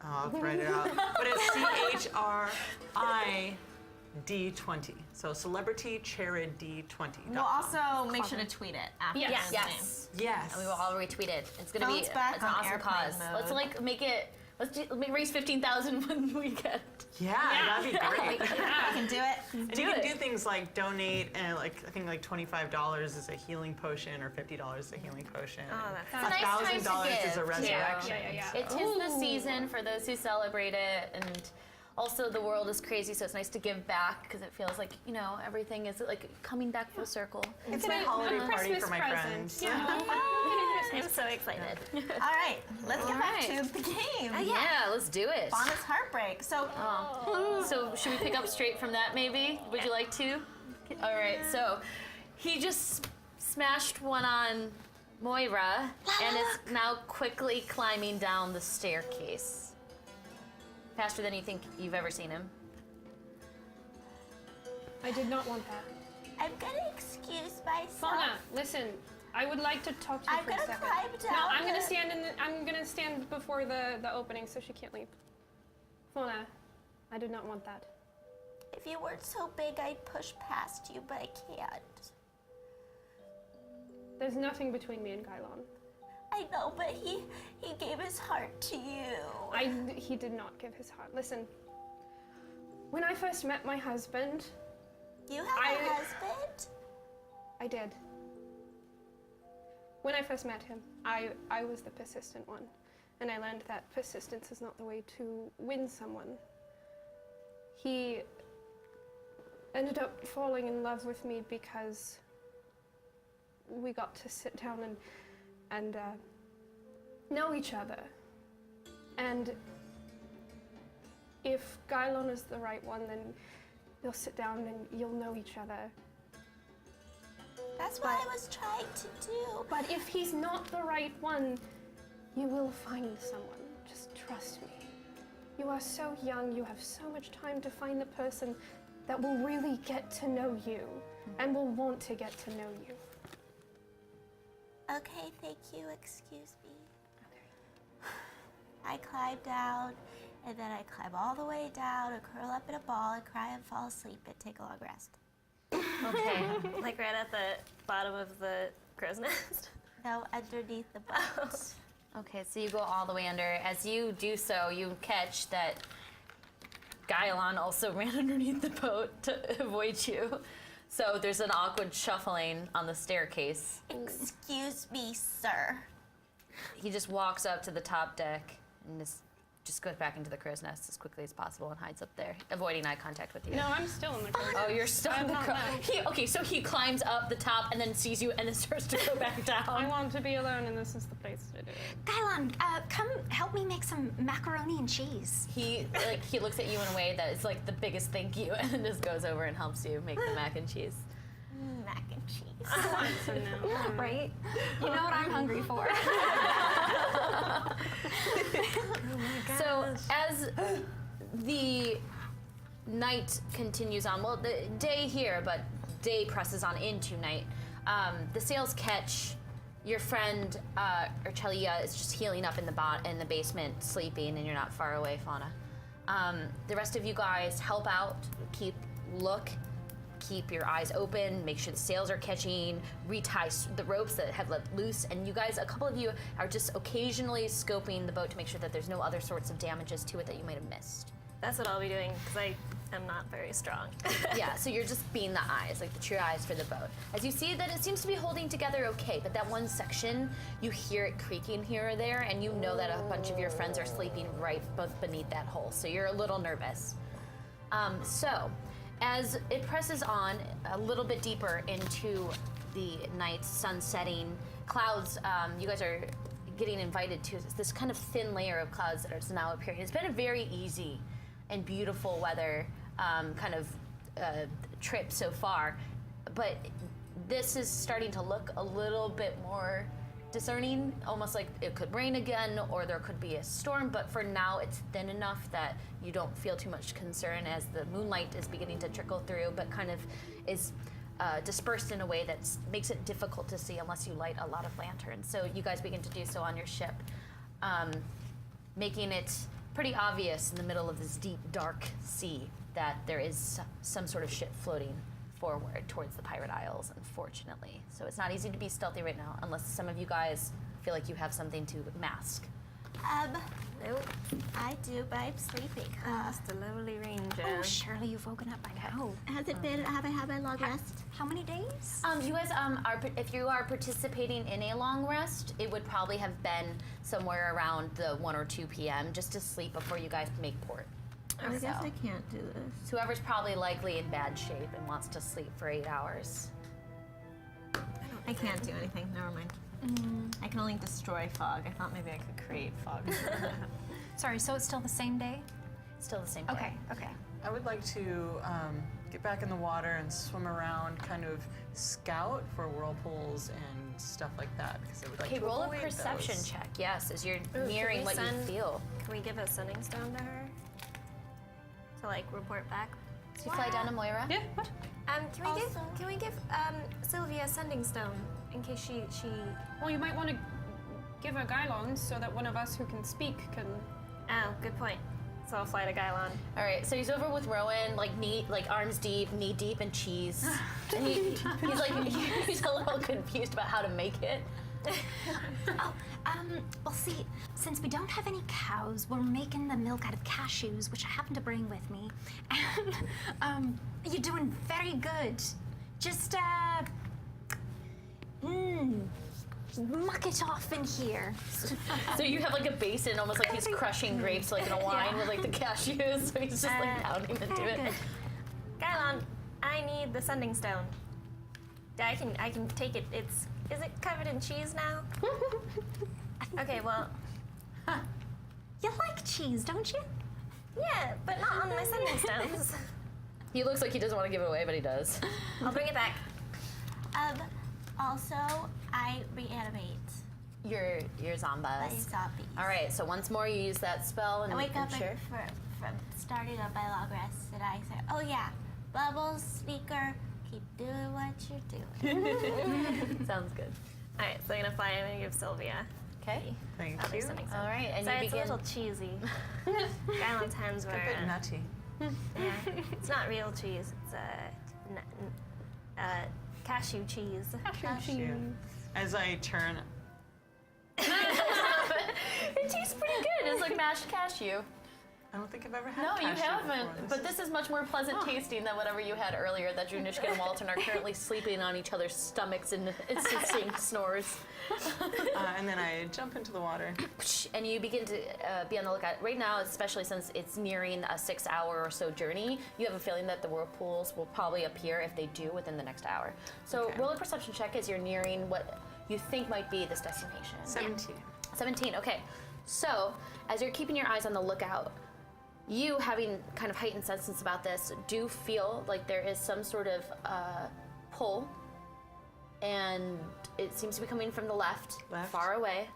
I'll write it out. But it's CHRID20. So celebritycharity20.com. We'll also make sure to tweet it after. Yes. the game. Yes. Yes. And we will all retweet it. It's gonna Phone's be back it's an on awesome airplane cause. mode. Let's like make it. Let's raise 15,000 one weekend. Yeah, that'd be great. We can do it. And you can do things like donate, and I think like $25 is a healing potion, or $50 is a healing potion. Oh, It's a nice time to $1,000 is a give, resurrection. Yeah. It is the season for those who celebrate it, and also the world is crazy, so it's nice to give back because it feels like everything is like coming back full circle. It's my holiday party Christmas for my present. friends. Yeah. I'm so excited. All right, let's get back Alright. to the game. Yeah, let's do it. Fauna's heartbreak. So, So should we pick up straight from that maybe? Would you like to? All right, so he just smashed one on Moira and is now quickly climbing down the staircase. Faster than you think you've ever seen him. I did not want that. I'm gonna excuse myself. Fauna, listen. I would like to talk to you I'm for a gonna second. climb down. No, I'm gonna stand I'm gonna stand before the opening so she can't leave. Fauna, I did not want that. If you weren't so big, I'd push past you, but I can't. There's nothing between me and Gylon. I know, but he gave his heart to you. He did not give his heart. Listen, when I first met my husband, You have a husband? I did. When I first met him, I was the persistent one, and I learned that persistence is not the way to win someone. He ended up falling in love with me because we got to sit down and know each other. And if Gylon is the right one, then you'll sit down and you'll know each other. That's what I was trying to do. But if he's not the right one, you will find someone. Just trust me. You are so young, you have so much time to find the person that will really get to know you and will want to get to know you. Okay, thank you. Excuse me. I climb down, and then I climb all the way down and curl up in a ball and cry and fall asleep and take a long rest. Okay. Like right at the bottom of the crow's nest? No, underneath the boat. Okay, so you go all the way under. As you do so, you catch that Gylon also ran underneath the boat to avoid you. So there's an awkward shuffling on the staircase. Excuse me, sir. He just walks up to the top deck and just goes back into the crow's nest as quickly as possible and hides up there, avoiding eye contact with you. No, I'm still in the crow's Oh, you're still in the crow. Okay, so he climbs up the top and then sees you and then starts to go back I down. want to be alone, and this is the place to do it. Kylon, come help me make some macaroni and cheese. He looks at you in a way that is like the biggest thank you and then just goes over and helps you make the mac and cheese. Mac and cheese. So no. Right? You know what I'm hungry for. So as the night continues on, well, the day here, but day presses on into night, the sails catch. Your friend Urchelia is just healing up in the basement, sleeping, and you're not far away, Fauna. The rest of you guys help out, keep your eyes open, make sure the sails are catching, retie the ropes that have let loose, and you guys, a couple of you are just occasionally scoping the boat to make sure that there's no other sorts of damages to it that you might have missed. That's what I'll be doing, because I am not very strong. Yeah, so you're just being the eyes, like the true eyes for the boat. As you see that it seems to be holding together okay, but that one section, you hear it creaking here or there, and you know that a bunch of your friends are sleeping right beneath that hole, so you're a little nervous. So, as it presses on a little bit deeper into the night, sun setting, clouds, you guys are getting invited to this kind of thin layer of clouds that is now appearing. It's been a very easy and beautiful weather kind of trip so far, but this is starting to look a little bit more discerning, almost like it could rain again or there could be a storm, but for now it's thin enough that you don't feel too much concern as the moonlight is beginning to trickle through, but kind of is dispersed in a way that makes it difficult to see unless you light a lot of lanterns. So you guys begin to do so on your ship, making it pretty obvious in the middle of this deep, dark sea that there is some sort of ship floating forward towards the Pirate Isles, unfortunately. So it's not easy to be stealthy right now, unless some of you guys feel like you have something to mask. Nope. I do, but I'm sleeping. Just a lovely ranger. Oh, surely you've woken up by now. Have I had my long rest? How many days? You guys if you are participating in a long rest, it would probably have been somewhere around the 1 or 2 p.m. just to sleep before you guys make port. I guess I can't do this. So whoever's probably likely in bad shape and wants to sleep for 8 hours. I can't do anything. Never mind. I can only destroy fog. I thought maybe I could create fog. Sorry, so it's still the same day? Still the same day. Okay. I would like to get back in the water and swim around, kind of scout for whirlpools and stuff like that, because I would like Okay, to roll a avoid perception those. check, yes, as you're Ooh, nearing what you feel. Can we give a sending stone to her? To like report back? So you fly down to Moira? Yeah, what? Can we give Sylvia a sending stone in case she Well, you might want to give her Gylons so that one of us who can speak can... Oh, good point. So I'll fly to Gylon. All right, so he's over with Rowan, like arms deep, knee deep in cheese. And he's a little confused about how to make it. Well, see, since we don't have any cows, we're making the milk out of cashews, which I happen to bring with me. And, you're doing very good. Just, muck it off in here. So you have like a basin, almost like he's crushing grapes like in a wine with like the cashews. So he's just like pounding into Very it. good. Gylon, I need the sending stone. I can take it. Is it covered in cheese now? Okay, well, You like cheese, don't you? yeah, but not on my sending stones. He looks like he doesn't want to give it away, but he does. I'll bring it back. Also, I reanimate Your my zombies. zombies. All right, so once more you use that spell and I wake up sure. from starting on my long rest, and I say, "Oh yeah, Bubbles, Sneaker, keep doing what you're doing." Sounds good. All right, so I'm gonna fly in and give Sylvia. Okay. Thank Other you. sending All stone. right, and Sorry, you it's a begin. little cheesy. Gylon's hands were. A bit nutty. Yeah, it's not real cheese. It's cashew cheese. Cashew. As I turn, It tastes pretty good. It's like mashed cashew. I don't think I've ever had No, you pasture haven't. before. But this is much more pleasant tasting than whatever you had earlier. That Dranisha and Walton are currently sleeping on each other's stomachs in distinct snores. And then I jump into the water. And you begin to be on the lookout. Right now, especially since it's nearing a 6-hour or so journey, you have a feeling that the whirlpools will probably appear, if they do, within the next hour. So Okay. roll a perception check as you're nearing what you think might be this destination. 17. 17, okay. So, as you're keeping your eyes on the lookout, you, having kind of heightened senses about this, do feel like there is some sort of pull, and it seems to be coming from the left. Far away.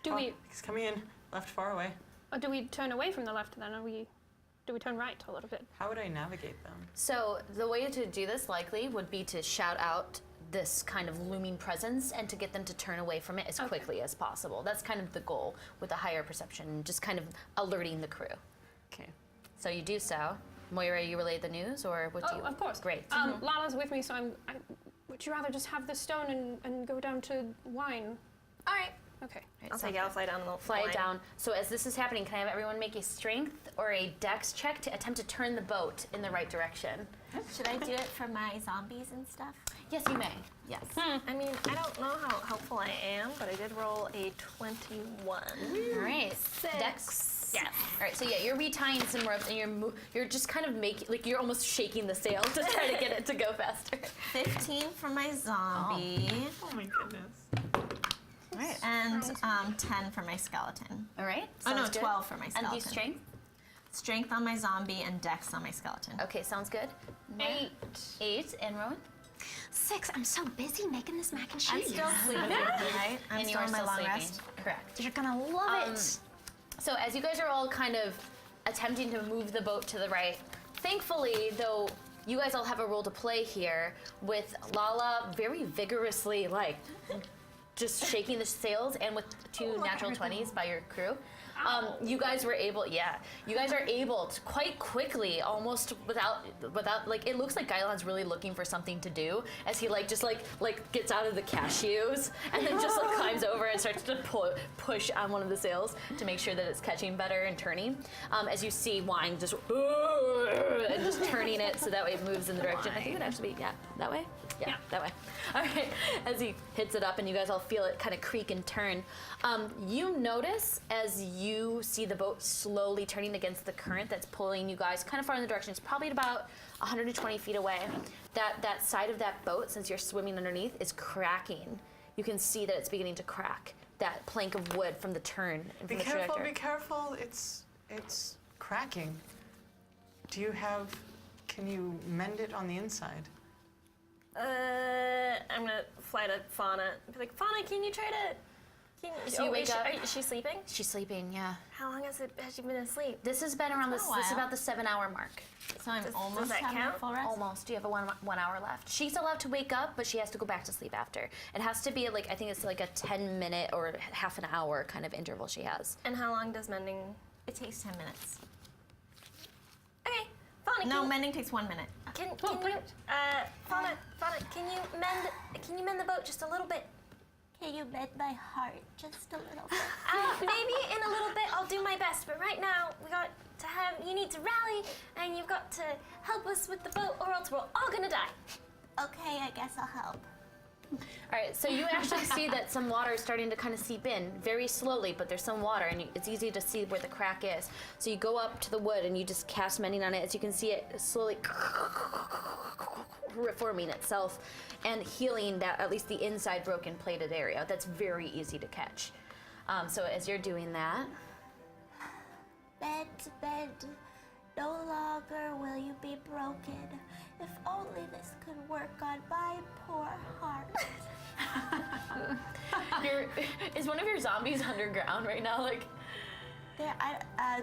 Do we He's coming in. Left, far away. do we turn away from the left then? Do we turn right a little bit? How would I navigate them? So, the way to do this likely would be to shout out this kind of looming presence and to get them to turn away from it as quickly as possible. That's kind of the goal with a higher perception, just kind of alerting the crew. Okay. So you do so. Moira, you relay the news, or would you? Of course. Great. Lala's with me, so would you rather just have the stone and go down to wine? All right. Okay. I'll take it. I'll fly down the Fly line. it down. So as this is happening, can I have everyone make a strength or a dex check to attempt to turn the boat in the right direction? Should I do it for my zombies and stuff? Yes, you may. Yes. I mean, I don't know how helpful I am, but I did roll a 21. All right. Dex. Yes. All right. So yeah, you're retying some ropes, and you're just kind of making, like, you're almost shaking the sail to try to get it to go faster. 15 for my zombie. Oh my goodness. All right. And 10 for my skeleton. All right. Oh no, sounds good. 12 for my And skeleton. do strength. Strength on my zombie and dex on my skeleton. Okay, sounds good. 8. 8, and Rowan? 6. I'm so busy making this mac and cheese. I'm still sleeping, right? I'm And you still are in my still long sleeping. rest. Correct. You're gonna love it. So as you guys are all kind of attempting to move the boat to the right, thankfully, though, you guys all have a role to play here with Lala very vigorously, like, just shaking the sails, and with 2 natural 20s by your crew. You guys were able, you guys are able to quite quickly, almost without, like, it looks like Guylan's really looking for something to do as he just gets out of the cashews and then just climbs over and starts to push on one of the sails to make sure that it's catching better and turning. As you see Wine just and just turning it so that way it moves in the direction. I think it would actually be, that way? Yeah, that way. All right, as he hits it up and you guys all feel it kind of creak and turn, you notice as you see the boat slowly turning against the current that's pulling you guys kind of far in the direction. It's probably at about 120 feet away. That side of that boat, since you're swimming underneath, is cracking. You can see that it's beginning to crack. That plank of wood from the turn and Be from the careful, trajectory. be careful. It's cracking. Can you mend it on the inside? I'm gonna fly to Fauna and be like, Fauna, can you try to... So you wake up. Is she sleeping? She's sleeping, yeah. How long has she been asleep? This has been around this is while. about the 7-hour mark. So I'm almost that having count? a full rest. Almost. You have a 1 hour left. She's allowed to wake up, but she has to go back to sleep after. It has to be I think it's like a 10-minute or half an hour kind of interval she has. And how long does mending... It takes 10 minutes. Okay, Fauna, No, mending takes 1 minute. can you... Fauna, can you mend the boat just a little bit? Can you mend my heart just a little bit? Maybe in a little bit I'll do my best, but right now you need to rally, and you've got to help us with the boat, or else we're all gonna die. Okay, I guess I'll help. All right, so you actually see that some water is starting to kind of seep in very slowly, but there's some water, and it's easy to see where the crack is. So you go up to the wood and you just cast mending on it. As you can see, it slowly reforming itself and healing that, at least the inside broken plated area. That's very easy to catch. So as you're doing that, Bed to bed, no longer will you be broken. If only this could work on my poor heart. is one of your zombies underground right now? There,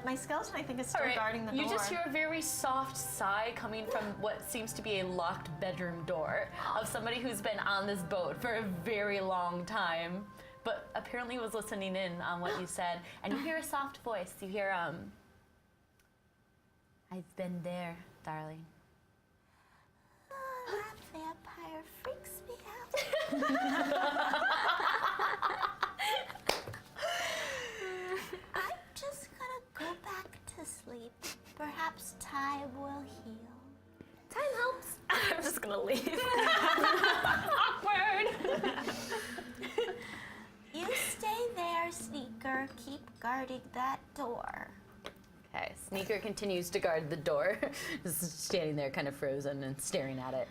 my skeleton, I think, is still All right, guarding the door. you just hear a very soft sigh coming from what seems to be a locked bedroom door of somebody who's been on this boat for a very long time, but apparently was listening in on what you said. And you hear a soft voice. You hear, I've been there, darling. Oh, that vampire freaks me out. I'm just gonna sleep. Perhaps time will heal. Time helps. I'm just gonna leave. Awkward. You stay there, Sneaker. Keep guarding that door. Okay, Sneaker continues to guard the door, just standing there kind of frozen and staring at it.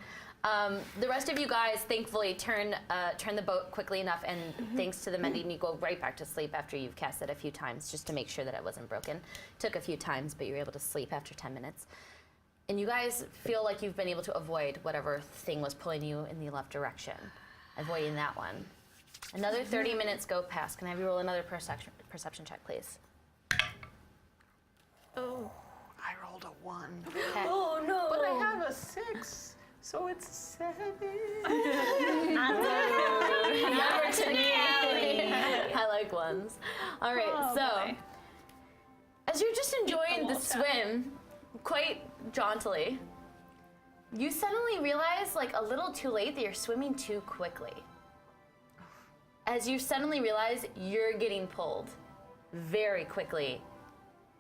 The rest of you guys, thankfully, turn the boat quickly enough, and thanks to the mending, you go right back to sleep after you've cast it a few times, just to make sure that it wasn't broken. Took a few times, but you were able to sleep after 10 minutes. And you guys feel like you've been able to avoid whatever thing was pulling you in the left direction, avoiding that one. Another 30 minutes go past. Can I have you roll another perception check, please? Oh. I rolled a 1. Okay. Oh no. But I have a 6, so it's 7. Number to me. I like ones. All right, so as you're just enjoying the swim quite jauntily, you suddenly realize, like a little too late, that you're swimming too quickly. As you suddenly realize you're getting pulled very quickly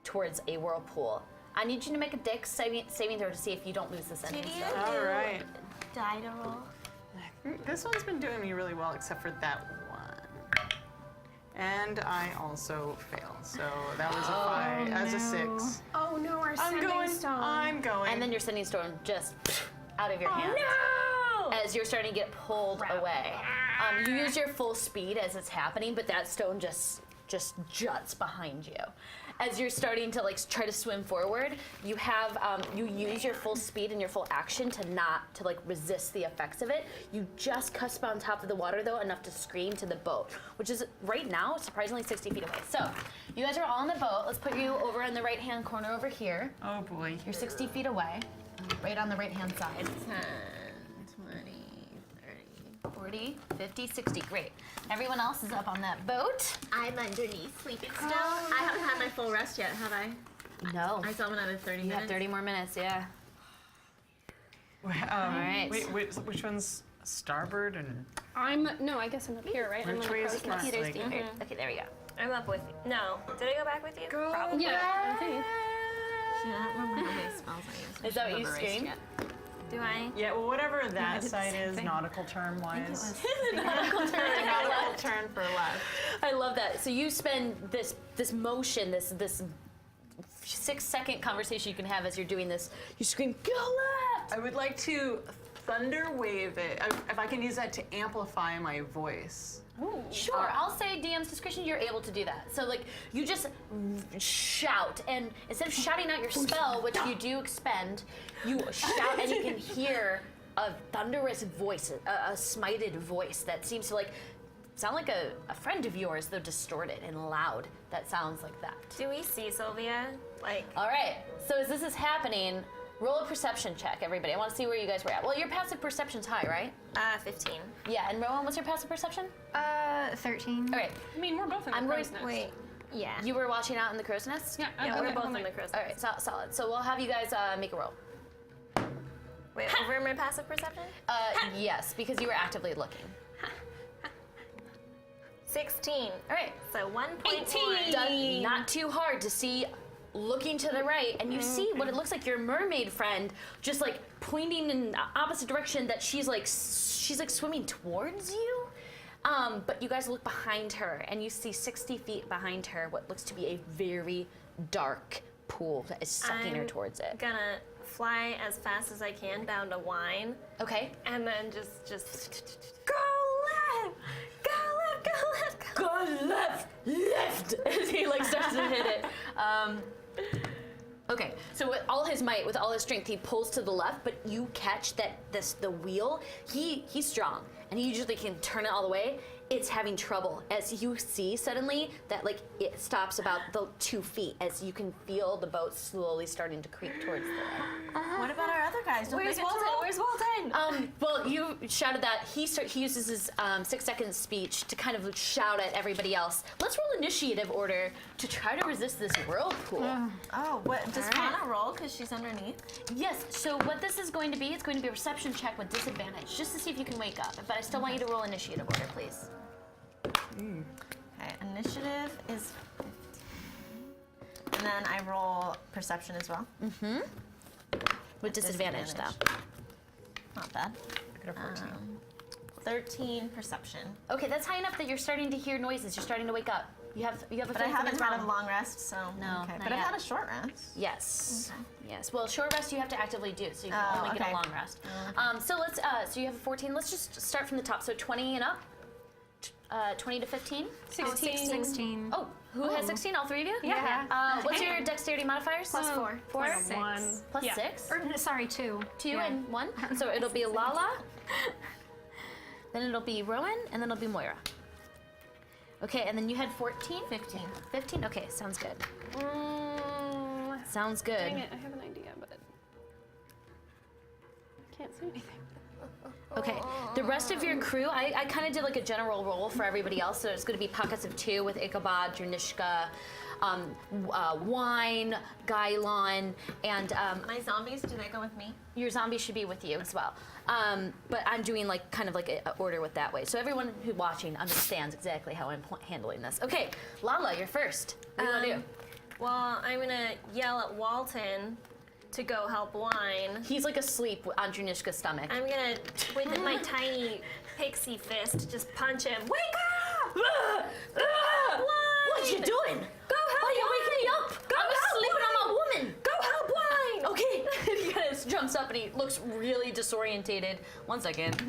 towards a whirlpool. I need you to make a dex saving throw to see if you don't lose this ending. All right. Die to roll. This one's been doing me really well, except for that one. And I also fail, so that was a 5. As a 6. Oh no, our sending stone. I'm going. And then your sending storm just out of your hands. No! As you're starting to get pulled away. You use your full speed as it's happening, but that stone just juts behind you. As you're starting to like try to swim forward, you have you use your full speed and your full action to resist the effects of it. You just cusp on top of the water though, enough to scream to the boat, which is right now surprisingly 60 feet away. So you guys are all on the boat. Let's put you over in the right hand corner over here. Oh boy. You're 60 feet away, right on the right hand side. 10, 20, 30. 40, 50, 60, great. Everyone else is up on that boat. I'm underneath, sleeping still. I haven't had my full rest yet, have I? No. I still have another 30 You have minutes. 30 more minutes, yeah. All right. Wait, which one's starboard and No, I guess I'm up here, right? I'm which on the way is crow's front? nest. There's Like, the Okay, there we go. I'm up with you. No. Did I go back with you? Probably. Yeah, I think. Yeah, I don't remember how many spells I used. Is that what you Haven't erased scream? yet. Do I? yeah, well, whatever that side is, nautical term wise. Nautical term for left. I love that. So you spend this motion, this 6-second conversation you can have as you're doing this. You scream, "Go left!" I would like to thunder wave it. If I can use that to amplify my voice. Sure, I'll say DM's discretion, you're able to do that. So like, you just shout, and instead of shouting out your spell, which you do expend, you shout and you can hear a thunderous voice, a smited voice that seems to like, sound like a friend of yours, though distorted and loud, that sounds like that. Do we see Sylvia? Like, All right, so as this is happening, roll a perception check, everybody. I want to see where you guys were at. Well, your passive perception's high, right? 15. Yeah, and Rowan, what's your passive perception? 13. All right, I mean, we're both in the I'm crow's going- nest. Wait. Yeah. you were watching out in the crow's nest? Yeah, Yeah, okay, we're both I'm in like- the crow's All right, solid. So we'll have you guys make a roll. Wait, over my passive perception? Yes, because you were actively looking. 16. All right, So 1.1. done. Not too hard to see. Looking to the right, and you see what it looks like your mermaid friend, just like pointing in the opposite direction. That she's like swimming towards you. But you guys look behind her, and you see 60 feet behind her what looks to be a very dark pool that is sucking her I'm towards it. Gonna fly as fast as I can down to wine, Okay. and then just go left, go left, go left, go Go left, as he like starts to hit it. Okay, so with all his might, with all his strength, he pulls to the left, but you catch that the wheel. He's strong, and he usually can turn it all the way. It's having trouble as you see suddenly that like it stops about the 2 feet as you can feel the boat slowly starting to creep towards the end. What about our other guys? Don't Where's they get to Walton? roll? Where's Walton? Well, you shouted that. He uses his 6-second speech to kind of shout at everybody else. Let's roll initiative order to try to resist this whirlpool. Oh, what? Does Fauna roll because she's underneath? Yes, so what this is going to be, it's going to be a perception check with disadvantage, just to see if you can wake up. But I still want you to roll initiative order, please. Okay, initiative is 15. And then I roll perception as well. With disadvantage, though. Not bad. I could have 14. 13 perception. Okay, that's high enough that you're starting to hear noises. You're starting to wake up. You have a But I feeling haven't something's had a wrong. long rest, so. No, Okay. not But I've yet. had a short rest. Yes. Yes. Well, short rest you have to actively do, so you can Oh, only get a okay. long rest. So let's. So you have a 14. Let's just start from the top. So 20 and up. 20 to 15. 16. 16. Oh, who has 16? All three of you? Yeah. What's your dexterity modifiers? Plus 4. 4. Like a 1. Plus Yeah. 6. Or, no, sorry, 2. 2 Yeah. and 1. So it'll be Lala. Then it'll be Rowan, and then it'll be Moira. Okay, and then you had 14? 15. 15? Okay, sounds good. Sounds good. Dang it, I have an idea, but can't say anything. Okay, the rest of your crew, I kind of did like a general roll for everybody else. So it's going to be pockets of 2 with Ichabod, Dranisha, Wine, Gylon, and My zombies, do they go with me? your zombie should be with you as well. But I'm doing like kind of like a order with that way. So everyone who's watching understands exactly how I'm handling this. Okay, Lala, you're first. What do you want to do? Well, I'm gonna yell at Walton to go help Wine. He's like asleep on Dranishka's stomach. I'm gonna, with my tiny pixie fist, just punch him. Wake up! What you doing? Go help Why are you Wine! waking me up? Go I was help sleeping on my Wine! woman. Go help Wine! Okay. He kind of jumps up and he looks really disorientated. 1 second.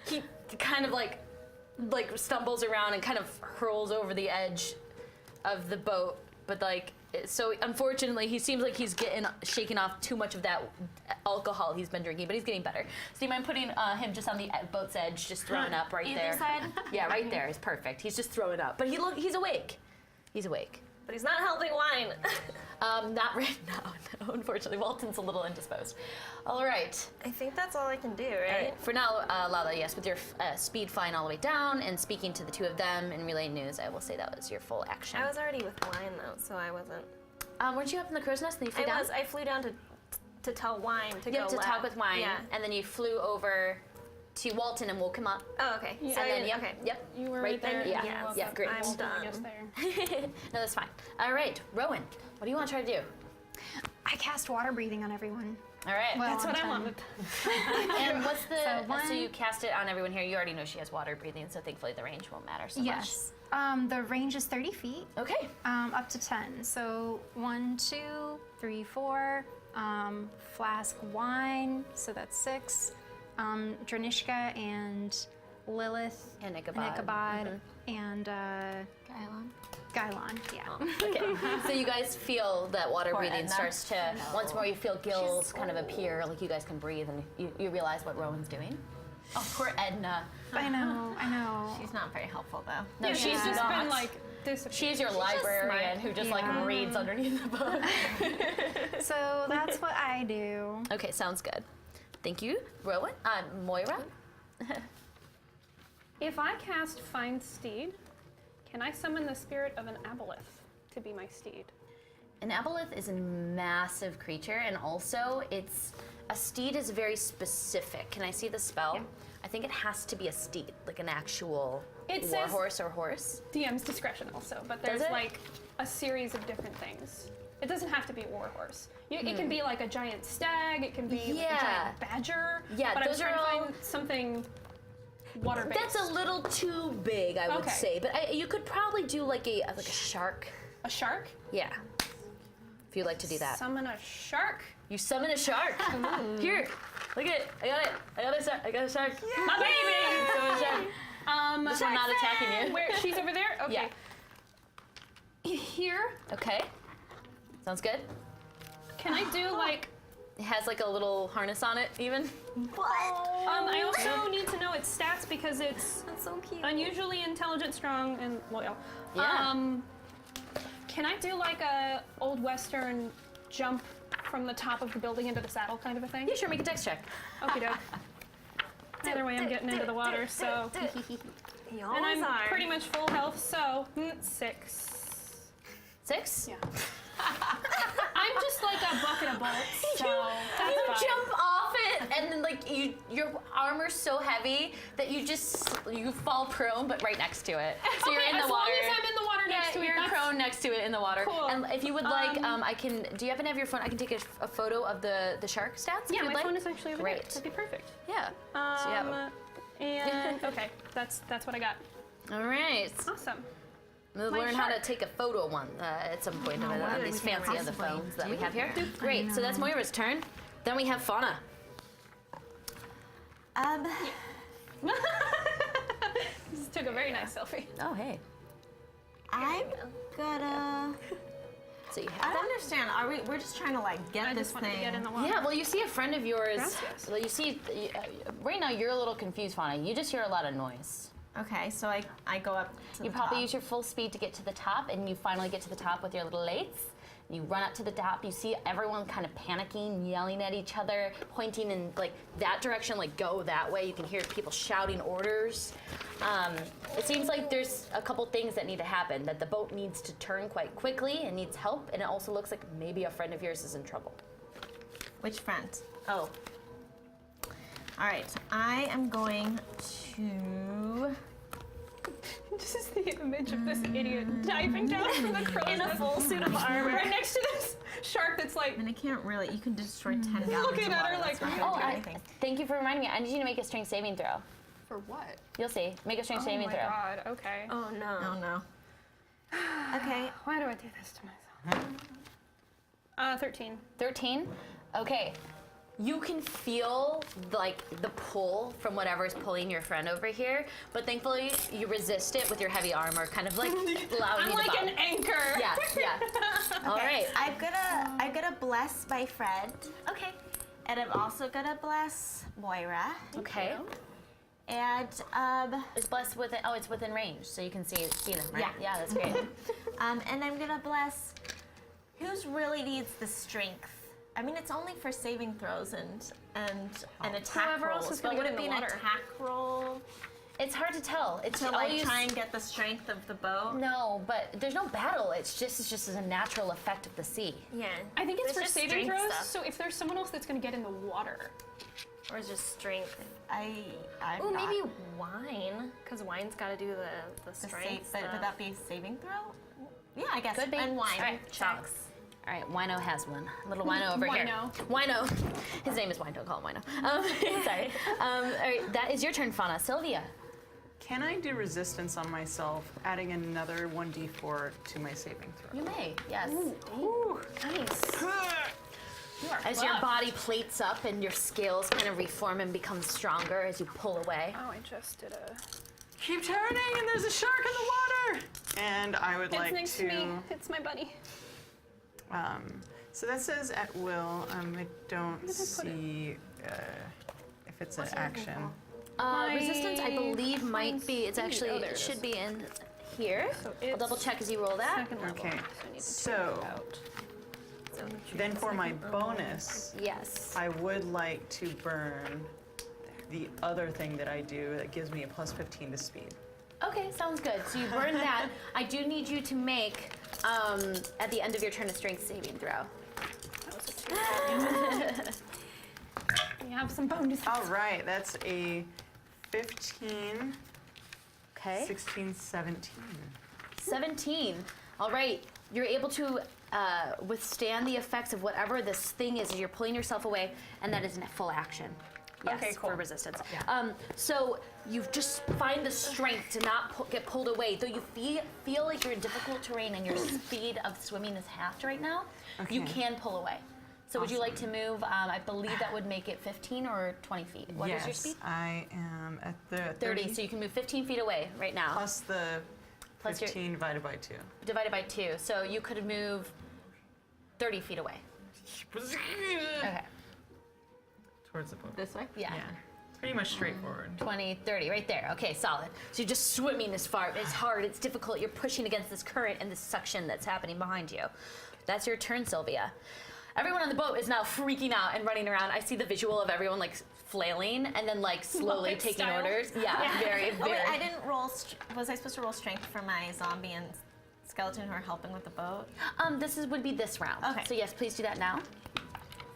He kind of like stumbles around and kind of hurls over the edge of the boat, but so unfortunately he seems like he's shaking off too much of that alcohol he's been drinking, but he's getting better. So do you mind putting him just on the boat's edge, just throwing up right there? Either side? Yeah, right there is perfect. He's just throwing up, but he's awake. He's awake. But he's not helping Wine. Not right now, no, unfortunately. Walton's a little indisposed. All right. I think that's all I can do, All right? right. For now, Lala, yes, with your speed flying all the way down and speaking to the 2 of them and relaying news, I will say that was your full action. I was already with Wine though, so I wasn't. Weren't you up in the crow's nest and you flew I down? was. I flew down to tell Wine to You go have to left. talk with Wine, Yeah. and then you flew over to Walton and woke him up. Oh, okay. Yeah. So And then, okay. Yep. You were Right right there. then? Yeah. and you Yes. woke Yeah, up. great. I'm Walton, I done. guess, there. No, that's fine. All right, Rowan, what do you want to try to do? I cast water breathing on everyone. All right. Well, That's what I on 10. wanted. And what's the? So So you one- cast it on everyone here. You already know she has water breathing, so thankfully the range won't matter so Yes. The range is 30 feet. much. Okay. Up to 10. So 1, 2, 3, 4. Flask wine. So that's 6. Dranishka and Lilith And Ichabod. and Gylon. Gylon. Yeah. Okay. So you guys feel that water Poor breathing Edna. starts to once more. You feel gills kind of appear, like you guys can breathe, and you realize what Rowan's doing. Oh, poor Edna. I know. She's not very helpful though. No, Yeah, she's just not. been like disappeared. She's your librarian who just like Yeah. reads underneath the book. So that's what I do. Okay, sounds good. Thank you, Rowan. Moira. If I cast Find Steed, can I summon the spirit of an aboleth to be my steed? An aboleth is a massive creature, and also a steed is very specific. Can I see the spell? I think it has to be a steed, like an actual It war says- horse or horse. DM's discretion also, but there's it? like a series of different things. It doesn't have to be warhorse. It can be like a giant stag. It can be like a Yeah. giant badger. Yeah, but those I'm are trying all- to find something water-based. That's a little too big, I would Okay. say. But you could probably do like a shark. A shark. Yeah. If you'd like to do that. Summon a shark. You summon a shark. Here, look at it. I got it. I got a shark. My baby. Summon a shark. This one not attacking you. Where she's over there? Okay. Here, Okay. Sounds good. can I do like? It has like a little harness on it, even. I also need to know its stats because it's That's so cute. unusually intelligent, strong, and loyal. Yeah. Can I do like a old western jump from the top of the building into the saddle kind of a thing? Yeah, sure. Make a dex check. Okie doke. Either way, I'm getting into the water, so. You And always I'm are. pretty much full health, so 6. 6. Yeah. I'm just like a bucket of bolts, so that's You fine. jump off it, and then like your armor's so heavy that you fall prone, but right next to it. So you're Okay, in the as water. long as I'm in the water water next to it. You're prone next to it in the water. Cool. And if you would like, I can. Do you happen to have your phone? I can take a photo of the shark stats. Yeah, if you'd my like. phone is actually over there. Great. That'd be perfect. Yeah. So you have a- And okay, that's what I got. all right. Awesome. We'll My learn how to shark. take a photo one at some point on these fancy other phones that we have here. I Great. So that's Moira's turn. Then we have Fauna. This took a very nice selfie. Oh hey. I'm gonna. So you I have don't understand. We're just trying to like get I this just wanted thing. to get in the water. Yeah, well, you see a friend of yours. Gracias. Well, you see, right now you're a little confused, Fauna. You just hear a lot of noise. Okay, so I go up to You the probably top. use your full speed to get to the top, and you finally get to the top with your little lates. You run up to the top. You see everyone kind of panicking, yelling at each other, pointing in like that direction, like go that way. You can hear people shouting orders. It seems like there's a couple things that need to happen. That the boat needs to turn quite quickly and needs help, and it also looks like maybe a friend of yours is in trouble. Which friend? Oh. All right, I am going to. This is the image of this idiot diving down from the crow's In a nest full suit of armor. right next to this shark that's like. And I can't really. You can destroy 10 gallons Looking of at her water. like, That's not Oh, gonna do anything. thank you for reminding me. I need you to make a strength saving throw. For what? You'll see. Make a strength Oh saving my throw. god. Okay. Oh no. Oh no. Okay. Why do I do this to myself? 13. 13? Okay. You can feel like the pull from whatever's pulling your friend over here, but thankfully you resist it with your heavy armor, kind of like allowing I'm you like to an anchor. Yeah, yeah. All right. I'm gonna bless my friend. Okay. And I'm also gonna bless Moira. Okay. And It's blessed within. Oh, it's within range, so you can see them, right? Yeah. Yeah, that's great. and I'm gonna bless who's really needs the strength. I mean, it's only for saving throws and an attack Whoever else rolls, is gonna but would get it in be the an water. attack roll It's hard to tell. It's to like always- try and get the strength of the boat? No, but there's no battle. It's just as a natural effect of the sea. Yeah. I think it's for just saving strength throws. stuff. So if there's someone else that's gonna get in the water, Or is just strength. I'm Oh, not. maybe wine, because wine's got to do the The strength but stuff. would that be a saving throw? Yeah, I guess. Could be. And wine. All right, Checks. All right, Wino has one. Little Wino over here. Wino. Wino. His name is Wino. Don't call him Wino. Sorry. All right, that is your turn, Fauna. Sylvia. Can I do resistance on myself, adding another 1d4 to my saving throw? You may. Yes. nice. As your body plates up and your scales kind of reform and become stronger as you pull away. Oh, I just did a. Keep turning, and there's a shark in the water. And I would It's like next to me. It's my buddy. So that says at will. I don't put it? see if it's an action. Resistance, I believe, might be. It's speed. actually. Oh, there It it should is. be in here. So I'll it's double check as you roll that. Second level. Okay, So I need to so- take it out. Then for my bonus, Yes. I would like to burn the other thing that I do that gives me a plus 15 to speed. Okay, sounds good. So you burn that. I do need you to make, at the end of your turn, a strength saving throw. You have some bonuses. All right, that's a 15, Okay. 16, 17. 17. All right. You're able to withstand the effects of whatever this thing is as you're pulling yourself away, and that is in full action. Yes, Okay, cool. for resistance. So you just find the strength to not get pulled away, though you feel like you're in difficult terrain and your speed of swimming is halved right now. You Okay. can pull away. So would you like to move? I believe that would make it 15 or 20 feet. What is yes, your speed? I am at the 30. So you can move 15 feet away right now. plus the Plus your- 15 divided by 2. Divided by 2. So you could move 30 feet away. Okay. Towards the boat. This way? Yeah. Yeah. Pretty much straightforward. 20, 30, right there. Okay, solid. So you're just swimming as far. It's hard, it's difficult. You're pushing against this current and this suction that's happening behind you. That's your turn, Sylvia. Everyone on the boat is now freaking out and running around. I see the visual of everyone like flailing and then like slowly Muppet taking style. orders. Yeah, very, Oh wait, very. I didn't roll. Was I supposed to roll strength for my zombie and skeleton who are helping with the boat? Would be this round. Okay. So yes, please do that now.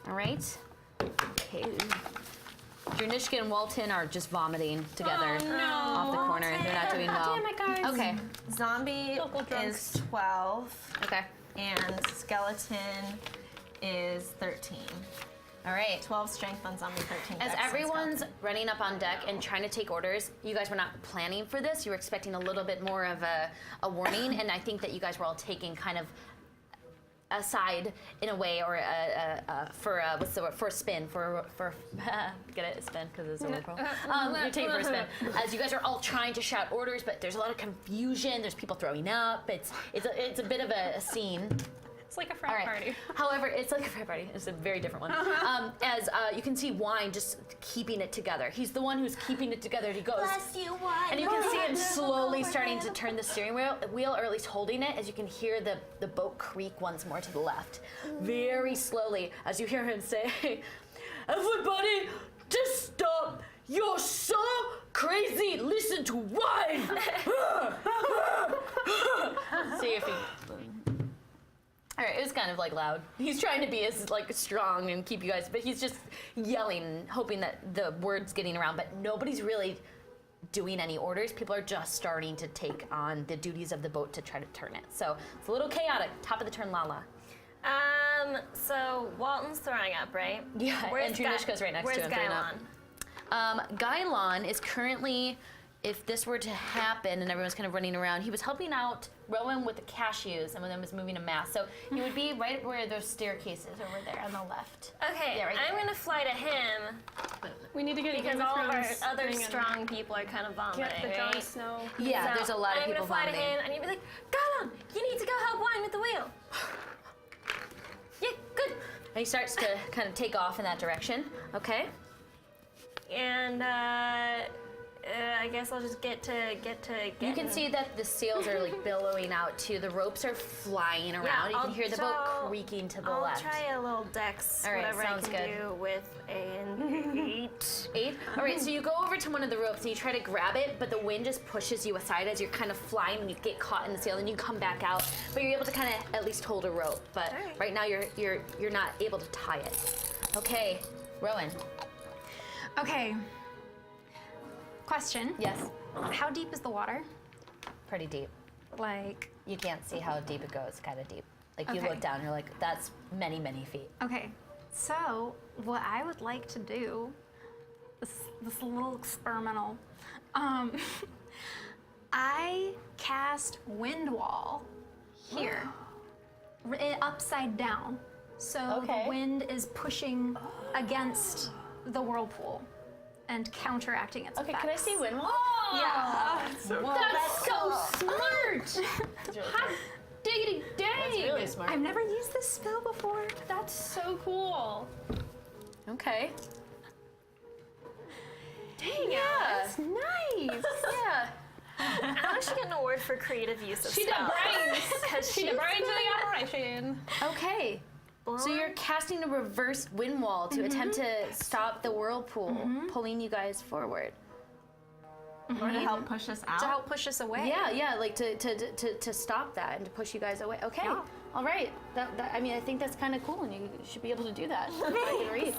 All right. Okay. Dranishka and Walton are just vomiting together Oh, no. off the corner. They're not doing well. Damn it, guys. Okay. Zombie Local drunks. is 12, Okay. and skeleton is 13. All right. 12 strength on zombie, 13 As dex on everyone's skeleton. running up on deck and trying to take orders, you guys were not planning for this. You were expecting a little bit more of a warning, and I think that you guys were all taking kind of aside in a way, or for what's the word, for a spin, for get it, spin because it's a word roll. You're taking for a spin as you guys are all trying to shout orders, but there's a lot of confusion. There's people throwing up. It's a bit of a scene. It's like a frat party. However, it's like a frat party. It's a very different one. As you can see Wine just keeping it together. He's the one who's keeping it together. And he goes, Bless you, Wine. and you can see him slowly starting to turn the steering wheel, or at least holding it, as you can hear the boat creak once more to the left. Very slowly, as you hear him say, "Everybody, just stop. You're so crazy. Listen to Wine." See if he... All right, it was kind of like loud. He's trying to be as like strong and keep you guys, but he's just yelling, hoping that the word's getting around. But nobody's really doing any orders. People are just starting to take on the duties of the boat to try to turn it. So it's a little chaotic. Top of the turn, Lala. So Walton's throwing up, right? Yeah, and Dranishka's right next to him throwing up. Gylon is currently, if this were to happen and everyone's kind of running around, he was helping out Rowan with the cashews and one of them was moving a mass. So he would be right where those staircases over there on the left. Okay, Yeah, right I'm there. gonna fly to him We need to get because Game of all of our Thrones other thing and strong people are kind of vomiting, Get the Jon right? Snow. Yeah, So there's a lot of I'm people gonna fly vomiting. to him and he'd be like, Gylon, you need to go help Wine with the wheel. Yeah, good. And he starts to kind of take off in that direction. Okay. And I guess I'll just get to You can see that the sails are like billowing out too. The ropes are flying around. You can hear the boat creaking to the I'll left. try a little dex, All right, whatever sounds I can good. do with an 8. 8? All right, so you go over to one of the ropes and you try to grab it, but the wind just pushes you aside as you're kind of flying and you get caught in the sail and you come back out. But you're able to kind of at least hold a rope. But All right. right now you're not able to tie it. Okay, Rowan. Okay. Question. Yes. How deep is the water? Pretty deep. Like, You can't see how deep it goes, kind of deep. Like you Okay. look down, you're like, that's many, many feet. okay. So, what I would like to do, this little experimental, I cast Wind Wall here, upside down. So Okay. the wind is pushing against the whirlpool and counteracting its Okay, effects. can I see wind wall? Yeah. That's so smart! Hot diggity dang! Really smart. I've never used this spell before. That's so cool. Okay. Dang Yeah. it. Nice. Yeah. How is she getting an award for creative use of She the spells? brains. Because She the brains of the operation. Okay. So you're casting a reversed wind wall to attempt to stop the whirlpool, pulling you guys forward. Or to help push us out. To help push us away. Yeah, like to stop that and to push you guys away. Okay. Yeah. All right. I mean, I think that's kind of cool, and you should be able to do that. I can read.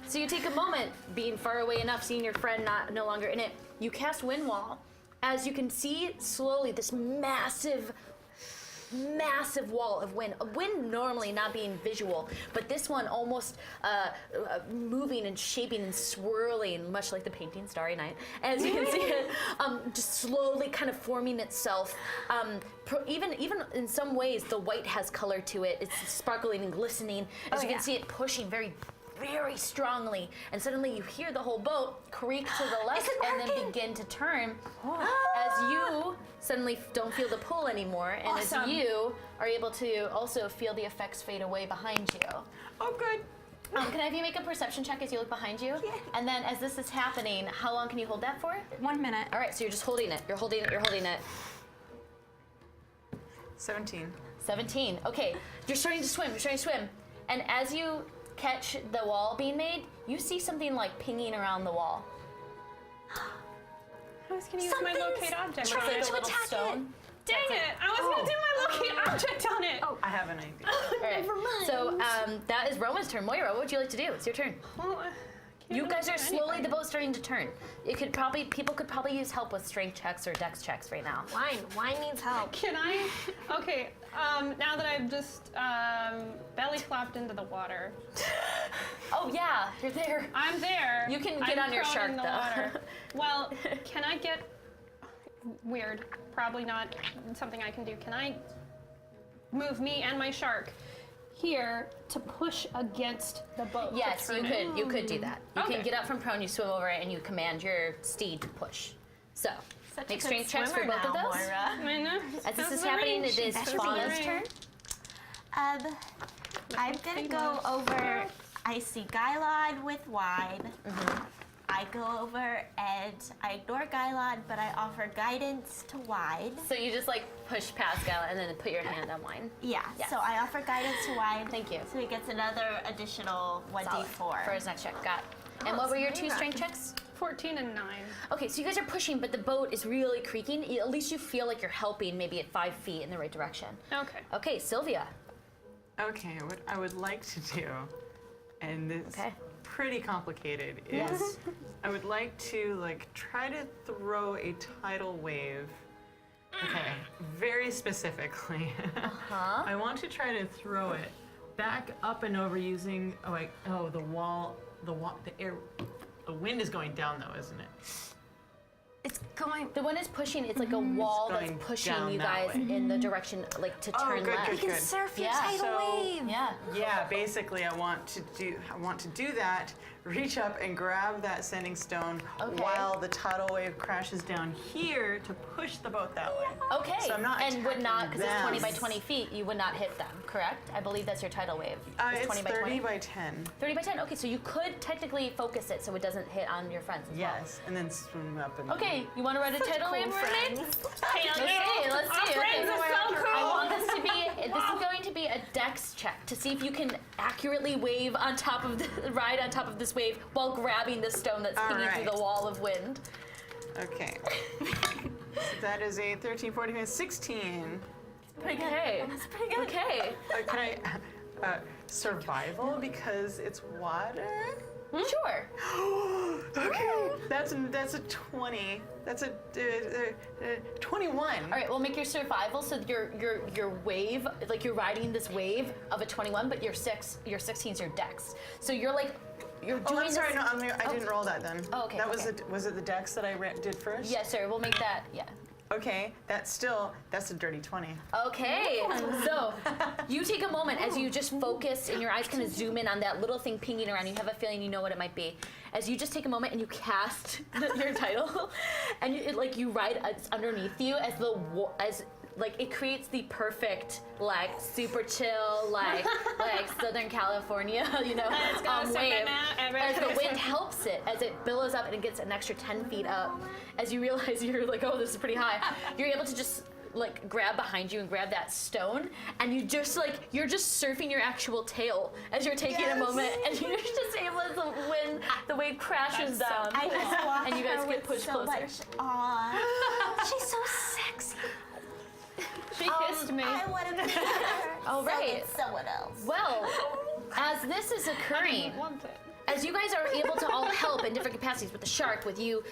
So you take a moment, being far away enough, seeing your friend no longer in it. You cast wind wall. As you can see, slowly this massive wall of wind. Wind normally not being visual, but this one almost moving and shaping and swirling, much like the painting Starry Night. As you can see it, just slowly kind of forming itself. Even in some ways, the white has color to it. It's sparkling and glistening. As you can see it pushing very strongly, and suddenly you hear the whole boat creak to the left and then begin to turn as you suddenly don't feel the pull anymore, and Awesome. as you are able to also feel the effects fade away behind you. Oh, good. Can I have you make a perception check as you look behind you? Yeah. And then as this is happening, how long can you hold that for? 1 minute. All right, so you're just holding it. You're holding it. 17. 17. Okay, you're starting to swim. And as you catch the wall being made, you see something like pinging around the wall. I was going to use my locate object. Looks like a little stone. Dang it! I was going to do my locate object on it. I have an idea. All right. So that is Rowan's turn. Moira, what would you like to do? It's your turn. Well, You don't guys do are slowly, anything. the boat's starting to turn. People could probably use help with strength checks or dex checks right now. Wine needs help. Can I? Okay. Now that I've just belly flopped into the water, Oh yeah, you're there. I'm there. You can get I'm on your prone shark, in the though. water. Well, can I get? Weird. Probably not something I can do. Can I move me and my shark here to push against the boat? to Yes, you turn it? could. You could do that. You Okay. can get up from prone, you swim over it, and you command your steed to push. So, Such make a good strength checks for swimmer both of now, those. Moira. I know. As this That's is the happening, range. it is That's the Fauna's range. turn. I'm gonna go over. I see Gylod with wide. I go over and I ignore Gylod, but I offer guidance to wide. So you just like push past Gala and then put your hand on wine. Yeah. Yes. So I offer guidance to wide. Thank you. So he gets another additional Solid. 1d4 For his next check. Got it. And what were your 2 strength checks? 14 and 9. Okay, so you guys are pushing, but the boat is really creaking. At least you feel like you're helping maybe at 5 feet in the right direction. Okay. Okay, Sylvia. Okay, what I would like to do, and it's Okay. pretty complicated, is I would like to like try to throw a tidal wave. Okay, very specifically. I want to try to throw it back up and over using the wall, the air. The wind is going down though, isn't it? It's going. The one is pushing, it's like a wall that's going pushing down you that guys way. in the direction, like to Oh, turn good, left. good, You can good. surf your Yeah. tidal So- wave. Yeah. Yeah, basically I want to do that, reach up and grab that sending stone Okay. while the tidal wave crashes down here to push the boat that way. Okay. So I'm not and would not, because it's attacking 20 by them. 20 feet, you would not hit them, correct? I believe that's your tidal wave. It's 20 by 30 20? by 10. 30 by 10. Okay, so you could technically focus it so it doesn't hit on your friends as Yes, and then swim up and well. Okay, you want to ride a tidal wave, mermaid? Let's see. Let's see. friends are so cool. I want this to be. This is going to be a dex check to see if you can accurately wave on top of ride on top of this wave while grabbing the stone that's All pinging through right. the wall of wind. Okay. So that is a 13, 14, 16. Pretty good. Okay. That's pretty good. Okay. Can I survival because it's water? Sure. Okay, that's a 20. That's a 21. All right, we'll make your survival so your wave, like you're riding this wave of a 21, but your 16 is your dex. So you're like you're Oh, doing I'm sorry. this. No, I didn't roll that then. Oh, okay, That was okay. was it the dex that I did first? Yes, sir. We'll make that. Yeah. Okay, that's a dirty 20. Okay, so you take a moment as you just focus and your eyes kind of zoom in on that little thing pinging around. You have a feeling you know what it might be. As you just take a moment and you cast your title, and you ride underneath you as it creates the perfect super chill like Southern California wave. As the wind helps it, as it billows up and it gets an extra 10 feet up, as you realize you're like, oh, this is pretty high, you're able to just grab behind you and grab that stone, and you're just surfing your actual tail as you're taking a moment, and you're just able as the wave crashes down, I just walk and you guys her get with pushed so closer. much awe. She's so sexy. She kissed me. I want to be her. Oh, So right. did someone else. Well, as this is occurring, Want it. as you guys are able to all help in different capacities, with the shark, with you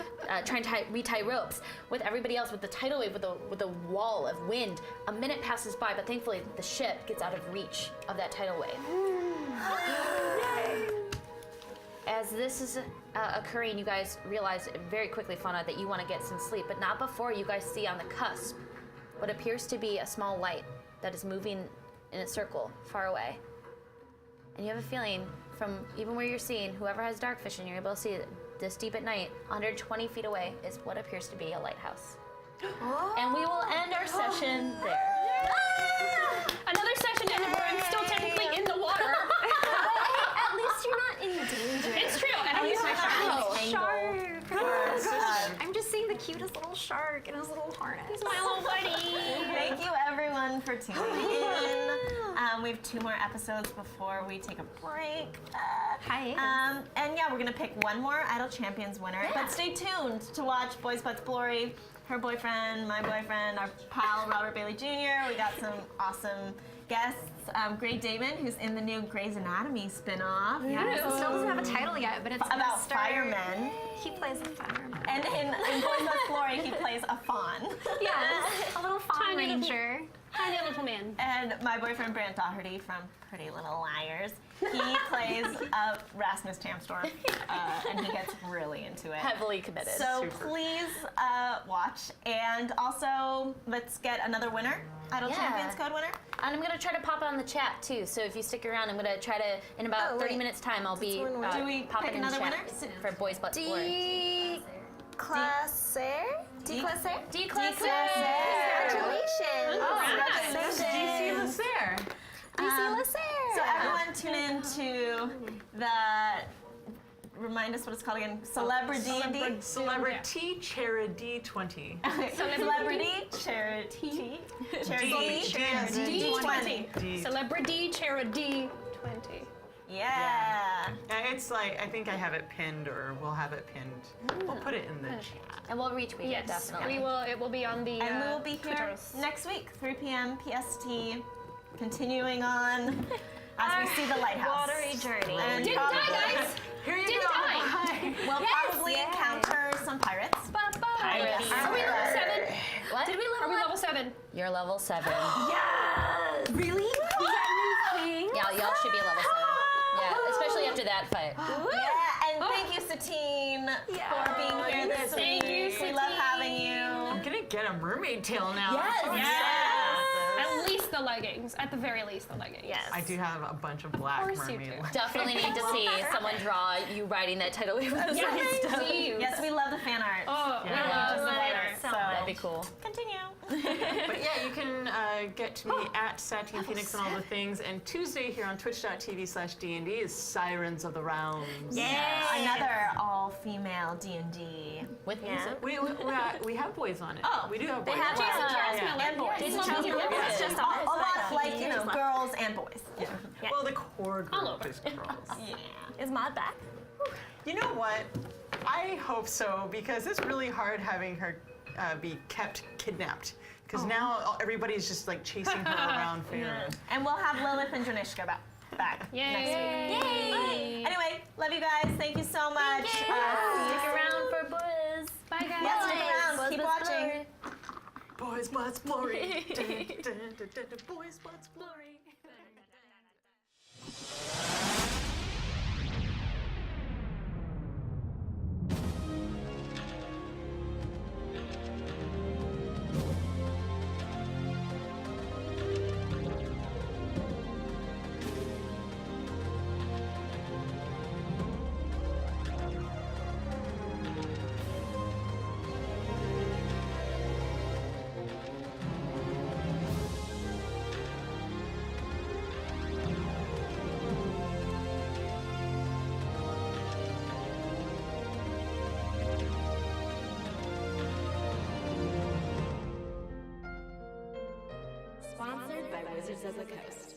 trying to retie ropes, with everybody else, with the tidal wave, with the wall of wind, a minute passes by, but thankfully the ship gets out of reach of that tidal wave. As this is occurring, you guys realize very quickly, Fauna, that you want to get some sleep, but not before you guys see on the cusp what appears to be a small light that is moving in a circle far away. And you have a feeling from even where you're seeing, whoever has dark vision, you're able to see it this deep at night, 120 feet away is what appears to be a lighthouse. And we will end our session there. Another session ended where I'm still technically in the water. At least you're not in danger. It's true. And at least my shark. Shark. Assistant. I'm just seeing the cutest little shark in his little harness. My little buddy. Thank you everyone for tuning in. We have 2 more episodes before we take a break. Hi. And yeah, we're gonna pick one more Idol Champions winner. But stay tuned to watch Boys Butts Glory. Her boyfriend, my boyfriend, our pal Robert Bailey Jr. We got some awesome guests Grey Damon, who's in the new Grey's Anatomy spin-off. Yes, it still doesn't have a title yet, but it's About Mr. firemen. He plays a fireman. And in Boys Must Glory, he plays a fawn. Yes, a little fawn Tiny little- ranger. Tiny little man. And my boyfriend Brant Doherty from Pretty Little Liars, he plays Rasmus Tamstorff, and he gets really into it. Heavily committed. So please watch, and also let's get another winner, Idle Yeah. Champions Code winner. And I'm gonna try to pop on the chat too. So if you stick around, I'm gonna try to in about 30 minutes time. I'll be one winner. Do we popping pick in the another chat winner? for Boys But Glory. Classer? Declasser? Declasser. Congratulations! DC Lacer. So everyone tune in to the, remind us what it's called again, Celebrity D&D? Celebrity Charity 20. Celebrity Charity Charity D20. Celebrity Charity 20. Yeah. It's like, I think I have it pinned, or we'll have it pinned. We'll put it in the chat. And we'll retweet it definitely. we will. It will be on the. And we will be here Twitters. next week, 3 p.m. PST, continuing on as we see the lighthouse. Watery journey. And Didn't die, guys. Here you Didn't go. die. we'll probably encounter some pirates. Pirates. Are we level 7? What? Did we Are we level 7? You're level 7. Really? Is that new thing? Yeah, y'all should be level 7. Yeah, especially after that fight. Yeah, and thank you, Satine, for being here this Thank week. you, We love having I'm you. gonna get a mermaid tail now. Yes. I'm so Yes. excited about At least the leggings. At the very least, the leggings. Yes. this. I do have a bunch of black course you mermaid. do. Definitely need to see someone draw you riding that tidal wave with us. Yes, Yes, we love the fan art. Oh, Yeah. we love Just the the fan letter. art. So That'd be cool. continue. But yeah, you can get to me at Satine Phoenix and all the things. And Tuesday here on twitch.tv/D&D is Sirens of the Realms. Another all-female D&D. With music. We have boys on it. Oh, we do have they boys. have Jason Yeah. Charles and boys. Jason Charles and boys. It's just a lot of like, you know, girls and boys. Well, the core All group over. is girls. Yeah. Is Maud back? You know what? I hope so, because it's really hard having her be kept kidnapped. Because now everybody's just like chasing her around Fair. And we'll have Lilith and Dranisha back Yay. next week. Yay. Anyway, love you guys. Thank you so much. Stick around for Buzz. Bye, guys. Yeah, stick around. Keep watching. Boys must glory. Dun, dun, dun, dun, dun, boys must glory. Sponsored by Wizards of the Coast.